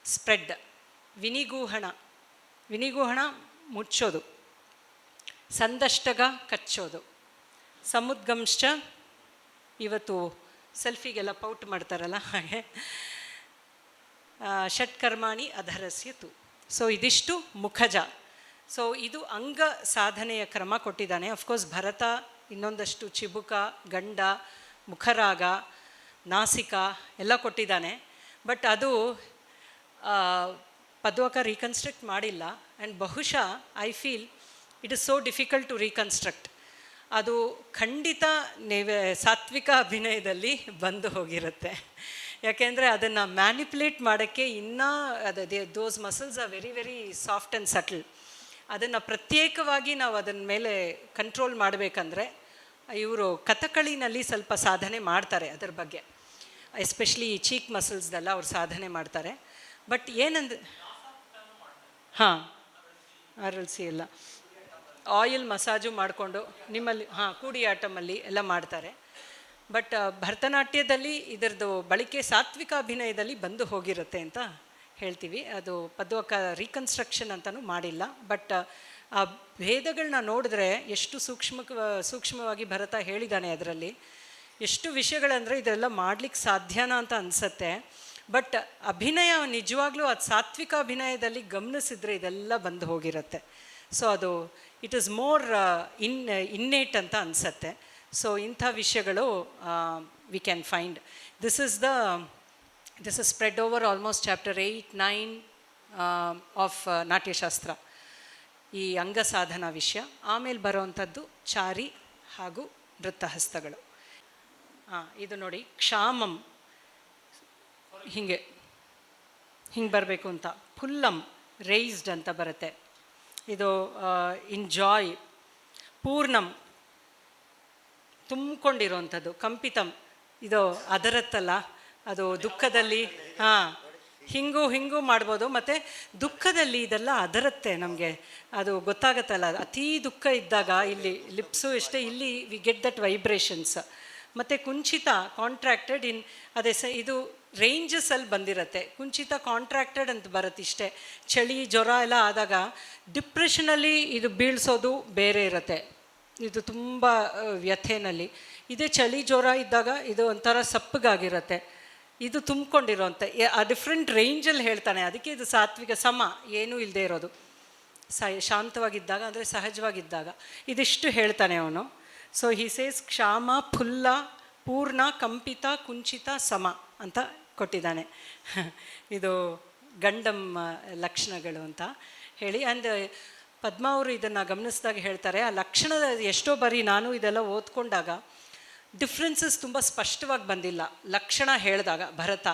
ಸ್ಪ್ರೆಡ್, ವಿನಿಗೂಹಣ ಮುಚ್ಚೋದು, ಸಂದಷ್ಟಗ ಕಚ್ಚೋದು. ಸಮುದ್ಗಂಶ್ಚ, ಇವತ್ತು ಸೆಲ್ಫಿಗೆಲ್ಲ ಪೌಟ್ ಮಾಡ್ತಾರಲ್ಲ ಹಾಗೆ. ಷಟ್ಕರ್ಮಾಣಿ ಅಧರಸ್ಯ ತು. ಸೊ ಇದಿಷ್ಟು ಮುಖಜ. ಸೊ ಇದು ಅಂಗ ಸಾಧನೆಯ ಕ್ರಮ ಕೊಟ್ಟಿದ್ದಾನೆ. ಅಫ್ಕೋರ್ಸ್ ಭರತ ಇನ್ನೊಂದಷ್ಟು ಚಿಬುಕ, ಗಂಡ, ಮುಖರಾಗ, ನಾಸಿಕ ಎಲ್ಲ ಕೊಟ್ಟಿದ್ದಾನೆ. ಬಟ್ ಅದು ಪದ್ವಕ ರೀಕನ್ಸ್ಟ್ರಕ್ಟ್ ಮಾಡಿಲ್ಲ. ಆ್ಯಂಡ್ ಬಹುಶಃ I feel it is so difficult to reconstruct. ಅದು ಖಂಡಿತ ಸಾತ್ವಿಕ ಅಭಿನಯದಲ್ಲಿ ಬಂದು ಹೋಗಿರುತ್ತೆ. ಯಾಕೆಂದರೆ ಅದನ್ನು ಮ್ಯಾನಿಪ್ಯುಲೇಟ್ ಮಾಡೋಕ್ಕೆ ಇನ್ನೂ those muscles are very very soft and subtle. ಅದನ್ನು ಪ್ರತ್ಯೇಕವಾಗಿ ನಾವು ಅದನ್ನ ಮೇಲೆ ಕಂಟ್ರೋಲ್ ಮಾಡಬೇಕಂದ್ರೆ ಇವರು ಕಥಕಳಿನಲ್ಲಿ ಸ್ವಲ್ಪ ಸಾಧನೆ ಮಾಡ್ತಾರೆ ಅದರ ಬಗ್ಗೆ, ಎಸ್ಪೆಷಲಿ ಈ ಚೀಕ್ ಮಸಲ್ಸ್ದೆಲ್ಲ ಅವ್ರು ಸಾಧನೆ ಮಾಡ್ತಾರೆ. ಬಟ್ ಏನಂದ್ರೆ ಹಾಂ ಅರಳಿಸಿ ಎಲ್ಲ ಆಯಿಲ್ ಮಸಾಜು ಮಾಡಿಕೊಂಡು ನಿಮ್ಮಲ್ಲಿ ಕೂಡಿಯಾಟಮಲ್ಲಿ ಎಲ್ಲ ಮಾಡ್ತಾರೆ. ಬಟ್ ಭರತನಾಟ್ಯದಲ್ಲಿ ಇದರದ್ದು ಬಳಕೆ ಸಾತ್ವಿಕ ಅಭಿನಯದಲ್ಲಿ ಬಂದು ಹೋಗಿರುತ್ತೆ ಅಂತ ಹೇಳ್ತೀವಿ. ಅದು ಪದ್ವಕ ರೀಕನ್ಸ್ಟ್ರಕ್ಷನ್ ಅಂತಲೂ ಮಾಡಿಲ್ಲ. ಬಟ್ ಆ ಭೇದಗಳನ್ನ ನೋಡಿದ್ರೆ ಎಷ್ಟು ಸೂಕ್ಷ್ಮವಾಗಿ ಭರತ ಹೇಳಿದ್ದಾನೆ ಅದರಲ್ಲಿ. ಎಷ್ಟು ವಿಷಯಗಳಂದರೆ ಇದೆಲ್ಲ ಮಾಡ್ಲಿಕ್ಕೆ ಸಾಧ್ಯನಾ ಅಂತ ಅನಿಸುತ್ತೆ. ಬಟ್ ಅಭಿನಯ ನಿಜವಾಗ್ಲೂ ಅದು ಸಾತ್ವಿಕ ಅಭಿನಯದಲ್ಲಿ ಗಮನಿಸಿದ್ರೆ ಇದೆಲ್ಲ ಬಂದು ಹೋಗಿರುತ್ತೆ. ಸೊ ಅದು ಇಟ್ ಈಸ್ ಮೋರ್ ಇನ್ನೇಟ್ ಅಂತ ಅನಿಸುತ್ತೆ. ಸೊ ಇಂಥ ವಿಷಯಗಳು we can find. This is spread over almost chapter 8, 9 of Natyashastra, ಈ ಅಂಗ ಸಾಧನಾ ವಿಷಯ. ಆಮೇಲೆ ಬರೋವಂಥದ್ದು ಚಾರಿ ಹಾಗೂ ನೃತ್ತಹಸ್ತಗಳು. ಇದು ನೋಡಿ, ಕ್ಷಾಮಂ ಹಿಂಗೆ ಬರಬೇಕು ಅಂತ, ಫುಲ್ಲಂ ರೈಸ್ಡ್ ಅಂತ ಬರುತ್ತೆ. ಇದು ಇಂಜಾಯ್, ಪೂರ್ಣಂ ತುಂಬಿಕೊಂಡಿರೋವಂಥದ್ದು, ಕಂಪಿತಂ ಇದು ಅದರತ್ತಲ್ಲ, ಅದು ದುಃಖದಲ್ಲಿ ಹಿಂಗೂ ಮಾಡ್ಬೋದು. ಮತ್ತು ದುಃಖದಲ್ಲಿ ಇದೆಲ್ಲ ಅದರತ್ತೆ ನಮಗೆ ಅದು ಗೊತ್ತಾಗತ್ತಲ್ಲ. ಅತೀ ದುಃಖ ಇದ್ದಾಗ ಇಲ್ಲಿ ಲಿಪ್ಸು ಎಷ್ಟೇ, ಇಲ್ಲಿ ವಿ ಗೆಟ್ ದಟ್ ವೈಬ್ರೇಷನ್ಸ್. ಮತ್ತು ಕುಂಚಿತ ಕಾಂಟ್ರಾಕ್ಟೆಡ್ ಅದೇ ಇದು ರೇಂಜಸಲ್ಲಿ ಬಂದಿರತ್ತೆ. ಕುಂಚಿತ ಕಾಂಟ್ರಾಕ್ಟೆಡ್ ಅಂತ ಬರುತ್ತೆ ಇಷ್ಟೇ. ಚಳಿ ಜ್ವರ ಎಲ್ಲ ಆದಾಗ ಡಿಪ್ರೆಷನಲ್ಲಿ ಇದು ಬೀಳ್ಸೋದು ಬೇರೆ ಇರುತ್ತೆ, ಇದು ತುಂಬ ವ್ಯಥೆನಲ್ಲಿ. ಇದೇ ಚಳಿ ಜ್ವರ ಇದ್ದಾಗ ಇದು ಒಂಥರ ಸಪ್ಪಗಾಗಿರುತ್ತೆ, ಇದು ತುಂಬಿಕೊಂಡಿರೋಂಥ ಆ ಡಿಫ್ರೆಂಟ್ ರೇಂಜಲ್ಲಿ ಹೇಳ್ತಾನೆ. ಅದಕ್ಕೆ ಇದು ಸಾತ್ವಿಕ, ಸಮ ಏನೂ ಇಲ್ಲದೆ ಇರೋದು, ಶಾಂತವಾಗಿದ್ದಾಗ ಅಂದರೆ ಸಹಜವಾಗಿದ್ದಾಗ ಇದಿಷ್ಟು ಹೇಳ್ತಾನೆ ಅವನು. ಸೊ ಹಿ ಸೇಸ್ ಕ್ಷಾಮ, ಫುಲ್ಲ, ಪೂರ್ಣ, ಕಂಪಿತ, ಕುಂಚಿತ, ಸಮ ಅಂತ ಕೊಟ್ಟಿದ್ದಾನೆ. ಇದು ಗಂಡಂ ಲಕ್ಷಣಗಳು ಅಂತ ಹೇಳಿ. ಆ್ಯಂಡ್ ಪದ್ಮ ಅವರು ಇದನ್ನು ಗಮನಿಸಿದಾಗ ಹೇಳ್ತಾರೆ, ಆ ಲಕ್ಷಣದ ಎಷ್ಟೋ ಬಾರಿ ನಾನು ಇದೆಲ್ಲ ಓದ್ಕೊಂಡಾಗ ಡಿಫ್ರೆನ್ಸಸ್ ತುಂಬ ಸ್ಪಷ್ಟವಾಗಿ ಬಂದಿಲ್ಲ ಲಕ್ಷಣ ಹೇಳಿದಾಗ ಭರತ.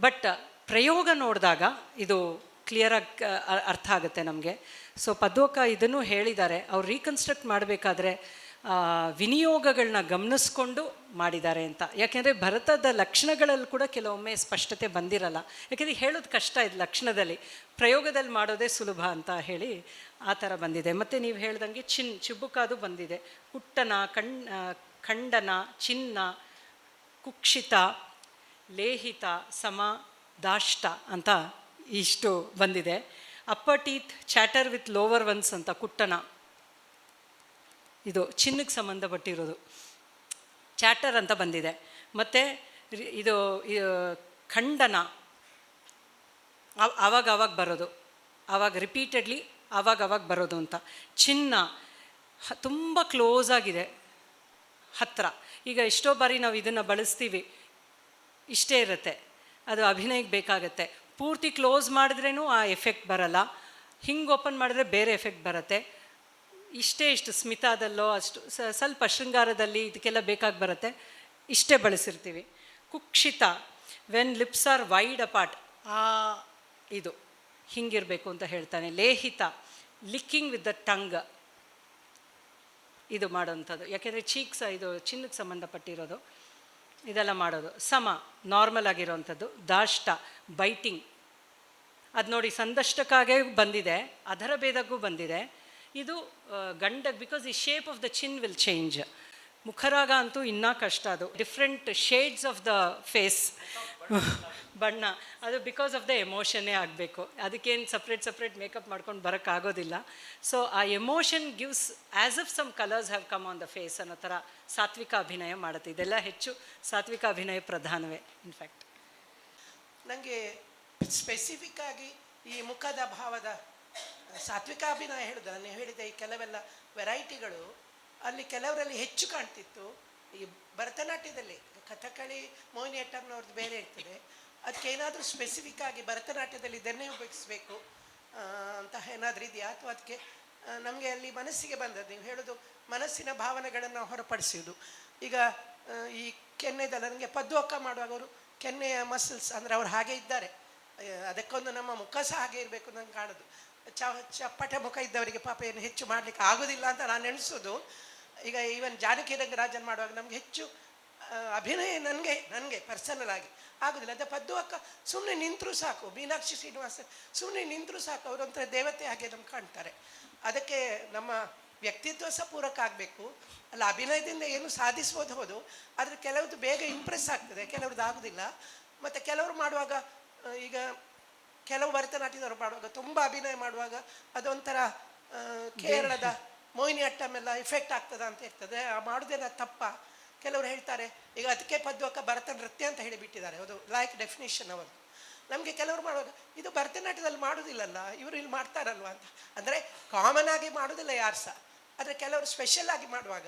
ಬಟ್ ಪ್ರಯೋಗ ನೋಡಿದಾಗ ಇದು ಕ್ಲಿಯರಾಗಿ ಅರ್ಥ ಆಗುತ್ತೆ ನಮಗೆ. ಸೊ ಪದ್ವಕ ಇದನ್ನು ಹೇಳಿದ್ದಾರೆ, ಅವ್ರು ರೀಕನ್ಸ್ಟ್ರಕ್ಟ್ ಮಾಡಬೇಕಾದ್ರೆ ವಿನಿಯೋಗಗಳನ್ನ ಗಮನಿಸ್ಕೊಂಡು ಮಾಡಿದ್ದಾರೆ ಅಂತ. ಯಾಕೆಂದರೆ ಭರತದ ಲಕ್ಷಣಗಳಲ್ಲಿ ಕೂಡ ಕೆಲವೊಮ್ಮೆ ಸ್ಪಷ್ಟತೆ ಬಂದಿರಲ್ಲ, ಯಾಕೆಂದರೆ ಹೇಳೋದು ಕಷ್ಟ ಇದೆ ಲಕ್ಷಣದಲ್ಲಿ, ಪ್ರಯೋಗದಲ್ಲಿ ಮಾಡೋದೇ ಸುಲಭ ಅಂತ ಹೇಳಿ ಆ ಥರ ಬಂದಿದೆ. ಮತ್ತು ನೀವು ಹೇಳ್ದಂಗೆ ಚಿಬುಕಾದು ಬಂದಿದೆ, ಕುಟ್ಟನ, ಖಂಡನ, ಚಿನ್ನ, ಕುಕ್ಷಿತ, ಲೇಹಿತ, ಸಮ, ದಾಷ್ಟ ಅಂತ ಇಷ್ಟು ಬಂದಿದೆ. Upper teeth chatter with lower once ಅಂತ ಕುಟ್ಟನ, ಇದು ಚಿನ್ನಕ್ಕೆ ಸಂಬಂಧಪಟ್ಟಿರೋದು, ಚಾಟರ್ ಅಂತ ಬಂದಿದೆ. ಮತ್ತು ಇದು ಖಂಡನ ಆವಾಗ ಬರೋದು, ಆವಾಗ ರಿಪೀಟೆಡ್ಲಿ ಆವಾಗ ಬರೋದು ಅಂತ. ಚಿನ್ನ ತುಂಬ ಕ್ಲೋಸ್ ಆಗಿದೆ, ಹತ್ತಿರ. ಈಗ ಎಷ್ಟೋ ಬಾರಿ ನಾವು ಇದನ್ನು ಬಳಸ್ತೀವಿ, ಇಷ್ಟೇ ಇರುತ್ತೆ, ಅದು ಅಭಿನಯಕ್ಕೆ ಬೇಕಾಗತ್ತೆ. ಪೂರ್ತಿ ಕ್ಲೋಸ್ ಮಾಡಿದ್ರೂ ಆ ಎಫೆಕ್ಟ್ ಬರಲ್ಲ, ಹಿಂಗೆ ಓಪನ್ ಮಾಡಿದ್ರೆ ಬೇರೆ ಎಫೆಕ್ಟ್ ಬರುತ್ತೆ. ಇಷ್ಟು ಸ್ಮಿತಾದಲ್ಲೋ ಅಷ್ಟು ಸ್ವಲ್ಪ ಶೃಂಗಾರದಲ್ಲಿ ಇದಕ್ಕೆಲ್ಲ ಬೇಕಾಗಿ ಬರುತ್ತೆ, ಇಷ್ಟೇ ಬಳಸಿರ್ತೀವಿ. ಕುಕ್ಷಿತ, when lips are wide apart, ಇದು ಹಿಂಗಿರಬೇಕು ಅಂತ ಹೇಳ್ತಾನೆ. ಲೇಹಿತ, ಲಿಕ್ಕಿಂಗ್ ವಿತ್ ದ ಟಂಗ್, ಇದು ಮಾಡೋವಂಥದ್ದು. ಯಾಕೆಂದರೆ ಚೀಕ್ಸ್ ಇದು ಚಿನ್ನಕ್ಕೆ ಸಂಬಂಧಪಟ್ಟಿರೋದು, ಇದೆಲ್ಲ ಮಾಡೋದು. ಸಮ, ನಾರ್ಮಲ್ ಆಗಿರೋವಂಥದ್ದು. ದಾಷ್ಟ, ಬೈಟಿಂಗ್, ಅದು ನೋಡಿ ಸಂದಷ್ಟಕ್ಕಾಗೇ ಬಂದಿದೆ, ಅದರ ಭೇದಕ್ಕೂ ಬಂದಿದೆ. ಇದು ಗಂಡ, because the shape of the chin will change. ಮುಖರಾಗ ಅಂತೂ ಇನ್ನೂ ಕಷ್ಟ, ಅದು different shades of the face. ಬಣ್ಣ ಅದು ಬಿಕಾಸ್ ಆಫ್ ದ ಎಮೋಷನ್ನೇ ಆಗಬೇಕು, ಅದಕ್ಕೇನು ಸಪ್ರೇಟ್ ಮೇಕಪ್ ಮಾಡ್ಕೊಂಡು ಬರೋಕ್ಕಾಗೋದಿಲ್ಲ. ಸೊ ಆ emotion gives as if some colours have come on the face ಅನ್ನೋ ಥರ ಸಾತ್ವಿಕ ಅಭಿನಯ ಮಾಡುತ್ತೆ. ಇದೆಲ್ಲ ಹೆಚ್ಚು ಸಾತ್ವಿಕ ಅಭಿನಯ ಪ್ರಧಾನವೇ ಇನ್ಫ್ಯಾಕ್ಟ್. ನನಗೆ ಸ್ಪೆಸಿಫಿಕ್ ಆಗಿ ಈ ಮುಖದ ಭಾವದ ಸಾತ್ವಿಕ ಅಭಿನಯ ಹೇಳಿದೆ, ನಾನು ಹೇಳಿದ ಈ ಕೆಲವೆಲ್ಲ ವೆರೈಟಿಗಳು ಅಲ್ಲಿ ಕೆಲವರಲ್ಲಿ ಹೆಚ್ಚು ಕಾಣ್ತಿತ್ತು. ಈ ಭರತನಾಟ್ಯದಲ್ಲಿ ಕಥಕಳಿ ಮೋಹಿನಿಯಟ್ಟಂನವ್ರದ್ದು ಬೇರೆ ಇರ್ತದೆ, ಅದಕ್ಕೆ ಏನಾದರೂ ಸ್ಪೆಸಿಫಿಕ್ ಆಗಿ ಭರತನಾಟ್ಯದಲ್ಲಿ ಇದನ್ನೇ ಉಪಯೋಗಿಸ್ಬೇಕು ಅಂತ ಏನಾದರೂ ಇದೆಯಾ, ಅಥವಾ ಅದಕ್ಕೆ ನಮಗೆ ಅಲ್ಲಿ ಮನಸ್ಸಿಗೆ ಬಂದದ್ದು ನೀವು ಹೇಳೋದು ಮನಸ್ಸಿನ ಭಾವನೆಗಳನ್ನು ಹೊರಪಡಿಸೋದು. ಈಗ ಈ ಕೆನ್ನೆದಲ್ಲ, ನನಗೆ ಪದ್ದುವಕ್ಕ ಮಾಡುವಾಗ ಅವರು ಕೆನ್ನೆಯ ಮಸಲ್ಸ್ ಅಂದರೆ ಅವ್ರು ಹಾಗೆ ಇದ್ದಾರೆ, ಅದಕ್ಕೊಂದು ನಮ್ಮ ಮುಖ ಸಹ ಹಾಗೆ ಇರಬೇಕು ನಂಗೆ ಕಾಣೋದು. ಚಪ್ಪಟೆ ಮುಖ ಇದ್ದವರಿಗೆ ಪಾಪ ಏನು ಹೆಚ್ಚು ಮಾಡಲಿಕ್ಕೆ ಆಗೋದಿಲ್ಲ ಅಂತ ನಾನು ಎಣಿಸೋದು. ಈಗ ಈವನ್ ಜಾನಕಿ ರಂಗರಾಜನ್ ಮಾಡುವಾಗ ನಮಗೆ ಹೆಚ್ಚು ಅಭಿನಯ ನನಗೆ ಪರ್ಸನಲ್ ಆಗಿ ಆಗೋದಿಲ್ಲ. ಅದೇ ಪದ್ದುವಕ್ಕ ಸುಮ್ಮನೆ ನಿಂತರೂ ಸಾಕು, ಮೀನಾಕ್ಷಿ ಶ್ರೀನಿವಾಸ ಸುಮ್ಮನೆ ನಿಂತರೂ ಸಾಕು, ಅವರೊಂಥರ ದೇವತೆ ಹಾಗೆ ನಮ್ಗೆ ಕಾಣ್ತಾರೆ. ಅದಕ್ಕೆ ನಮ್ಮ ವ್ಯಕ್ತಿತ್ವ ಸಹ ಪೂರಕ ಆಗಬೇಕು. ಅಲ್ಲ, ಅಭಿನಯದಿಂದ ಏನು ಸಾಧಿಸ್ಬೋದು ಹೌದು, ಆದರೆ ಕೆಲವ್ದು ಬೇಗ ಇಂಪ್ರೆಸ್ ಆಗ್ತದೆ, ಕೆಲವ್ರದ್ದು ಆಗೋದಿಲ್ಲ. ಮತ್ತು ಕೆಲವರು ಮಾಡುವಾಗ, ಈಗ ಕೆಲವು ಭರತನಾಟ್ಯದವರು ಮಾಡುವಾಗ ತುಂಬ ಅಭಿನಯ ಮಾಡುವಾಗ ಅದೊಂಥರ ಕೇರಳದ ಮೋಹಿನಿ ಅಟ್ಟಂ ಎಲ್ಲ ಎಫೆಕ್ಟ್ ಆಗ್ತದ ಅಂತ ಇರ್ತದೆ. ಆ ಮಾಡೋದೇನ ತಪ್ಪ. ಕೆಲವರು ಹೇಳ್ತಾರೆ ಈಗ ಅದಕ್ಕೆ ಪದ್ವಕ್ಕ ಭರತ ನೃತ್ಯ ಅಂತ ಹೇಳಿಬಿಟ್ಟಿದ್ದಾರೆ, ಅದು ಲೈಕ್ ಡೆಫಿನೇಷನ್ ಅವರು. ನಮಗೆ ಕೆಲವರು ಮಾಡುವಾಗ ಇದು ಭರತನಾಟ್ಯದಲ್ಲಿ ಮಾಡೋದಿಲ್ಲಲ್ಲ, ಇವರು ಇಲ್ಲಿ ಮಾಡ್ತಾರಲ್ವ ಅಂತ. ಅಂದರೆ ಕಾಮನ್ ಆಗಿ ಮಾಡೋದಿಲ್ಲ ಯಾರು ಸಹ, ಆದರೆ ಕೆಲವರು ಸ್ಪೆಷಲ್ ಆಗಿ ಮಾಡುವಾಗ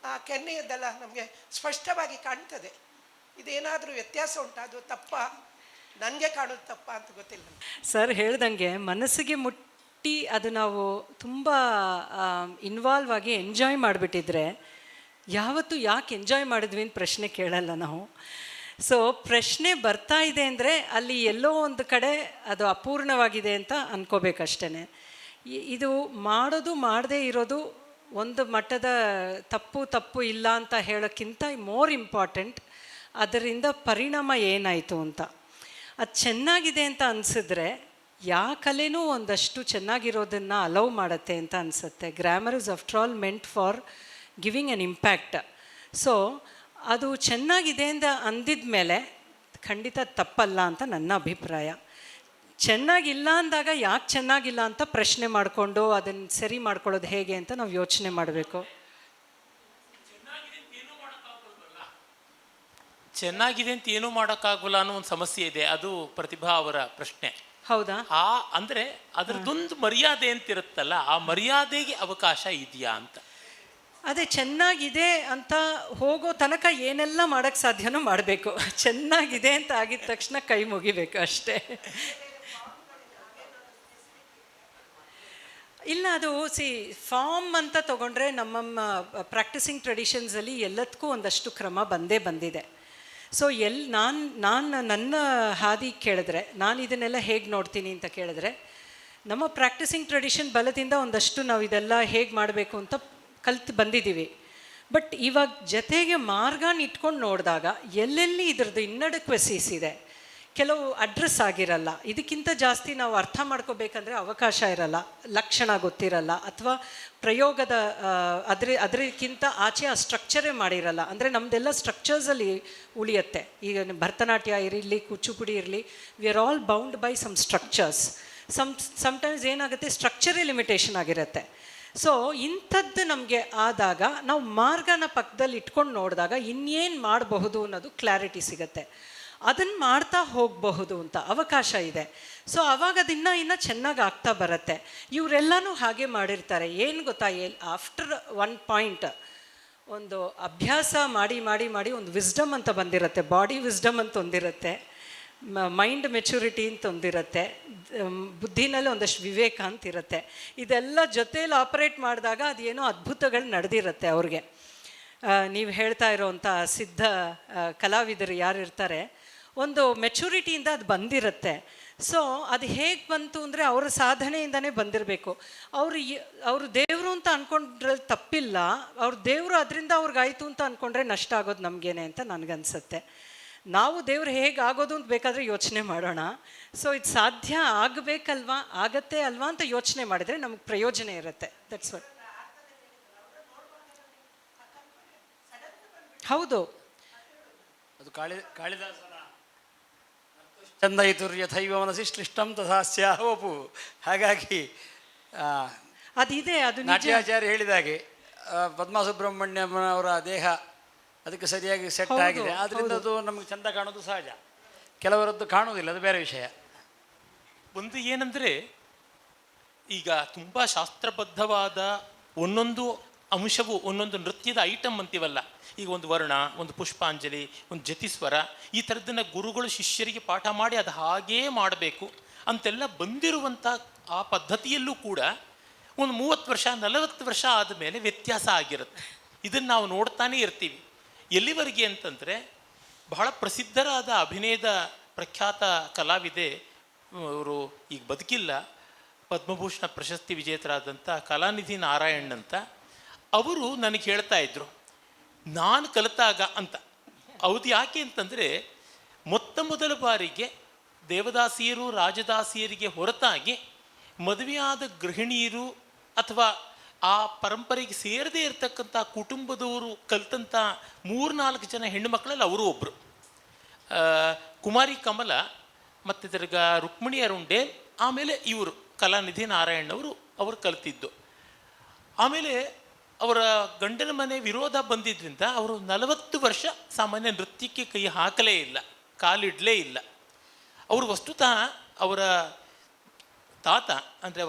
ಆ ಕೆನ್ನೆಯದ್ದೆಲ್ಲ ನಮಗೆ ಸ್ಪಷ್ಟವಾಗಿ ಕಾಣ್ತದೆ. ಇದೇನಾದರೂ ವ್ಯತ್ಯಾಸ ಉಂಟಾ, ಅದು ತಪ್ಪ, ನನಗೆ ಕಾಣೋದು ತಪ್ಪ ಅಂತ ಗೊತ್ತಿಲ್ಲ. ಸರ್ ಹೇಳ್ದಂಗೆ ಮನಸ್ಸಿಗೆ ಮುಟ್ಟಿ ಅದು ನಾವು ತುಂಬ ಇನ್ವಾಲ್ವ್ ಆಗಿ ಎಂಜಾಯ್ ಮಾಡಿಬಿಟ್ಟಿದ್ರೆ ಯಾವತ್ತೂ ಯಾಕೆ ಎಂಜಾಯ್ ಮಾಡಿದ್ವಿ ಅಂತ ಪ್ರಶ್ನೆ ಕೇಳಲ್ಲ ನಾವು. ಸೊ ಪ್ರಶ್ನೆ ಬರ್ತಾ ಇದೆ ಅಂದರೆ ಅಲ್ಲಿ ಎಲ್ಲೋ ಒಂದು ಕಡೆ ಅದು ಅಪೂರ್ಣವಾಗಿದೆ ಅಂತ ಅನ್ಕೋಬೇಕಷ್ಟೇ. ಇದು ಮಾಡೋದು ಮಾಡದೇ ಇರೋದು ಒಂದು ಮಟ್ಟದ ತಪ್ಪು ಇಲ್ಲ ಅಂತ ಹೇಳೋಕ್ಕಿಂತ ಮೋರ್ ಇಂಪಾರ್ಟೆಂಟ್ ಅದರಿಂದ ಪರಿಣಾಮ ಏನಾಯಿತು ಅಂತ. ಅದು ಚೆನ್ನಾಗಿದೆ ಅಂತ ಅನಿಸಿದ್ರೆ ಯಾವ ಕಲೆನೂ ಒಂದಷ್ಟು ಚೆನ್ನಾಗಿರೋದನ್ನು ಅಲೌ ಮಾಡುತ್ತೆ ಅಂತ ಅನಿಸುತ್ತೆ. Grammar is after all meant for giving an impact. So ಅದು ಚೆನ್ನಾಗಿದೆ ಅಂತ ಅಂದಿದ ಮೇಲೆ ಖಂಡಿತ ತಪ್ಪಲ್ಲ ಅಂತ ನನ್ನ ಅಭಿಪ್ರಾಯ. ಚೆನ್ನಾಗಿಲ್ಲ ಅಂದಾಗ ಯಾಕೆ ಚೆನ್ನಾಗಿಲ್ಲ ಅಂತ ಪ್ರಶ್ನೆ ಮಾಡಿಕೊಂಡು ಅದನ್ನು ಸರಿ ಮಾಡ್ಕೊಳ್ಳೋದು ಹೇಗೆ ಅಂತ ನಾವು ಯೋಚನೆ ಮಾಡಬೇಕು. ಚೆನ್ನಾಗಿದೆ ಅಂತ ಏನೂ ಮಾಡೋಕ್ಕಾಗಲ್ಲ ಅನ್ನೋ ಒಂದು ಸಮಸ್ಯೆ ಇದೆ, ಅದು ಪ್ರತಿಭಾ ಅವರ ಪ್ರಶ್ನೆ. ಹೌದಾ? ಅಂದರೆ ಅದರದೊಂದು ಮರ್ಯಾದೆ ಅಂತ ಇರುತ್ತಲ್ಲ, ಆ ಮರ್ಯಾದೆಗೆ ಅವಕಾಶ ಇದೆಯಾ ಅಂತ. ಅದೇ ಚೆನ್ನಾಗಿದೆ ಅಂತ ಹೋಗೋ ತನಕ ಏನೆಲ್ಲ ಮಾಡೋಕ್ಕೆ ಸಾಧ್ಯನೋ ಮಾಡಬೇಕು. ಚೆನ್ನಾಗಿದೆ ಅಂತ ಆಗಿದ ತಕ್ಷಣ ಕೈ ಮುಗಿಬೇಕು ಅಷ್ಟೇ. ಇಲ್ಲ, ಅದು ಫಾರ್ಮ್ ಅಂತ ತೊಗೊಂಡ್ರೆ ನಮ್ಮ ಪ್ರಾಕ್ಟೀಸಿಂಗ್ ಟ್ರೆಡಿಷನ್ಸಲ್ಲಿ ಎಲ್ಲದಕ್ಕೂ ಒಂದಷ್ಟು ಕ್ರಮ ಬಂದಿದೆ. ಸೊ ನನ್ನ ಹಾದಿ ಕೇಳಿದ್ರೆ ನಾನು ಇದನ್ನೆಲ್ಲ ಹೇಗೆ ನೋಡ್ತೀನಿ ಅಂತ ಕೇಳಿದ್ರೆ, ನಮ್ಮ ಪ್ರಾಕ್ಟೀಸಿಂಗ್ ಟ್ರೆಡಿಷನ್ ಬಲದಿಂದ ಒಂದಷ್ಟು ನಾವು ಇದೆಲ್ಲ ಹೇಗೆ ಮಾಡಬೇಕು ಅಂತ ಕಲ್ತು ಬಂದಿದ್ದೀವಿ. ಬಟ್ ಇವಾಗ ಜೊತೆಗೆ ಮಾರ್ಗನ ಇಟ್ಕೊಂಡು ನೋಡಿದಾಗ ಎಲ್ಲೆಲ್ಲಿ ಇದ್ರದ್ದು ಇನ್ನಡಕ್ವೆಸೀಸ್ ಇದೆ, ಕೆಲವು ಅಡ್ರೆಸ್ ಆಗಿರಲ್ಲ, ಇದಕ್ಕಿಂತ ಜಾಸ್ತಿ ನಾವು ಅರ್ಥ ಮಾಡ್ಕೋಬೇಕಂದ್ರೆ ಅವಕಾಶ ಇರಲ್ಲ, ಲಕ್ಷಣ ಗೊತ್ತಿರಲ್ಲ, ಅಥವಾ ಪ್ರಯೋಗದ ಅದಕ್ಕಿಂತ ಆಚೆ ಆ ಸ್ಟ್ರಕ್ಚರೇ ಮಾಡಿರಲ್ಲ. ಅಂದರೆ ನಮ್ಮದೆಲ್ಲ ಸ್ಟ್ರಕ್ಚರ್ಸಲ್ಲಿ ಉಳಿಯುತ್ತೆ. ಈಗ ಭರತನಾಟ್ಯ ಇರಲಿ, ಕೂಚುಪುಡಿ ಇರಲಿ, we are all bound by some structures. Sometimes ಏನಾಗುತ್ತೆ, ಸ್ಟ್ರಕ್ಚರೇ ಲಿಮಿಟೇಷನ್ ಆಗಿರುತ್ತೆ. ಸೊ ಇಂಥದ್ದು ನಮಗೆ ಆದಾಗ ನಾವು ಮಾರ್ಗನ ಪಕ್ಕದಲ್ಲಿ ಇಟ್ಕೊಂಡು ನೋಡಿದಾಗ ಇನ್ನೇನು ಮಾಡಬಹುದು ಅನ್ನೋದು ಕ್ಲಾರಿಟಿ ಸಿಗುತ್ತೆ. ಅದನ್ನು ಮಾಡ್ತಾ ಹೋಗಬಹುದು ಅಂತ ಅವಕಾಶ ಇದೆ. ಸೊ ಅವಾಗ ಅದನ್ನು ಇನ್ನೂ ಚೆನ್ನಾಗಿ ಆಗ್ತಾ ಬರುತ್ತೆ. ಇವರೆಲ್ಲನೂ ಹಾಗೆ ಮಾಡಿರ್ತಾರೆ. ಏನು ಗೊತ್ತಾ, ಆಫ್ಟರ್ ಒನ್ ಪಾಯಿಂಟ್ ಒಂದು ಅಭ್ಯಾಸ ಮಾಡಿ ಒಂದು ವಿಸ್ಡಮ್ ಅಂತ ಬಂದಿರುತ್ತೆ, ಬಾಡಿ ವಿಸ್ಡಮ್ ಅಂತ ಒಂದಿರುತ್ತೆ, ಮೈಂಡ್ ಮೆಚುರಿಟಿ ಅಂತ ಒಂದಿರುತ್ತೆ, ಬುದ್ಧಿನಲ್ಲಿ ಒಂದಷ್ಟು ವಿವೇಕ ಅಂತಿರುತ್ತೆ. ಇದೆಲ್ಲ ಜೊತೇಲಿ ಆಪರೇಟ್ ಮಾಡಿದಾಗ ಅದೇನೋ ಅದ್ಭುತಗಳು ನಡೆದಿರುತ್ತೆ ಅವ್ರಿಗೆ. ನೀವು ಹೇಳ್ತಾ ಇರೋವಂಥ ಸಿದ್ಧ ಕಲಾವಿದರು ಯಾರು ಇರ್ತಾರೆ, ಒಂದು ಮೆಚುರಿಟಿಯಿಂದ ಅದು ಬಂದಿರುತ್ತೆ. ಸೊ ಅದು ಹೇಗೆ ಬಂತು ಅಂದರೆ ಅವರ ಸಾಧನೆಯಿಂದನೇ ಬಂದಿರಬೇಕು. ಅವರು ದೇವರು ಅಂತ ಅಂದ್ಕೊಂಡ್ರಲ್ಲಿ ತಪ್ಪಿಲ್ಲ, ಅವ್ರ ದೇವರು ಅದರಿಂದ ಅವ್ರಿಗಾಯ್ತು ಅಂತ ಅಂದ್ಕೊಂಡ್ರೆ ನಷ್ಟ ಆಗೋದು ನಮಗೇನೆ ಅಂತ ನನಗನ್ಸುತ್ತೆ. ನಾವು ದೇವ್ರು ಹೇಗೆ ಆಗೋದು ಅಂತ ಬೇಕಾದರೆ ಯೋಚನೆ ಮಾಡೋಣ. ಸೊ ಇದು ಸಾಧ್ಯ ಆಗಬೇಕಲ್ವಾ, ಆಗತ್ತೆ ಅಲ್ವಾ ಅಂತ ಯೋಚನೆ ಮಾಡಿದರೆ ನಮಗೆ ಪ್ರಯೋಜನ ಇರುತ್ತೆ. That's what. ಹೌದು, ಅದು ಕಾಳಿದಾಸನ ಚಂದೈತುರ್ಯಥೈವ ಮನಸಿ ಶ್ಲಿಷ್ಟಂ ತಥಾ ಸ್ಯಾಹ ವಪು. ಹಾಗಾಗಿ ಅದಿದೆ, ಅದು ನಿಜ. ನಾಟ್ಯಾಚಾರ್ಯ ಹೇಳಿದ ಹಾಗೆ ಪದ್ಮಾ ಸುಬ್ರಹ್ಮಣ್ಯಂವರ ದೇಹ ಅದಕ್ಕೆ ಸರಿಯಾಗಿ ಸೆಟ್ ಹೌದು, ಆಗಿದೆ, ಆದ್ದರಿಂದ ಅದು ನಮಗೆ ಚಂದ ಕಾಣೋದು ಸಹಜ. ಕೆಲವರದ್ದು ಕಾಣುವುದಿಲ್ಲ, ಅದು ಬೇರೆ ವಿಷಯ. ಒಂದು ಏನಂದರೆ, ಈಗ ತುಂಬ ಶಾಸ್ತ್ರಬದ್ಧವಾದ ಒಂದೊಂದು ಅಂಶವು ಒಂದೊಂದು ನೃತ್ಯದ ಐಟಮ್ ಅಂತೀವಲ್ಲ, ಈಗ ಒಂದು ವರ್ಣ, ಒಂದು ಪುಷ್ಪಾಂಜಲಿ, ಒಂದು ಜತಿಸ್ವರ, ಈ ಥರದ್ದನ್ನು ಗುರುಗಳು ಶಿಷ್ಯರಿಗೆ ಪಾಠ ಮಾಡಿ ಅದು ಹಾಗೇ ಮಾಡಬೇಕು ಅಂತೆಲ್ಲ ಬಂದಿರುವಂಥ ಆ ಪದ್ಧತಿಯಲ್ಲೂ ಕೂಡ ಒಂದು 30 ವರ್ಷ 40 ವರ್ಷ ಆದಮೇಲೆ ವ್ಯತ್ಯಾಸ ಆಗಿರುತ್ತೆ. ಇದನ್ನು ನಾವು ನೋಡ್ತಾನೇ ಇರ್ತೀವಿ. ಎಲ್ಲಿವರೆಗೆ ಅಂತಂದರೆ, ಬಹಳ ಪ್ರಸಿದ್ಧರಾದ ಅಭಿನಯದ ಪ್ರಖ್ಯಾತ ಕಲಾವಿದೆ, ಅವರು ಈಗ ಬದುಕಿಲ್ಲ, ಪದ್ಮಭೂಷಣ ಪ್ರಶಸ್ತಿ ವಿಜೇತರಾದಂಥ ಕಲಾನಿಧಿ ನಾರಾಯಣ್ ಅಂತ, ಅವರು ನನಗೆ ಹೇಳ್ತಾ ಇದ್ರು, ನಾನು ಕಲಿತಾಗ ಅಂತ. ಹೌದು, ಯಾಕೆ ಅಂತಂದರೆ ಮೊದಲ ಬಾರಿಗೆ ದೇವದಾಸಿಯರು ರಾಜದಾಸಿಯರಿಗೆ ಹೊರತಾಗಿ ಮದುವೆಯಾದ ಗೃಹಿಣಿಯರು ಅಥವಾ ಆ ಪರಂಪರೆಗೆ ಸೇರದೇ ಇರತಕ್ಕಂಥ ಕುಟುಂಬದವರು ಕಲಿತಂಥ 3-4 ಜನ ಹೆಣ್ಣು ಮಕ್ಕಳಲ್ಲಿ ಅವರು ಒಬ್ಬರು. ಕುಮಾರಿ ಕಮಲ ಮತ್ತು ತಿರ್ಗ ರುಕ್ಮಿಣಿ ಅರುಂಡೆ, ಆಮೇಲೆ ಇವರು ಕಲಾನಿಧಿ ನಾರಾಯಣ್ ಅವರು ಕಲಿತಿದ್ದು. ಆಮೇಲೆ ಅವರ ಗಂಡನ ಮನೆ ವಿರೋಧ ಬಂದಿದ್ದರಿಂದ ಅವರು 40 ವರ್ಷ ಸಾಮಾನ್ಯ ನೃತ್ಯಕ್ಕೆ ಕೈ ಹಾಕಲೇ ಇಲ್ಲ, ಕಾಲಿಡಲೇ ಇಲ್ಲ. ಅವರು ವಸ್ತುತಃ ಅವರ ತಾತ ಅಂದರೆ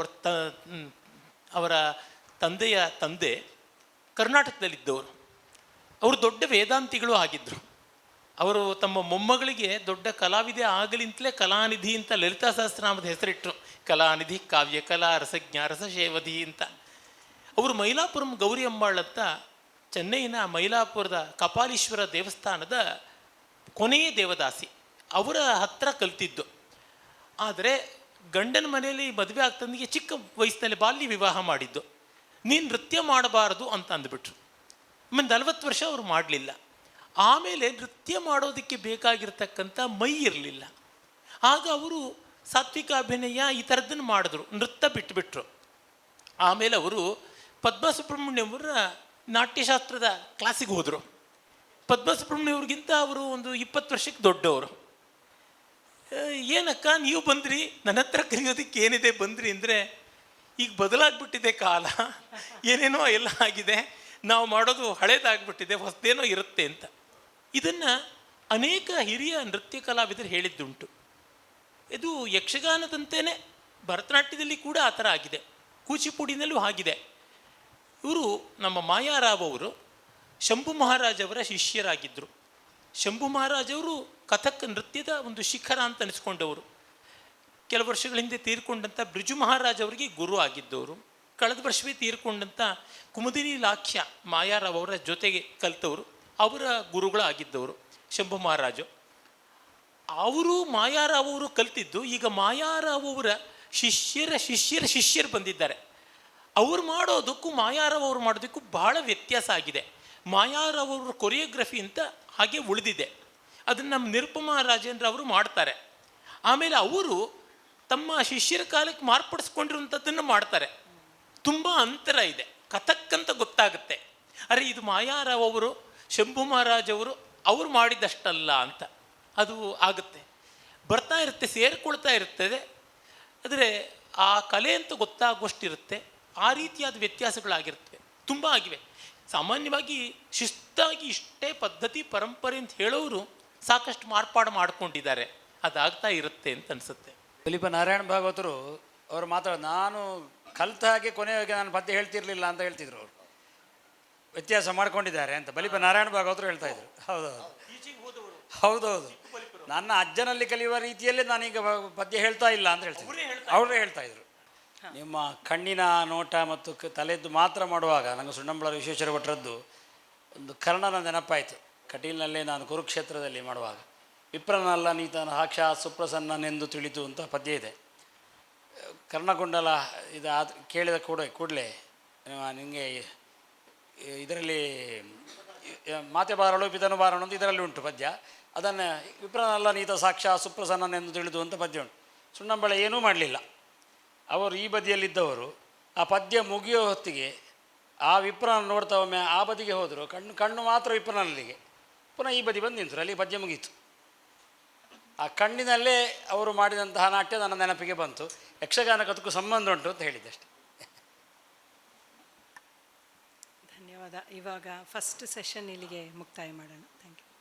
ಅವರ ತಂದೆಯ ತಂದೆ ಕರ್ನಾಟಕದಲ್ಲಿದ್ದವರು. ಅವರು ದೊಡ್ಡ ವೇದಾಂತಿಗಳು ಆಗಿದ್ದರು. ಅವರು ತಮ್ಮ ಮೊಮ್ಮಗಳಿಗೆ ದೊಡ್ಡ ಕಲಾವಿದೆ ಆಗಲಿಂತಲೇ ಕಲಾನಿಧಿ ಅಂತ ಲಲಿತಾ ಸಹಸ್ರನಾಮದ ಹೆಸರಿಟ್ಟರು. ಕಲಾನಿಧಿ, ಕಾವ್ಯ ಕಲಾ, ರಸಜ್ಞ, ರಸಶೇವಧಿ ಅಂತ. ಅವರು ಮೈಲಾಪುರಂ ಗೌರಿ ಅಂಬಾಳ್ ಅಂತ ಚೆನ್ನೈನ ಮೈಲಾಪುರದ ಕಪಾಲೀಶ್ವರ ದೇವಸ್ಥಾನದ ಕೊನೆಯ ದೇವದಾಸಿ, ಅವರ ಹತ್ರ ಕಲಿತಿದ್ದು. ಆದರೆ ಗಂಡನ ಮನೆಯಲ್ಲಿ ಮದುವೆ ಆಗ್ತಂದಿಗೆ ಚಿಕ್ಕ ವಯಸ್ಸಿನಲ್ಲಿ ಬಾಲ್ಯ ವಿವಾಹ ಮಾಡಿದ್ದು. ನೀನು ನೃತ್ಯ ಮಾಡಬಾರದು ಅಂತ ಅಂದ್ಬಿಟ್ರು. ಆಮೇಲೆ 40 ವರ್ಷ ಅವರು ಮಾಡಲಿಲ್ಲ. ಆಮೇಲೆ ನೃತ್ಯ ಮಾಡೋದಕ್ಕೆ ಬೇಕಾಗಿರ್ತಕ್ಕಂಥ ಮೈ ಇರಲಿಲ್ಲ. ಆಗ ಅವರು ಸಾತ್ವಿಕ ಅಭಿನಯ ಈ ಥರದ್ದನ್ನು ಮಾಡಿದ್ರು, ನೃತ್ಯ ಬಿಟ್ಟುಬಿಟ್ರು. ಆಮೇಲೆ ಅವರು ಪದ್ಮ ಸುಬ್ರಹ್ಮಣ್ಯವರ ನಾಟ್ಯಶಾಸ್ತ್ರದ ಕ್ಲಾಸಿಗೆ ಹೋದರು. ಪದ್ಮ ಸುಬ್ರಹ್ಮಣ್ಯವ್ರಿಗಿಂತ ಅವರು ಒಂದು 20 ವರ್ಷಕ್ಕೆ ದೊಡ್ಡವರು. ಏನಕ್ಕ ನೀವು ಬಂದ್ರಿ, ನನ್ನ ಹತ್ರ ಕಲಿಯೋದಕ್ಕೆ ಏನಿದೆ ಬಂದ್ರಿ ಅಂದರೆ, ಈಗ ಬದಲಾಗ್ಬಿಟ್ಟಿದೆ ಕಾಲ, ಏನೇನೋ ಎಲ್ಲ ಆಗಿದೆ, ನಾವು ಮಾಡೋದು ಹಳೇದಾಗ್ಬಿಟ್ಟಿದೆ, ಹೊಸದೇನೋ ಇರುತ್ತೆ ಅಂತ. ಇದನ್ನು ಅನೇಕ ಹಿರಿಯ ನೃತ್ಯ ಕಲಾವಿದರು ಹೇಳಿದ್ದುಂಟು. ಇದು ಯಕ್ಷಗಾನದಂತೆಯೇ ಭರತನಾಟ್ಯದಲ್ಲಿ ಕೂಡ ಆ ಥರ ಆಗಿದೆ, ಕೂಚಿಪುಡಿನಲ್ಲೂ ಆಗಿದೆ. ಇವರು ನಮ್ಮ ಮಾಯಾರಾವ್ ಅವರು ಶಂಭು ಮಹಾರಾಜ್ ಅವರ ಶಿಷ್ಯರಾಗಿದ್ದರು. ಶಂಭು ಮಹಾರಾಜ್ ಅವರು ಕಥಕ್ ನೃತ್ಯದ ಒಂದು ಶಿಖರ ಅಂತ ಅನಿಸ್ಕೊಂಡವರು. ಕೆಲವು ವರ್ಷಗಳ ಹಿಂದೆ ತೀರ್ಕೊಂಡಂಥ ಬ್ರಿಜು ಮಹಾರಾಜ್ ಅವರಿಗೆ ಗುರು ಆಗಿದ್ದವರು. ಕಳೆದ ವರ್ಷವೇ ತೀರ್ಕೊಂಡಂಥ ಕುಮುದಿನಿ ಲಾಖ್ಯ ಮಾಯಾರಾವ್ ಅವರ ಜೊತೆಗೆ ಕಲಿತವರು, ಅವರ ಗುರುಗಳಾಗಿದ್ದವರು ಶಂಭು ಮಹಾರಾಜು. ಅವರು ಮಾಯಾರಾವ್ ಅವರು ಕಲಿತಿದ್ದು, ಈಗ ಮಾಯಾರಾವ್ ಅವರ ಶಿಷ್ಯರು ಬಂದಿದ್ದಾರೆ. ಅವ್ರು ಮಾಡೋದಕ್ಕೂ ಮಾಯಾರಾವ್ ಅವರು ಮಾಡೋದಕ್ಕೂ ಬಹಳ ವ್ಯತ್ಯಾಸ ಆಗಿದೆ. ಮಾಯಾರಾವ್ ಅವರ ಕೊರಿಯೋಗ್ರಫಿ ಅಂತ ಹಾಗೆ ಉಳಿದಿದೆ, ಅದನ್ನು ನಮ್ಮ ನಿರುಪಮಾ ರಾಜೇಂದ್ರ ಅವರು ಮಾಡ್ತಾರೆ. ಆಮೇಲೆ ಅವರು ತಮ್ಮ ಶಿಷ್ಯರ ಕಾಲಕ್ಕೆ ಮಾರ್ಪಡಿಸ್ಕೊಂಡಿರುವಂಥದ್ದನ್ನು ಮಾಡ್ತಾರೆ. ತುಂಬ ಅಂತರ ಇದೆ, ಕಥಕ್ ಅಂತ ಗೊತ್ತಾಗುತ್ತೆ. ಅರೆ ಇದು ಮಾಯಾರಾವ್ ಅವರು ಶಂಭು ಮಹಾರಾಜ್ ಅವರು ಮಾಡಿದಷ್ಟಲ್ಲ ಅಂತ ಅದು ಆಗುತ್ತೆ. ಬರ್ತಾ ಇರುತ್ತೆ, ಸೇರಿಕೊಳ್ತಾ ಇರ್ತದೆ. ಆದರೆ ಆ ಕಲೆ ಅಂತ ಗೊತ್ತಾಗುವಷ್ಟಿರುತ್ತೆ. ಆ ರೀತಿಯಾದ ವ್ಯತ್ಯಾಸಗಳಾಗಿರ್ತವೆ, ತುಂಬ ಆಗಿವೆ. ಸಾಮಾನ್ಯವಾಗಿ ಶಿಸ್ತಾಗಿ ಇಷ್ಟೇ ಪದ್ಧತಿ ಪರಂಪರೆ ಅಂತ ಹೇಳೋರು ಸಾಕಷ್ಟು ಮಾರ್ಪಾಡು ಮಾಡಿಕೊಂಡಿದ್ದಾರೆ, ಅದಾಗ್ತಾ ಇರುತ್ತೆ ಅಂತ ಅನಿಸುತ್ತೆ. ದಿಲೀಪ ನಾರಾಯಣ ಭಾಗವತರು ಅವರು ನಾನು ಕಲಿತ ಹಾಗೆ ಕೊನೆಯಾಗಿ ನಾನು ಪದ್ಯ ಹೇಳ್ತಿರ್ಲಿಲ್ಲ ಅಂತ ಹೇಳ್ತಿದ್ರು. ಅವರು ವ್ಯತ್ಯಾಸ ಮಾಡ್ಕೊಂಡಿದ್ದಾರೆ ಅಂತ ಬಲಿಪ ನಾರಾಯಣ ಭಾಗವತರು ಹೇಳ್ತಾ ಇದ್ರು. ಹೌದೌದು, ನನ್ನ ಅಜ್ಜನಲ್ಲಿ ಕಲಿಯುವ ರೀತಿಯಲ್ಲೇ ನಾನೀಗ ಪದ್ಯ ಹೇಳ್ತಾ ಇಲ್ಲ ಅಂತ ಹೇಳ್ತಿದ್ರು. ಅವರೇ ಹೇಳ್ತಾ ಇದ್ರು. ನಿಮ್ಮ ಕಣ್ಣಿನ ನೋಟ ಮತ್ತು ತಲೆದ್ದು ಮಾತ್ರ ಮಾಡುವಾಗ ನನಗೆ ಸುಣ್ಣಂಬಳ ವಿಶ್ವೇಶ್ವರ ಭಟ್ರದ್ದು ಒಂದು ಕರ್ಣನ ನೆನಪಾಯಿತು. ಕಟೀಲ್ನಲ್ಲೇ ನಾನು ಕುರುಕ್ಷೇತ್ರದಲ್ಲಿ ಮಾಡುವಾಗ, ವಿಪ್ರನಲ್ಲ ನೀತನ ಸಾಕ್ಷಾತ್ ಸುಪ್ರಸನ್ನನೆಂದು ತಿಳಿತು ಅಂತ ಪದ್ಯ ಇದೆ. ಕರ್ಣಕುಂಡಲ ಇದು ಕೇಳಿದ ಕೂಡಲೇ ನಿಮಗೆ ಇದರಲ್ಲಿ ಮಾತೆ ಬಾರಳು ಪಿತನು ಬಾರಳು ಅಂತ ಇದರಲ್ಲಿ ಉಂಟು ಪದ್ಯ. ಅದನ್ನು ವಿಪ್ರನಲ್ಲ ನೀತ ಸಾಕ್ಷಾತ್ ಸುಪ್ರಸನ್ನನೆಂದು ತಿಳಿದು ಅಂತ ಪದ್ಯ ಉಂಟು. ಸುಣ್ಣಂಬಳ ಏನೂ ಮಾಡಲಿಲ್ಲ. ಅವರು ಈ ಬದಿಯಲ್ಲಿದ್ದವರು ಆ ಪದ್ಯ ಮುಗಿಯೋ ಹೊತ್ತಿಗೆ ಆ ವಿಪ್ರನ ನೋಡ್ತಾ ಒಮ್ಮೆ ಆ ಬದಿಗೆ ಹೋದರು. ಕಣ್ಣು ಮಾತ್ರ ವಿಪ್ರನಲ್ಲಿಗೆ, ಪುನಃ ಈ ಬದಿ ಬಂದು ನಿಂತರು. ಅಲ್ಲಿ ಪದ್ಯ ಮುಗೀತು. ಆ ಕಣ್ಣಿನಲ್ಲೇ ಅವರು ಮಾಡಿದಂತಹ ನಾಟ್ಯ ನನ್ನ ನೆನಪಿಗೆ ಬಂತು. ಯಕ್ಷಗಾನಕ್ಕೆ ಅದಕ್ಕೂ ಸಂಬಂಧ ಉಂಟು ಅಂತ ಹೇಳಿದೆ ಅಷ್ಟೆ. ಧನ್ಯವಾದ. ಇವಾಗ ಫಸ್ಟ್ ಸೆಷನ್ ಇಲ್ಲಿಗೆ ಮುಕ್ತಾಯ ಮಾಡೋಣ. Thank you.